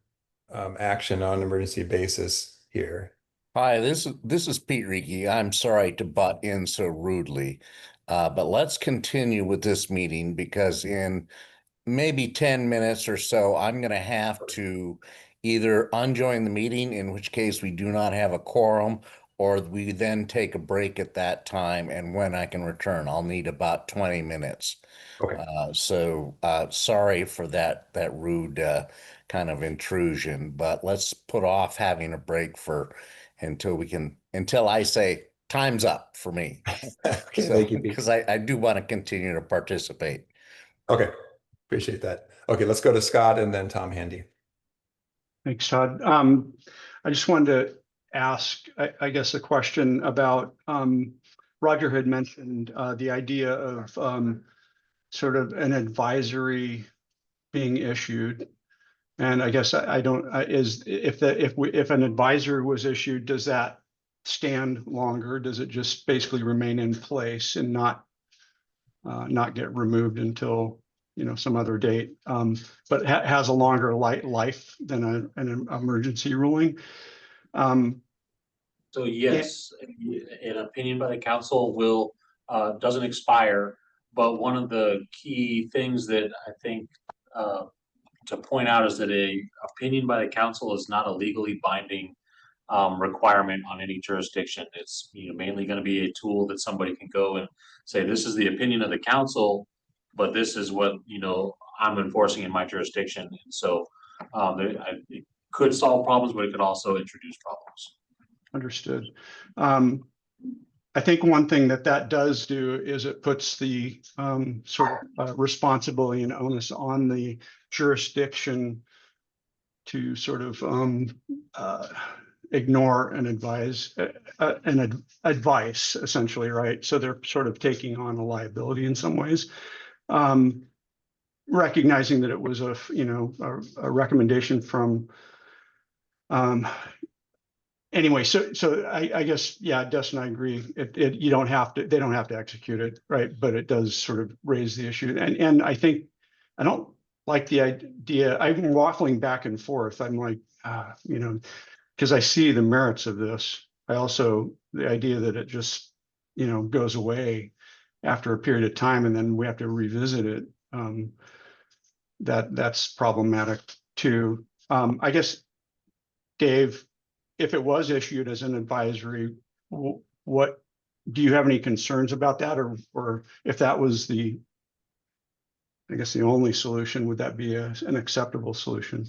action on an emergency basis here. Hi, this is Pete Reiki. I'm sorry to butt in so rudely, but let's continue with this meeting, because in maybe 10 minutes or so, I'm going to have to either unjoin the meeting, in which case we do not have a quorum, or we then take a break at that time, and when I can return, I'll need about 20 minutes. Okay. So sorry for that rude kind of intrusion, but let's put off having a break until I say time's up for me. Okay, thank you, Pete. Because I do want to continue to participate. Okay, appreciate that. Okay, let's go to Scott and then Tom Handy. Thanks, Todd. I just wanted to ask, I guess, a question about, Roger had mentioned the idea of sort of an advisory being issued. And I guess if an advisory was issued, does that stand longer? Does it just basically remain in place and not get removed until some other date, but has a longer life than an emergency ruling? So yes, an opinion by the council doesn't expire, but one of the key things that I think to point out is that a opinion by the council is not a legally binding requirement on any jurisdiction. It's mainly going to be a tool that somebody can go and say, this is the opinion of the council, but this is what I'm enforcing in my jurisdiction. And so it could solve problems, but it could also introduce problems. Understood. I think one thing that does do is it puts the sort of responsibility and onus on the jurisdiction to sort of ignore and advise advice, essentially, right? So they're sort of taking on a liability in some ways, recognizing that it was a recommendation from. Anyway, so I guess, yeah, Dustin, I agree. They don't have to execute it, right? But it does sort of raise the issue. And I think I don't like the idea. I've been waffling back and forth. I'm like, because I see the merits of this. I also, the idea that it just, goes away after a period of time and then we have to revisit it. That's problematic too. I guess, Dave, if it was issued as an advisory, what, do you have any concerns about that? Or if that was the, I guess, the only solution, would that be an acceptable solution?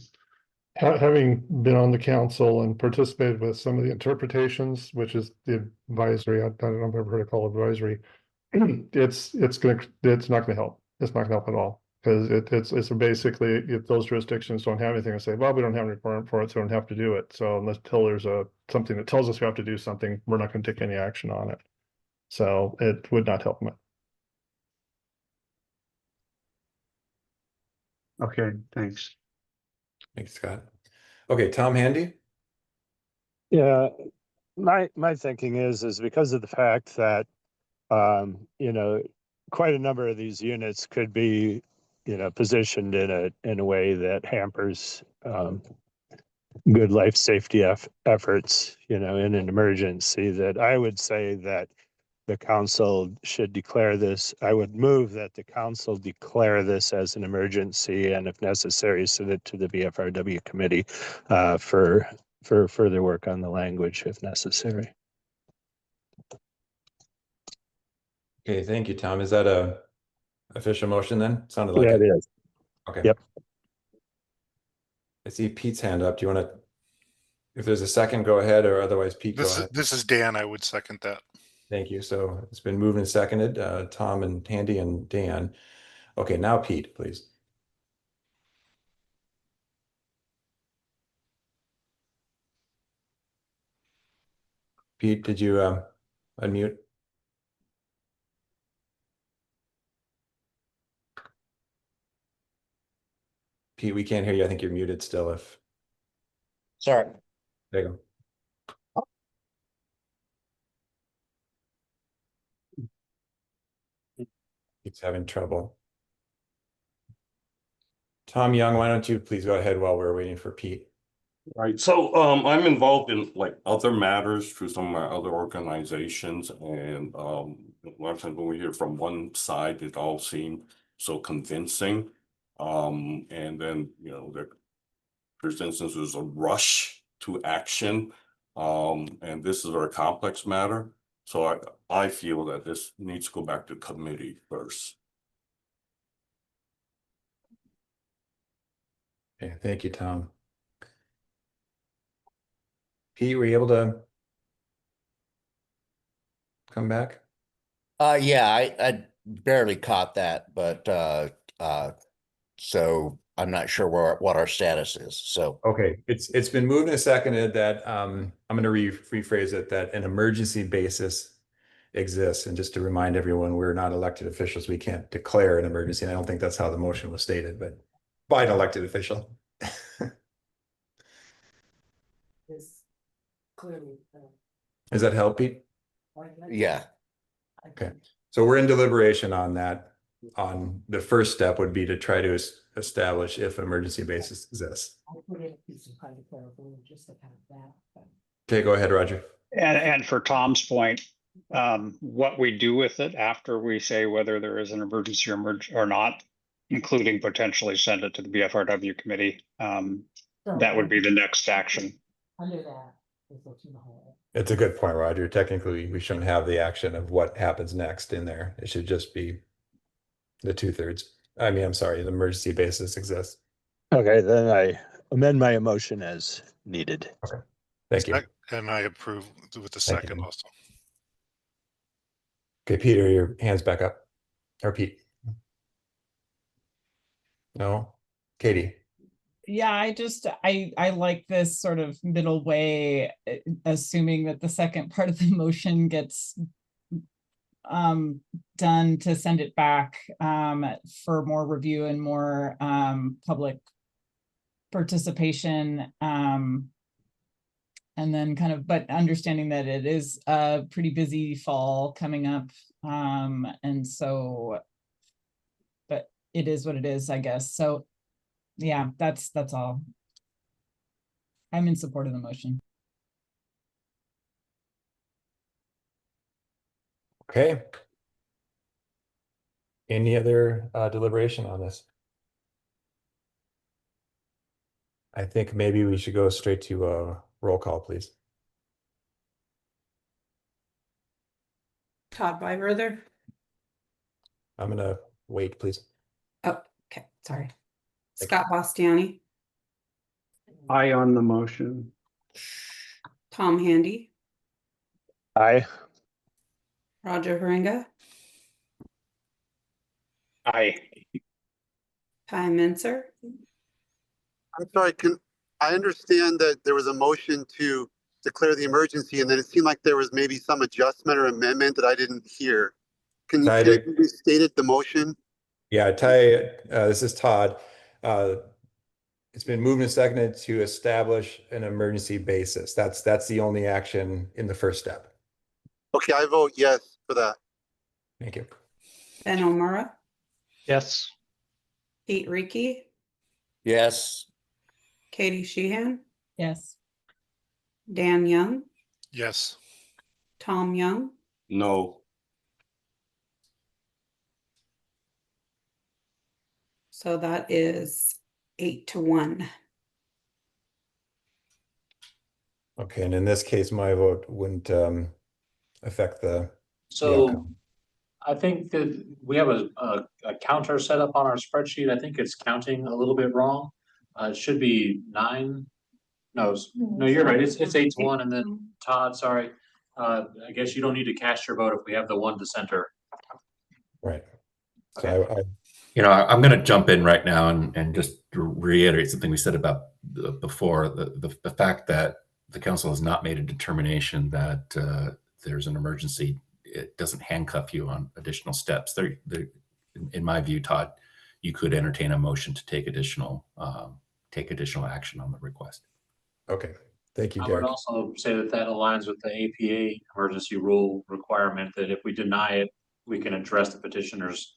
Having been on the council and participated with some of the interpretations, which is the advisory, I don't know if I've ever heard it called advisory. It's not gonna help. It's not gonna help at all. Because it's basically, if those jurisdictions don't have anything to say, well, we don't have any requirement for it, so we don't have to do it. So until there's something that tells us we have to do something, we're not gonna take any action on it. So it would not help them. Okay, thanks. Thanks, Scott. Okay, Tom Handy. Yeah, my thinking is because of the fact that quite a number of these units could be, positioned in a way that hampers good life safety efforts, in an emergency, that I would say that the council should declare this. I would move that the council declare this as an emergency, and if necessary, send it to the BFRW committee for further work on the language if necessary. Okay, thank you, Tom. Is that a official motion then? Sounded like Yeah, it. it is. Okay. Yep. I see Pete's hand up. Do you want to, if there's a second, go ahead, or otherwise Pete, go ahead. This is Dan. I would second that. Thank you. So it's been moved and seconded, Tom and Handy and Dan. Okay, now Pete, please. Pete, did you unmute? Pete, we can't hear you. I think you're muted still. If Sorry. there you go. Pete's having trouble. Tom Young, why don't you please go ahead while we're waiting for Pete? Right. So I'm involved in like other matters through some of my other organizations, and a lot of times when we hear from one side, it all seemed so convincing. And then there's instances of rush to action. And this is a very complex matter. So I feel that this needs to go back to committee first. Okay, thank you, Tom. Pete, were you able to come back? Yeah, I barely caught that, but so I'm not sure what our status is. So okay, it's been moved and seconded that I'm going to rephrase it, that an emergency basis exists. And just to remind everyone, we're not elected officials. We can't declare an emergency. And I don't think that's how the motion was stated, but by an elected official. Does that help, Pete? yeah. Okay. So we're in deliberation on that. On the first step would be to try to establish if an emergency basis exists. Okay, go ahead, Roger. And for Tom's point, what we do with it after we say whether there is an emergency or not, including potentially send it to the BFRW committee, that would be the next action. It's a good point, Roger. Technically, we shouldn't have the action of what happens next in there. It should just be the 2/3. I mean, I'm sorry, the emergency basis exists. Okay, then I amend my emotion as needed. Okay, thank you. And I approve with the second also. Okay, Peter, your hand's back up. Or Pete. No? Katie. Yeah, I like this sort of middle way, assuming that the second part of the motion gets done to send it back for more review and more public participation. And then but understanding that it is a pretty busy fall coming up. And so, but it is what it is, I guess. So yeah, that's all. I'm in support of the motion. Okay. Any other deliberation on this? I think maybe we should go straight to roll call, please. Todd Byerther. I'm gonna wait, please. Oh, okay, sorry. Scott Bastiani, Aye on the motion. Tom Handy, Aye. Roger Haringa, Aye. Ty Mincer, I'm sorry, I understand that there was a motion to declare the emergency and then it seemed like there was maybe some adjustment or amendment that I didn't hear. Can Ty, you restate the motion? Yeah, Ty, this is Todd. It's been moved and seconded to establish an emergency basis. That's the only action in the first step. Okay, I vote yes for that. Thank you. Ben O'Mara, Yes. Pete Reiki, Yes. Katie Sheehan, Yes. Dan Young, Yes. Tom Young, No. so that is 8-1. Okay, and in this case, my vote wouldn't affect the So outcome. I think that we have a counter set up on our spreadsheet. I think it's counting a little bit wrong. It should be 9. No, no, you're right. It's 8-1. And then Todd, sorry. I guess you don't need to cast your vote if we have the one dissenter. Right. So Okay. I'm going to jump in right now and just reiterate something we said about before the fact that the council has not made a determination that there's an emergency. It doesn't handcuff you on additional steps. In my view, Todd, you could entertain a motion to take additional action on the request. Okay, thank you, I Derek. would also say that aligns with the APA emergency rule requirement that if we deny it, we can address the petitioner's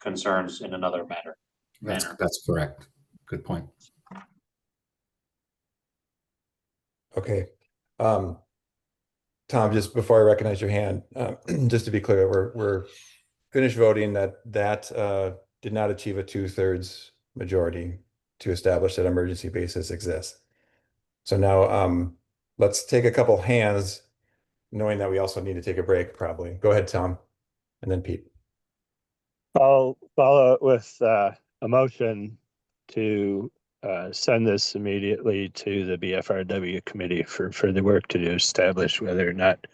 concerns in another manner. That's correct. Good point. Okay. Tom, just before I recognize your hand, just to be clear, we're finished voting that did not achieve a 2/3 majority to establish that emergency basis exists. So now let's take a couple hands, knowing that we also need to take a break probably. Go ahead, Tom, and then Pete. I'll follow it with a motion to send this immediately to the BFRW committee for further work to do, establish whether or not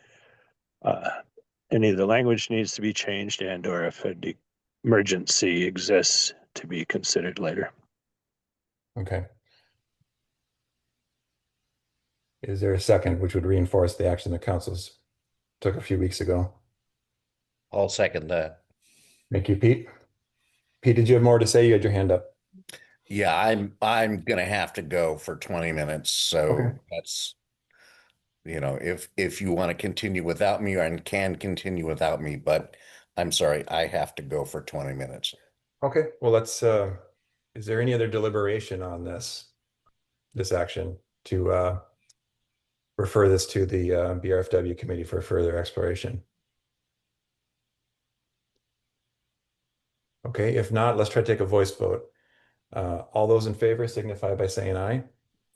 any of the language needs to be changed and or if an emergency exists to be considered later. Okay. Is there a second which would reinforce the action the councils took a few weeks ago? I'll second that. Thank you, Pete. Pete, did you have more to say? You had your hand up. Yeah, I'm gonna have to go for 20 minutes. So Okay. that's, if you want to continue without me, I can continue without me, but I'm sorry, I have to go for 20 minutes. Okay, well, is there any other deliberation on this action to refer this to the BRFW committee for further exploration? Okay, if not, let's try to take a voice vote. All those in favor signify by saying aye.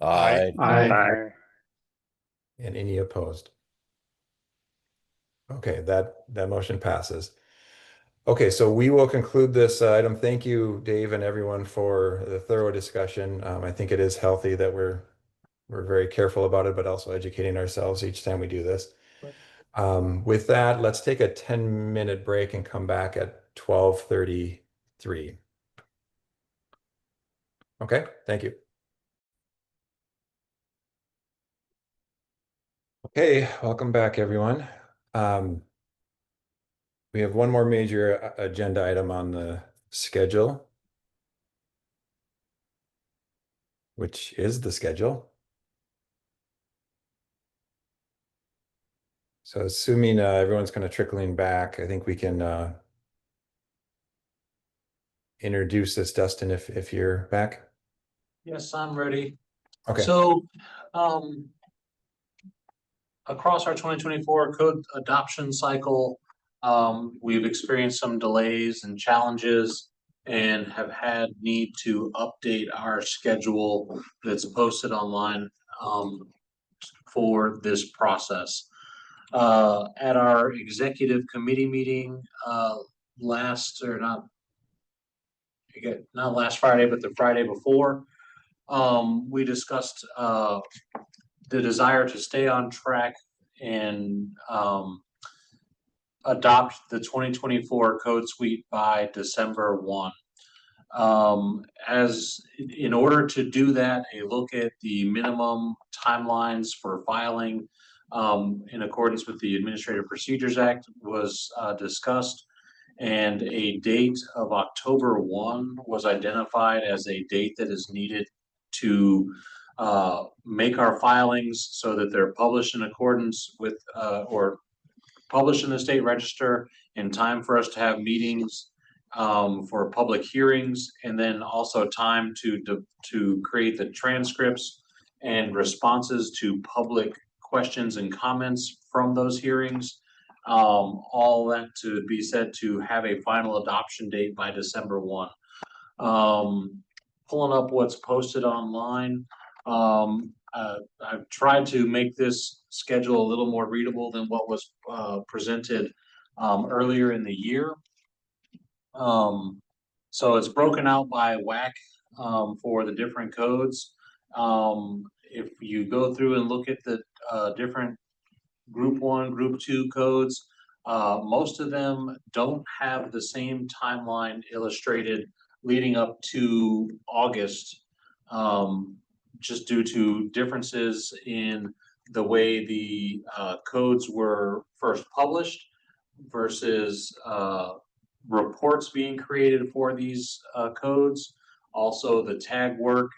Aye. Aye. And any opposed? Okay, that motion passes. Okay, so we will conclude this item. Thank you, Dave, and everyone for the thorough discussion. I think it is healthy that we're very careful about it, but also educating ourselves each time we do this. With that, let's take a 10-minute break and come back at 12:33. Okay, thank you. Okay, welcome back, everyone. We have one more major agenda item on the schedule, which is the schedule. So assuming everyone's kind of trickling back, I think we can introduce this, Dustin, if you're back. Yes, I'm ready. Okay. So, across our 2024 code adoption cycle, we've experienced some delays and challenges. and have had need to update our schedule that's posted online for this process. At our executive committee meeting last, or not last Friday, but the Friday before, we discussed the desire to stay on track and adopt the 2024 code suite by December 1. As in order to do that, a look at the minimum timelines for filing in accordance with the Administrative Procedures Act was discussed, and a date of October 1 was identified as a date that is needed to make our filings so that they're published in accordance with or published in the state register in time for us to have meetings for public hearings, and then also time to create the transcripts and responses to public questions and comments from those hearings. All that to be said to have a final adoption date by December 1. Pulling up what's posted online. I've tried to make this schedule a little more readable than what was presented earlier in the year. So it's broken out by WAC for the different codes. If you go through and look at the different Group 1, Group 2 codes, most of them don't have the same timeline illustrated leading up to August, just due to differences in the way the codes were first published versus reports being created for these codes. Also, the tag work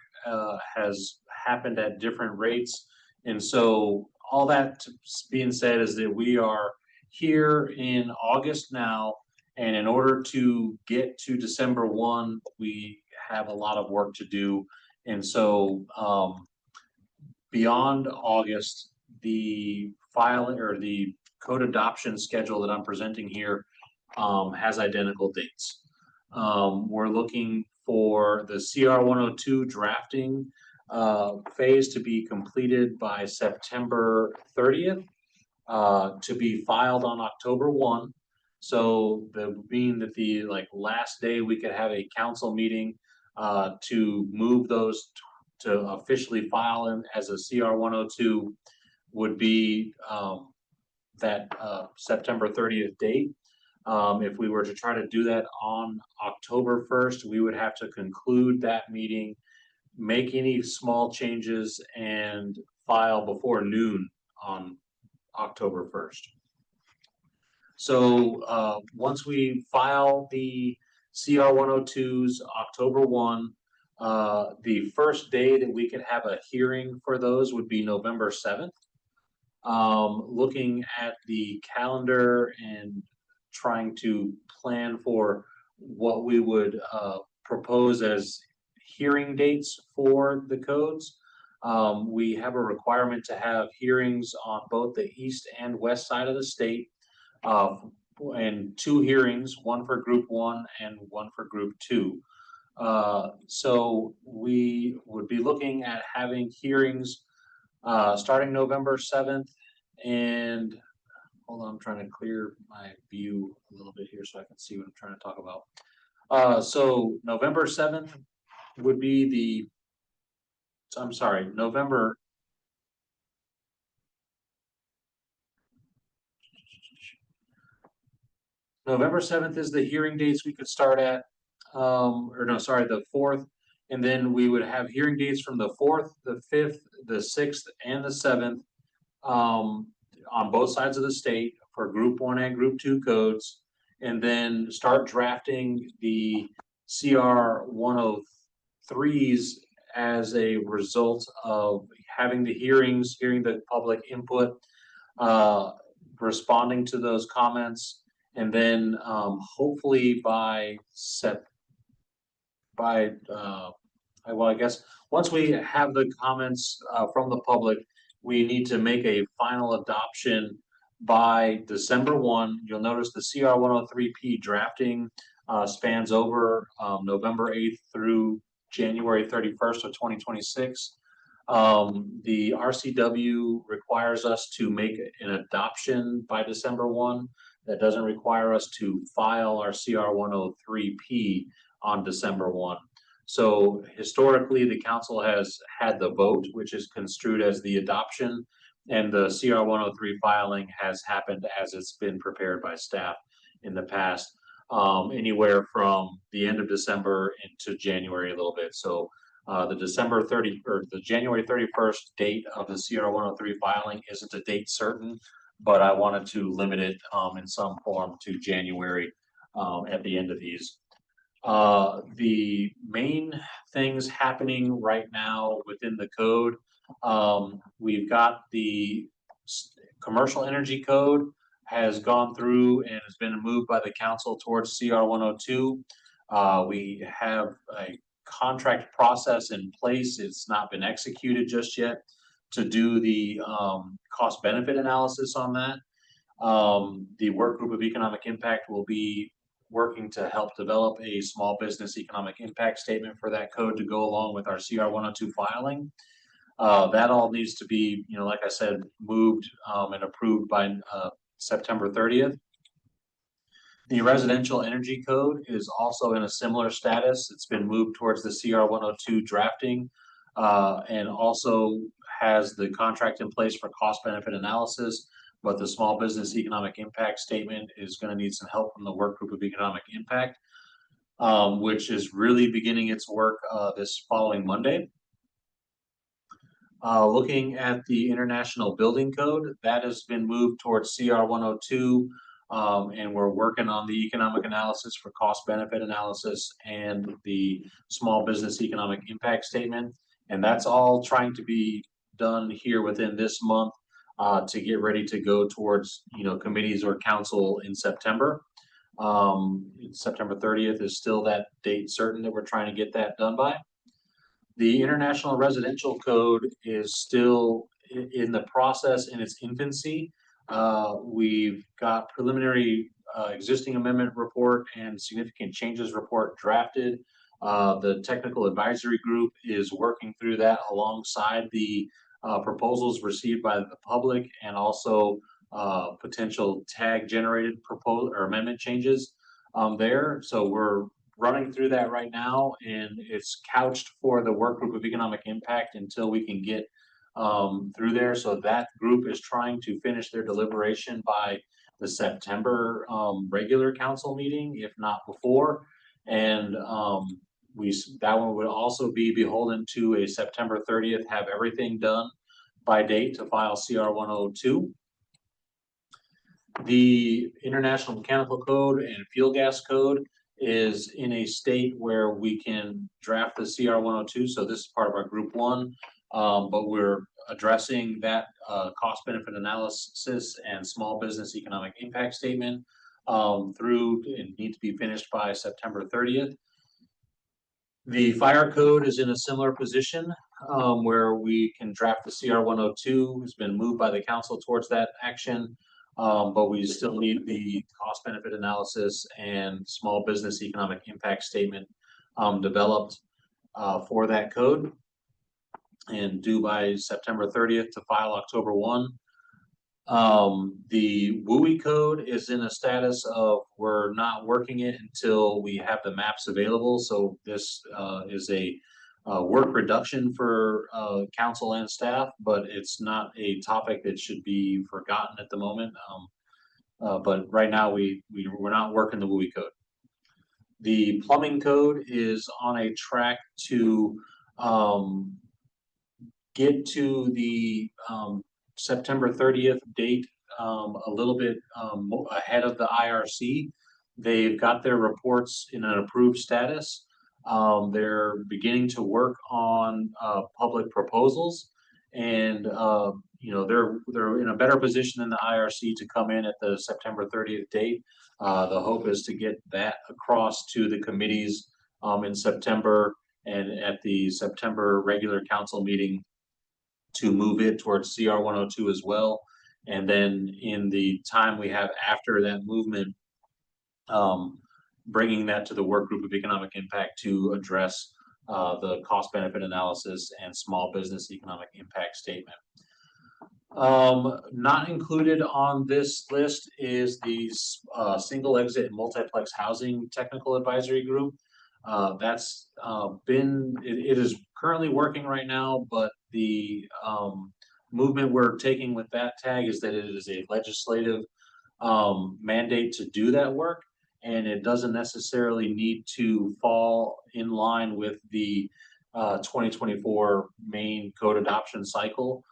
has happened at different rates. And so all that being said is that we are here in August now, and in order to get to December 1, we have a lot of work to do. And so beyond August, the filing or the code adoption schedule that I'm presenting here has identical dates. We're looking for the CR 102 drafting phase to be completed by September 30th, to be filed on October 1. So being that the last day we could have a council meeting to move those to officially file them as a CR 102 would be that September 30th date. If we were to try to do that on October 1st, we would have to conclude that meeting, make any small changes, and file before noon on October 1st. So once we file the CR 102s October 1, the first day that we could have a hearing for those would be November 7th. Looking at the calendar and trying to plan for what we would propose as hearing dates for the codes. We have a requirement to have hearings on both the east and west side of the state, and 2 hearings, one for Group 1 and one for Group 2. So we would be looking at having hearings starting November 7th, and hold on, I'm trying to clear my view a little bit here so I can see what I'm trying to talk about. So November 7th would be the, I'm sorry, November 7th is the hearing dates we could start at, or no, sorry, the 4th. And then we would have hearing dates from the 4th, the 5th, the 6th, and the 7th on both sides of the state for Group 1 and Group 2 codes, and then start drafting the CR 103s as a result of having the hearings, hearing the public input, responding to those comments, and then hopefully well, I guess once we have the comments from the public, we need to make a final adoption by December 1. You'll notice the CR 103P drafting spans over November 8th through January 31st of 2026. The RCW requires us to make an adoption by December 1. That doesn't require us to file our CR 103P on December 1. So historically, the council has had the vote, which is construed as the adoption, and the CR 103 filing has happened as it's been prepared by staff in the past, anywhere from the end of December into January a little bit. So the December 30 or the January 31st date of the CR 103 filing isn't a date certain, but I wanted to limit it in some form to January at the end of these. The main things happening right now within the code, we've got the commercial energy code has gone through and has been moved by the council towards CR 102. We have a contract process in place. It's not been executed just yet to do the cost benefit analysis on that. The work group of economic impact will be working to help develop a small business economic impact statement for that code to go along with our CR 102 filing. That all needs to be, like I said, moved and approved by September 30th. The residential energy code is also in a similar status. It's been moved towards the CR 102 drafting and also has the contract in place for cost benefit analysis. But the small business economic impact statement is going to need some help from the work group of economic impact, which is really beginning its work this following Monday. Looking at the international building code, that has been moved towards CR 102, and we're working on the economic analysis for cost benefit analysis and the small business economic impact statement. And that's all trying to be done here within this month to get ready to go towards, committees or council in September. September 30th is still that date certain that we're trying to get that done by. The International Residential Code is still in the process in its infancy. We've got preliminary existing amendment report and significant changes report drafted. The technical advisory group is working through that alongside the proposals received by the public and also potential tag generated proposal or amendment changes there. So we're running through that right now, and it's couched for the work group of economic impact until we can get through there. So that group is trying to finish their deliberation by the September regular council meeting, if not before. And that one would also be beholden to a September 30th, have everything done by date to file CR 102. The International Mechanical Code and Fuel Gas Code is in a state where we can draft the CR 102. So this is part of our group one, but we're addressing that cost benefit analysis and small business economic impact statement through and need to be finished by September 30th. The fire code is in a similar position where we can draft the CR 102. Has been moved by the council towards that action. But we still need the cost benefit analysis and small business economic impact statement developed for that code and due by September 30th to file October 1. The WUI code is in a status of we're not working it until we have the maps available. So this is a work reduction for council and staff, but it's not a topic that should be forgotten at the moment. But right now we're not working the WUI code. The plumbing code is on a track to get to the September 30th date a little bit ahead of the IRC. They've got their reports in an approved status. They're beginning to work on public proposals, and they're in a better position than the IRC to come in at the September 30th date. The hope is to get that across to the committees in September and at the September regular council meeting to move it towards CR 102 as well. And then in the time we have after that movement, bringing that to the work group of economic impact to address the cost benefit analysis and small business economic impact statement. Not included on this list is the single exit and multiplex housing technical advisory group. That's it is currently working right now, but the movement we're taking with that tag is that it is a legislative mandate to do that work, and it doesn't necessarily need to fall in line with the 2024 main code adoption cycle.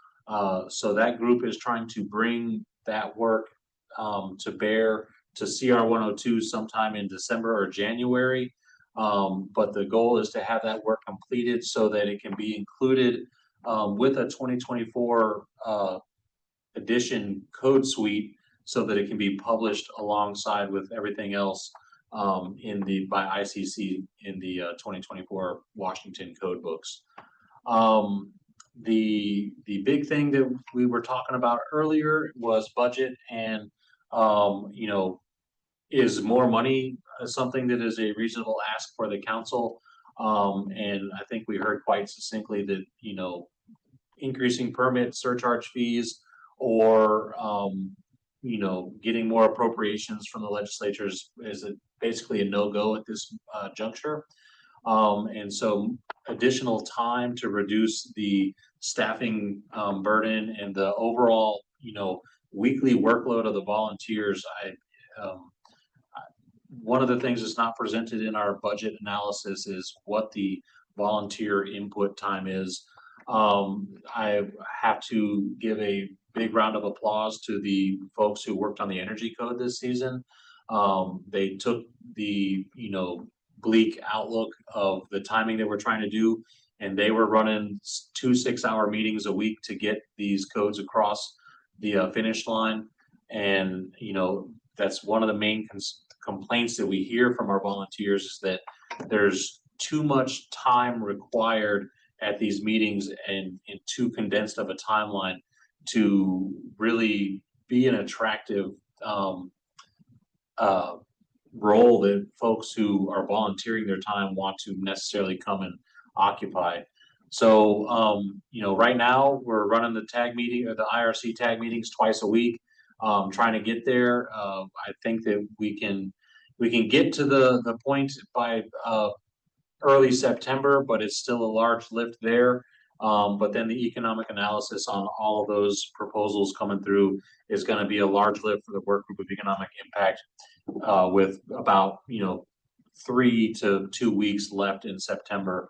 So that group is trying to bring that work to bear to CR 102 sometime in December or January. But the goal is to have that work completed so that it can be included with a 2024 edition code suite, so that it can be published alongside with everything else by ICC in the 2024 Washington code books. The big thing that we were talking about earlier was budget, and you know, is more money something that is a reasonable ask for the council? And I think we heard quite succinctly that, you know, increasing permit surcharge fees or you know, getting more appropriations from the legislatures is basically a no-go at this juncture. And so additional time to reduce the staffing burden and the overall, you know, weekly workload of the volunteers. One of the things that's not presented in our budget analysis is what the volunteer input time is. I have to give a big round of applause to the folks who worked on the energy code this season. They took the, you know, bleak outlook of the timing that we're trying to do, and they were running 2 6-hour meetings a week to get these codes across the finish line. And, you know, that's one of the main complaints that we hear from our volunteers, is that there's too much time required at these meetings and in too condensed of a timeline to really be an attractive role that folks who are volunteering their time want to necessarily come and occupy. So, you know, right now we're running the tag meeting or the IRC tag meetings twice a week, trying to get there. I think that we can get to the point by early September, but it's still a large lift there. But then the economic analysis on all of those proposals coming through is going to be a large lift for the work group of economic impact, with about, you know, 3 to 2 weeks left in September.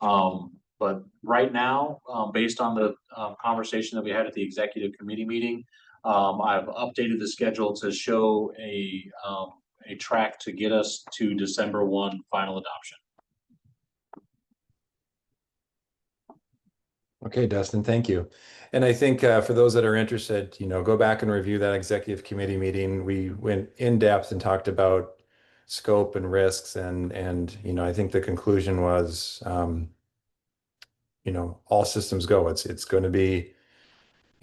But right now, based on the conversation that we had at the executive committee meeting, I've updated the schedule to show a track to get us to December 1 final adoption. Okay, Dustin, thank you. And I think for those that are interested, you know, go back and review that executive committee meeting. We went in depth and talked about scope and risks, and you know, I think the conclusion was, you know, all systems go. It's going to be,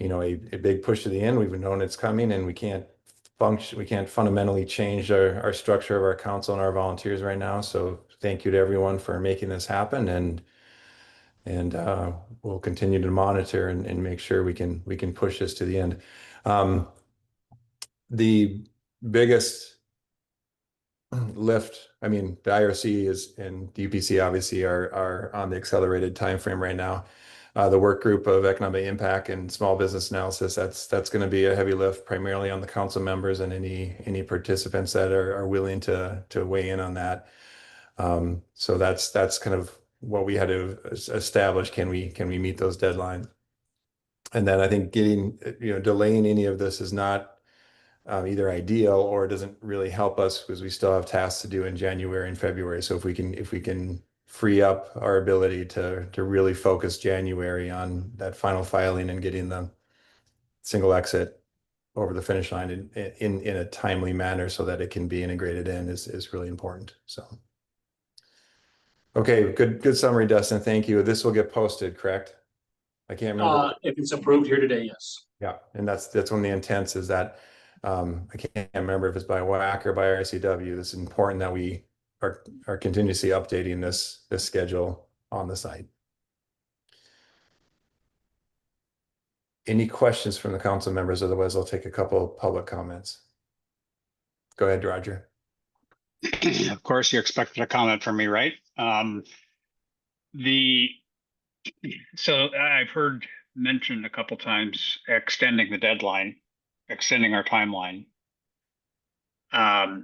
you know, a big push to the end. We've known it's coming, and we can't fundamentally change our structure of our council and our volunteers right now. So thank you to everyone for making this happen, and we'll continue to monitor and make sure we can push this to the end. The biggest lift, I mean, the IRC and the UPC obviously are on the accelerated timeframe right now. The work group of economic impact and small business analysis, that's going to be a heavy lift, primarily on the council members and any participants that are willing to weigh in on that. So that's kind of what we had to establish. Can we meet those deadlines? And then I think delaying any of this is not either ideal or doesn't really help us, because we still have tasks to do in January and February. So if we can free up our ability to really focus January on that final filing and getting the single exit over the finish line in a timely manner so that it can be integrated in is really important. So. Okay, good summary, Dustin. Thank you. This will get posted, correct? I can't remember. If it's approved here today, yes. Yeah, and that's one of the intents, is that I can't remember if it's by WAC or by RCW. It's important that we are continuously updating this schedule on the site. Any questions from the council members? Otherwise, I'll take a couple of public comments. Go ahead, Roger. Of course, you expected a comment from me, right? So I've heard mentioned a couple times extending the deadline, extending our timeline. Well,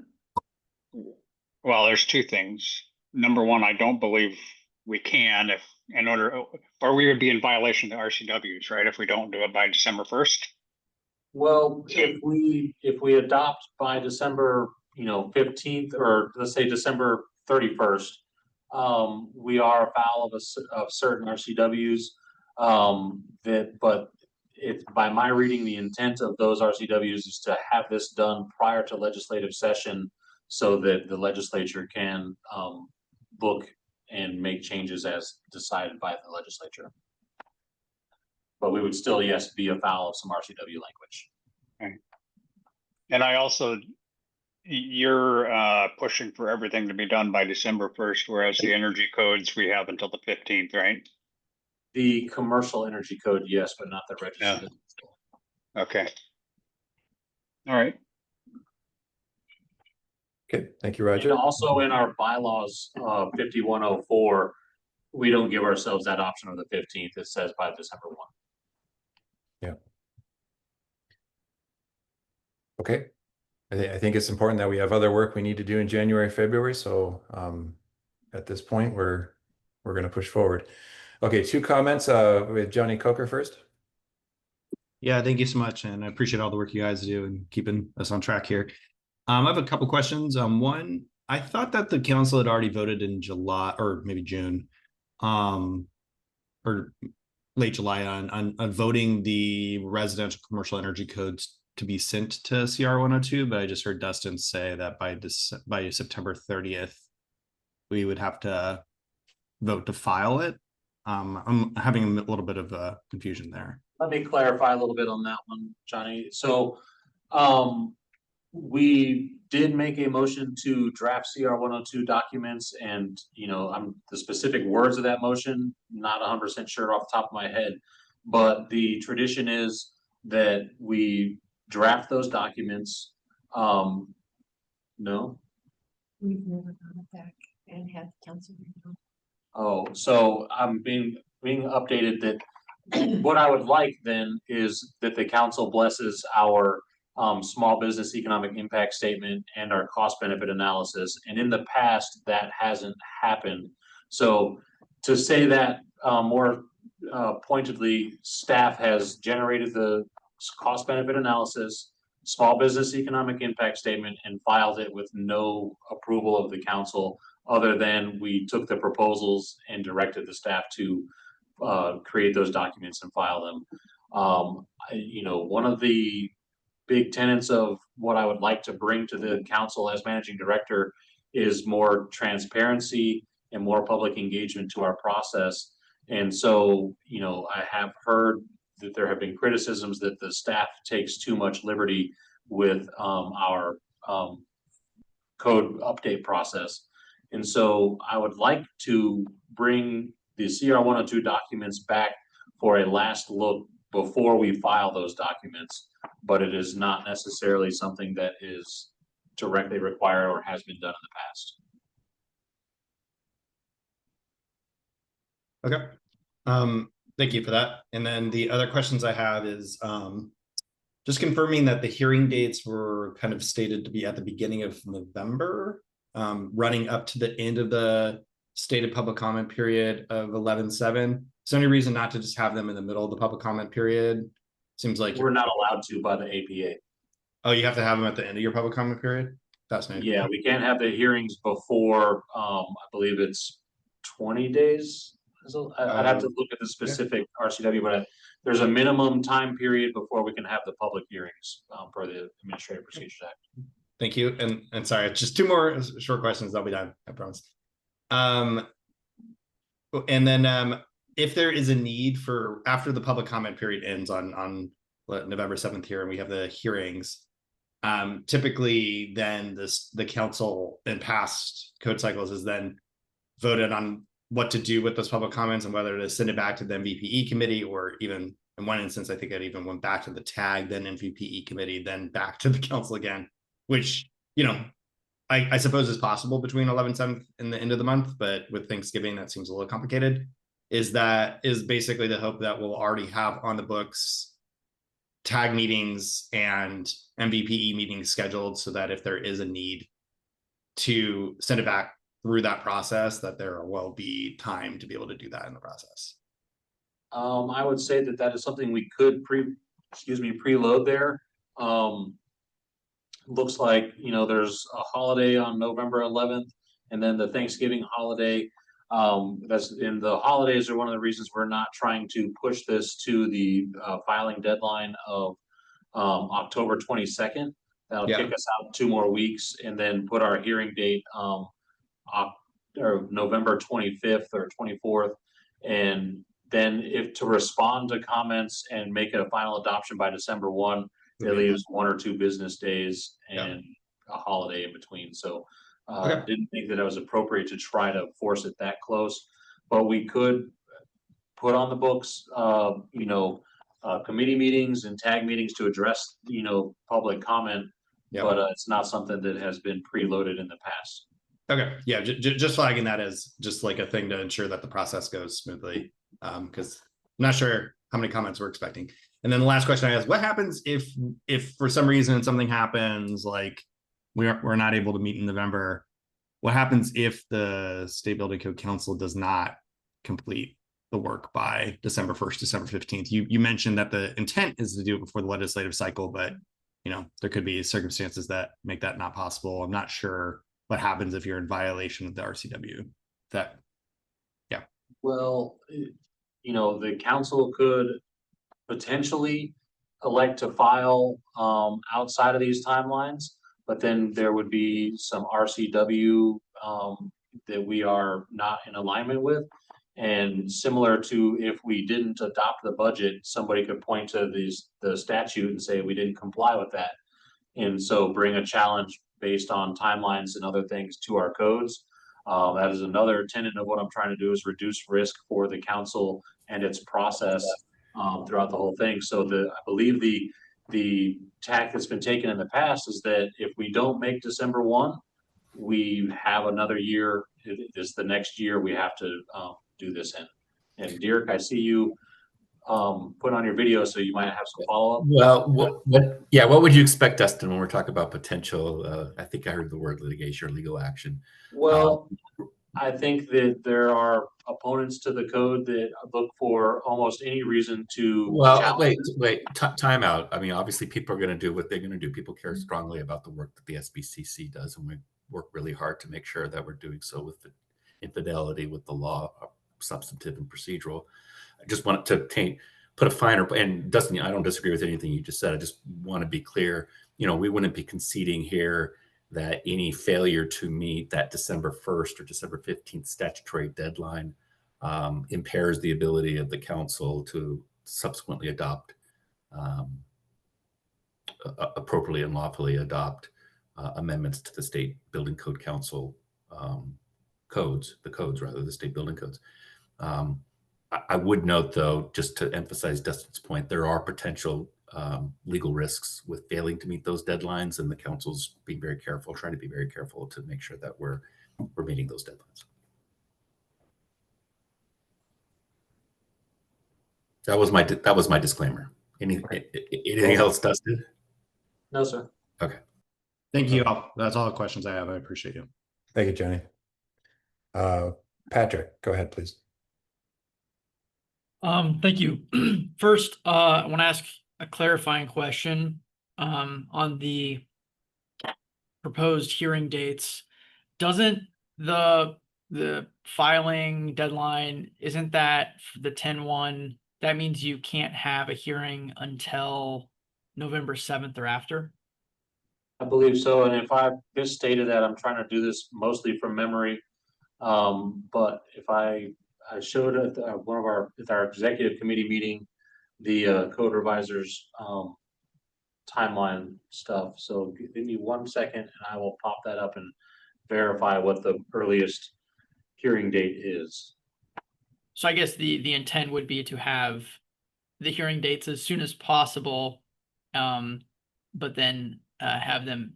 there's two things. Number one, I don't believe we can or we would be in violation of the RCWs, right? If we don't do it by December 1st. Well, if we adopt by December, 15th, or let's say December 31st, we are afoul of certain RCWs. But if by my reading, the intent of those RCWs is to have this done prior to legislative session, so that the legislature can look and make changes as decided by the legislature. But we would still, yes, be afoul of some RCW language. Okay. And I also, you're pushing for everything to be done by December 1st, whereas the energy codes we have until the 15th, right? The commercial energy code, yes, but not the registered. Yeah. Okay. All right. Okay, thank you, Roger. And also in our bylaws, 5104, we don't give ourselves that option of the 15th. It says by December 1. Yeah. Okay. I think it's important that we have other work we need to do in January, February. So at this point, we're going to push forward. Okay, two comments with Johnny Coker first. Yeah, thank you so much. And I appreciate all the work you guys do and keeping us on track here. I have a couple questions. One, I thought that the council had already voted in July or maybe June, or late July on voting the residential commercial energy codes to be sent to CR 102, but I just heard Dustin say that by September 30th, we would have to vote to file it. I'm having a little bit of a confusion there. Let me clarify a little bit on that one, Johnny. So we did make a motion to draft CR 102 documents, and I'm the specific words of that motion, not 100% sure off the top of my head, but the tradition is that we draft those documents. No? We've never gone back and had the council review. Oh, so I'm being updated that what I would like then is that the council blesses our small business economic impact statement and our cost benefit analysis. And in the past, that hasn't happened. So to say that more pointedly, staff has generated the cost benefit analysis, small business economic impact statement, and filed it with no approval of the council, other than we took the proposals and directed the staff to create those documents and file them. One of the big tenets of what I would like to bring to the council as managing director is more transparency and more public engagement to our process. And so, I have heard that there have been criticisms that the staff takes too much liberty with our code update process. And so I would like to bring the CR 102 documents back for a last look before we file those documents, but it is not necessarily something that is directly required or has been done in the past. Okay. Thank you for that. And then the other questions I have is just confirming that the hearing dates were kind of stated to be at the beginning of November, running up to the end of the stated public comment period of 11/7. Is there any reason not to just have them in the middle of the public comment period? Seems like we're not allowed to by the APA. Oh, you have to have them at the end of your public comment period? Fascinating. Yeah, we can't have the hearings before, I believe it's 20 days. I'd have to look at the specific RCW, but there's a minimum time period before we can have the public hearings per the Administrative Procedures Act. Thank you. And sorry, just two more short questions. I'll be done, I promise. And then if there is a need for, after the public comment period ends on November 7th here, and we have the hearings, typically then the council in past code cycles has then voted on what to do with those public comments and whether to send it back to the MVPE committee, or even in one instance, I think it even went back to the tag, then MVPE committee, then back to the council again, which, you know, I suppose is possible between 11/7 and the end of the month, but with Thanksgiving, that seems a little complicated. Is basically the hope that we'll already have on the books tag meetings and MVPE meetings scheduled, so that if there is a need to send it back through that process, that there will be time to be able to do that in the process. I would say that that is something we could preload there. Looks like, you know, there's a holiday on November 11th, and then the Thanksgiving holiday. That's in the holidays are one of the reasons we're not trying to push this to the filing deadline of October 22nd. That'll kick us out 2 more weeks, and then put our hearing date or November 25th or 24th. And then if to respond to comments and make a final adoption by December 1, it leaves 1 or 2 business days and a holiday in between. So didn't think that it was appropriate to try to force it that close, but we could put on the books, you know, committee meetings and tag meetings to address, you know, public comment, but it's not something that has been preloaded in the past. Okay, yeah, just flagging that as just like a thing to ensure that the process goes smoothly, because I'm not sure how many comments we're expecting. And then the last question I asked: what happens if for some reason something happens, like we're not able to meet in November? What happens if the State Building Code Council does not complete the work by December 1st, December 15th? You mentioned that the intent is to do it before the legislative cycle, but you know, there could be circumstances that make that not possible. I'm not sure what happens if you're in violation of the RCW. Well, you know, the council could potentially elect to file outside of these timelines, but then there would be some RCW that we are not in alignment with. And similar to if we didn't adopt the budget, somebody could point to the statute and say we didn't comply with that. And so bring a challenge based on timelines and other things to our codes. That is another tenet of what I'm trying to do, is reduce risk for the council and its process throughout the whole thing. So I believe the tack that's been taken in the past is that if we don't make December 1, we have another year. This the next year we have to do this in. And Dirk, I see you put on your video, so you might have some follow-up. Well, what would you expect, Dustin, when we're talking about potential, I think I heard the word litigation or legal action? Well, I think that there are opponents to the code that look for almost any reason to. Well, wait, time out. I mean, obviously people are going to do what they're going to do. People care strongly about the work that the SBCC does, and we work really hard to make sure that we're doing so with in fidelity with the law, substantive and procedural. I just wanted to put a finer, and Dustin, I don't disagree with anything you just said. I just want to be clear, you know, we wouldn't be conceding here that any failure to meet that December 1st or December 15th statutory deadline impairs the ability of the council to subsequently adopt, appropriately and lawfully adopt amendments to the State Building Code Council the State Building Codes. I would note, though, just to emphasize Dustin's point, there are potential legal risks with failing to meet those deadlines, and the council's being very careful, trying to be very careful to make sure that we're meeting those deadlines. That was my disclaimer. Anything else, Dustin? No, sir. Okay. Thank you all. That's all the questions I have. I appreciate you. Thank you, Johnny. Patrick, go ahead, please. Thank you. First, I want to ask a clarifying question on the proposed hearing dates. Doesn't the filing deadline, isn't that the 10/1? That means you can't have a hearing until November 7th or after? I believe so. And if I misstated that, I'm trying to do this mostly from memory. But if I showed at one of our executive committee meeting, the code revisers timeline stuff. So give me 1 second and I will pop that up and verify what the earliest hearing date is. So I guess the intent would be to have the hearing dates as soon as possible, but then have them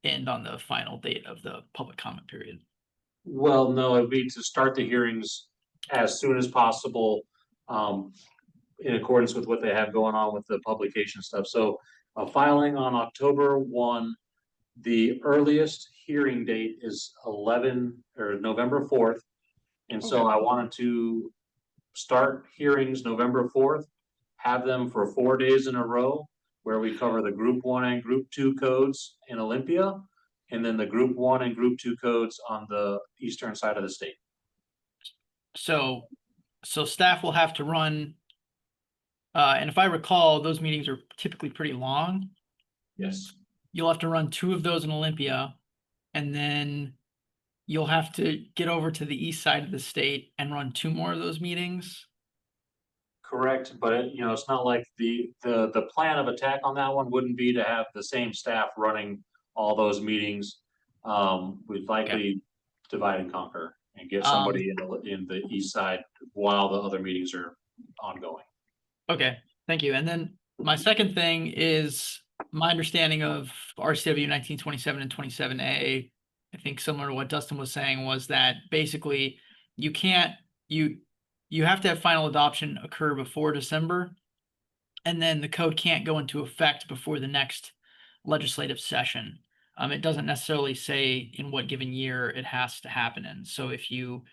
end on the final date of the public comment period. Well, no, it would be to start the hearings as soon as possible, in accordance with what they have going on with the publication stuff. So filing on October 1, the earliest hearing date is November 4th. And so I wanted to start hearings November 4th, have them for 4 days in a row, where we cover the Group 1 and Group 2 codes in Olympia, and then the Group 1 and Group 2 codes on the eastern side of the state. So staff will have to run, and if I recall, those meetings are typically pretty long. Yes. You'll have to run 2 of those in Olympia, and then you'll have to get over to the east side of the state and run 2 more of those meetings. Correct, but it's not like the plan of attack on that one wouldn't be to have the same staff running all those meetings. We'd likely divide and conquer and get somebody in the east side while the other meetings are ongoing. Okay, thank you. And then my second thing is my understanding of RCW 1927 and 27A. I think similar to what Dustin was saying was that basically you have to have final adoption occur before December, and then the code can't go into effect before the next legislative session. It doesn't necessarily say in what given year it has to happen in. So if you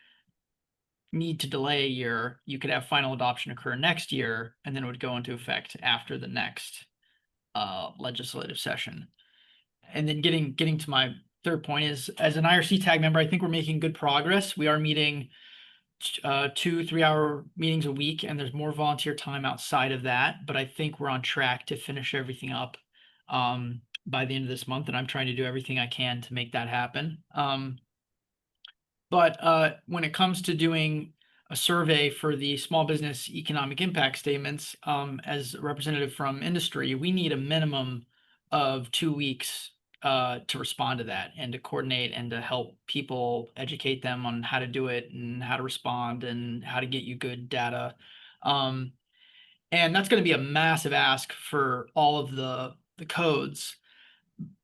need to delay a year, you could have final adoption occur next year, and then it would go into effect after the next legislative session. And then getting to my third point is, as an IRC tag member, I think we're making good progress. We are meeting 2 3-hour meetings a week, and there's more volunteer time outside of that, but I think we're on track to finish everything up by the end of this month, and I'm trying to do everything I can to make that happen. But when it comes to doing a survey for the small business economic impact statements, as a representative from industry, we need a minimum of 2 weeks to respond to that and to coordinate and to help people, educate them on how to do it and how to respond and how to get you good data. And that's going to be a massive ask for all of the codes.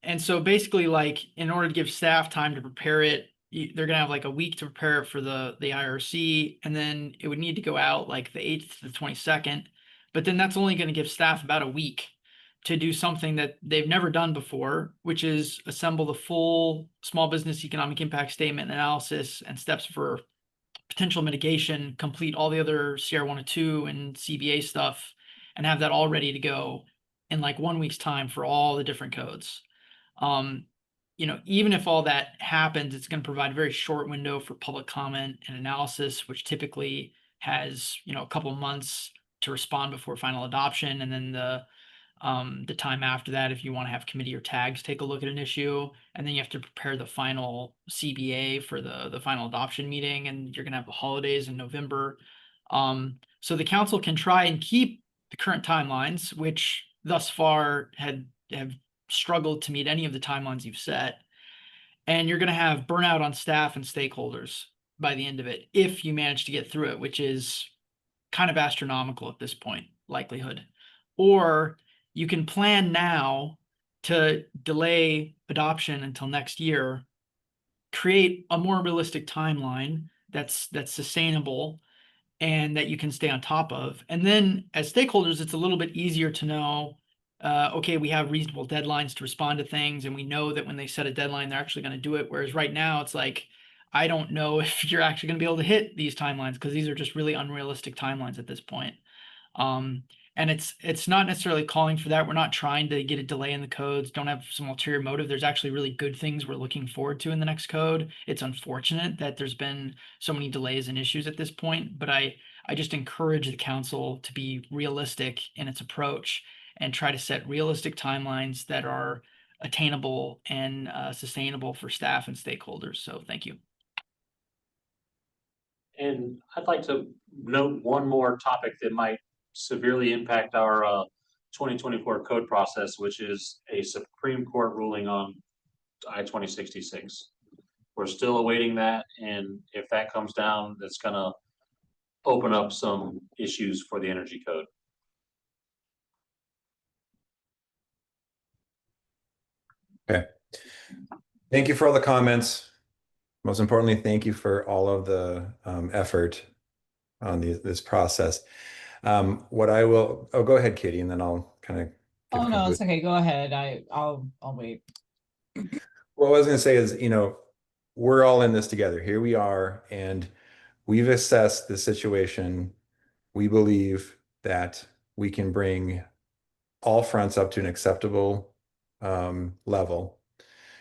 And so basically, like, in order to give staff time to prepare it, they're gonna have like a week to prepare it for the IRC, and then it would need to go out like the 8th to the 22nd. But then that's only going to give staff about a week to do something that they've never done before, which is assemble the full small business economic impact statement analysis and steps for potential mitigation, complete all the other CR 102 and CBA stuff, and have that all ready to go in like 1 week's time for all the different codes. Even if all that happens, it's going to provide a very short window for public comment and analysis, which typically has, a couple months to respond before final adoption. And then the time after that, if you want to have committee or tags take a look at an issue, and then you have to prepare the final CBA for the final adoption meeting, and you're going to have the holidays in November. So the council can try and keep the current timelines, which thus far have struggled to meet any of the timelines you've set. And you're going to have burnout on staff and stakeholders by the end of it, if you manage to get through it, which is kind of astronomical at this point, likelihood. Or you can plan now to delay adoption until next year, create a more realistic timeline that's sustainable and that you can stay on top of. And then as stakeholders, it's a little bit easier to know, okay, we have reasonable deadlines to respond to things, and we know that when they set a deadline, they're actually going to do it. Whereas right now, it's like, I don't know if you're actually going to be able to hit these timelines, because these are just really unrealistic timelines at this point. And it's not necessarily calling for that. We're not trying to get a delay in the codes, don't have some ulterior motive. There's actually really good things we're looking forward to in the next code. It's unfortunate that there's been so many delays and issues at this point, but I just encourage the council to be realistic in its approach and try to set realistic timelines that are attainable and sustainable for staff and stakeholders. So thank you. And I'd like to note one more topic that might severely impact our 2024 code process, which is a Supreme Court ruling on I-2066. We're still awaiting that, and if that comes down, that's gonna open up some issues for the energy code. Okay. Thank you for all the comments. Most importantly, thank you for all of the effort on this process. What I will, oh, go ahead, Katie, and then I'll kind of. Oh, no, it's okay. Go ahead. I'll wait. What I was going to say is, we're all in this together. Here we are, and we've assessed the situation. We believe that we can bring all fronts up to an acceptable level.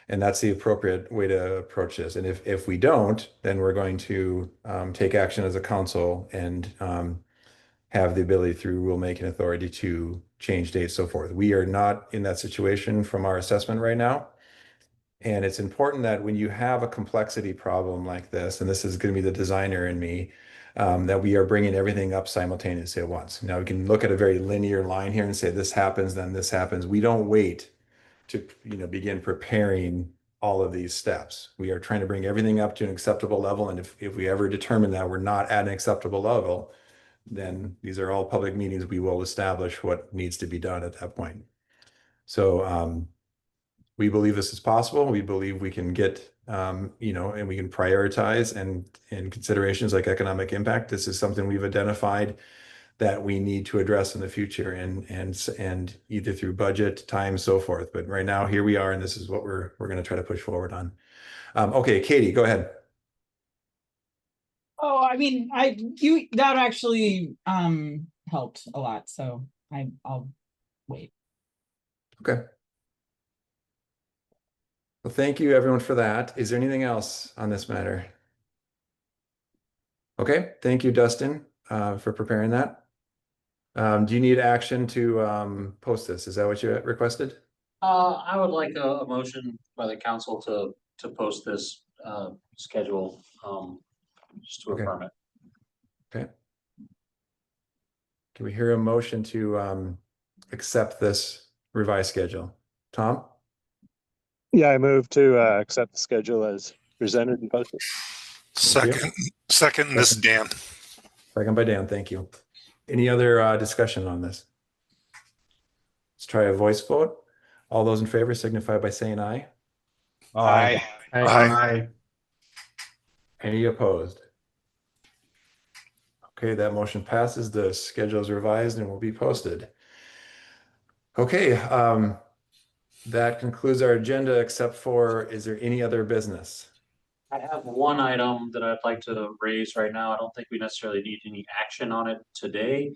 And that's the appropriate way to approach this. And if we don't, then we're going to take action as a council and have the ability through rulemaking authority to change dates, so forth. We are not in that situation from our assessment right now. And it's important that when you have a complexity problem like this, and this is going to be the designer in me, that we are bringing everything up simultaneously at once. Now we can look at a very linear line here and say this happens, then this happens. We don't wait to begin preparing all of these steps. We are trying to bring everything up to an acceptable level. And if we ever determine that we're not at an acceptable level, then these are all public meetings. We will establish what needs to be done at that point. So we believe this is possible. We believe we can get, and we can prioritize and in considerations like economic impact. This is something we've identified that we need to address in the future and either through budget, time, so forth. But right now, here we are, and this is what we're going to try to push forward on. Okay, Katie, go ahead. Oh, I mean, that actually helped a lot, so I'll wait. Okay. Well, thank you everyone for that. Is there anything else on this matter? Okay, thank you, Dustin, for preparing that. Do you need action to post this? Is that what you requested? I would like a motion by the council to post this schedule, just to affirm it. Okay. Can we hear a motion to accept this revised schedule? Tom? Yeah, I move to accept the schedule as presented and posted. Second, this is Dan. Second by Dan, thank you. Any other discussion on this? Let's try a voice vote. All those in favor signify by saying aye. Aye. Aye. Any opposed? Okay, that motion passes. The schedule is revised and will be posted. Okay, that concludes our agenda except for, is there any other business? I have one item that I'd like to raise right now. I don't think we necessarily need any action on it today.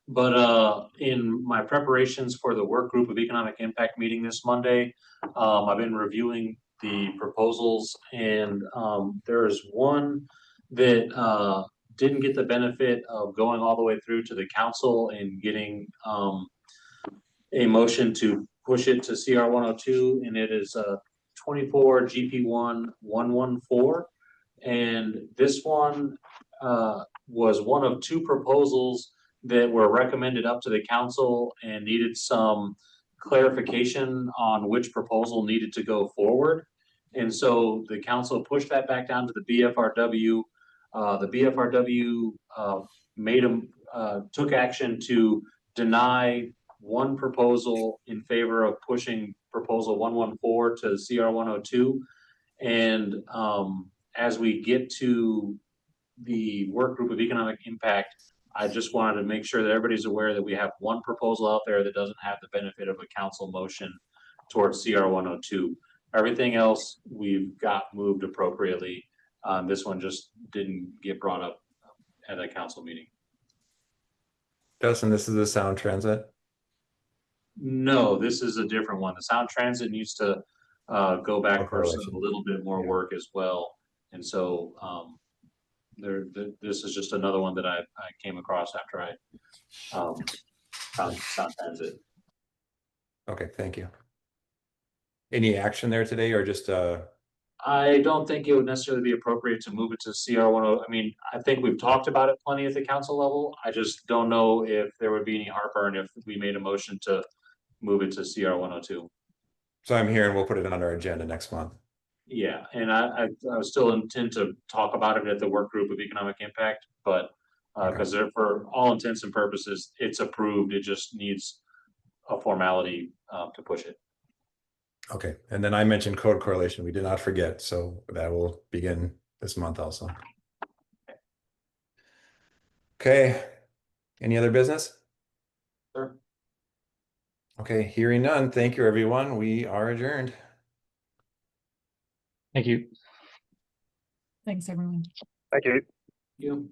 But in my preparations for the work group of economic impact meeting this Monday, I've been reviewing the proposals, and there is one that didn't get the benefit of going all the way through to the council and getting a motion to push it to CR 102, and it is 24 GP1 114. And this one was one of two proposals that were recommended up to the council and needed some clarification on which proposal needed to go forward. And so the council pushed that back down to the BFRW. The BFRW took action to deny one proposal in favor of pushing proposal 114 to CR 102. And as we get to the work group of economic impact, I just wanted to make sure that everybody's aware that we have one proposal out there that doesn't have the benefit of a council motion towards CR 102. Everything else we've got moved appropriately. This one just didn't get brought up at a council meeting. Dustin, this is the sound transit? No, this is a different one. The sound transit needs to go back for a little bit more work as well. And so this is just another one that I came across after I found sound transit. Okay, thank you. Any action there today or just I don't think it would necessarily be appropriate to move it to CR 10. I mean, I think we've talked about it plenty at the council level. I just don't know if there would be any heartburn if we made a motion to move it to CR 102. So I'm here and we'll put it on our agenda next month. Yeah, and I still intend to talk about it at the work group of economic impact, but because for all intents and purposes, it's approved. It just needs a formality to push it. Okay, and then I mentioned code correlation. We did not forget, so that will begin this month also. Okay, any other business? Sure. Okay, hearing none. Thank you, everyone. We are adjourned. Thank you. Thanks, everyone. Thank you. You.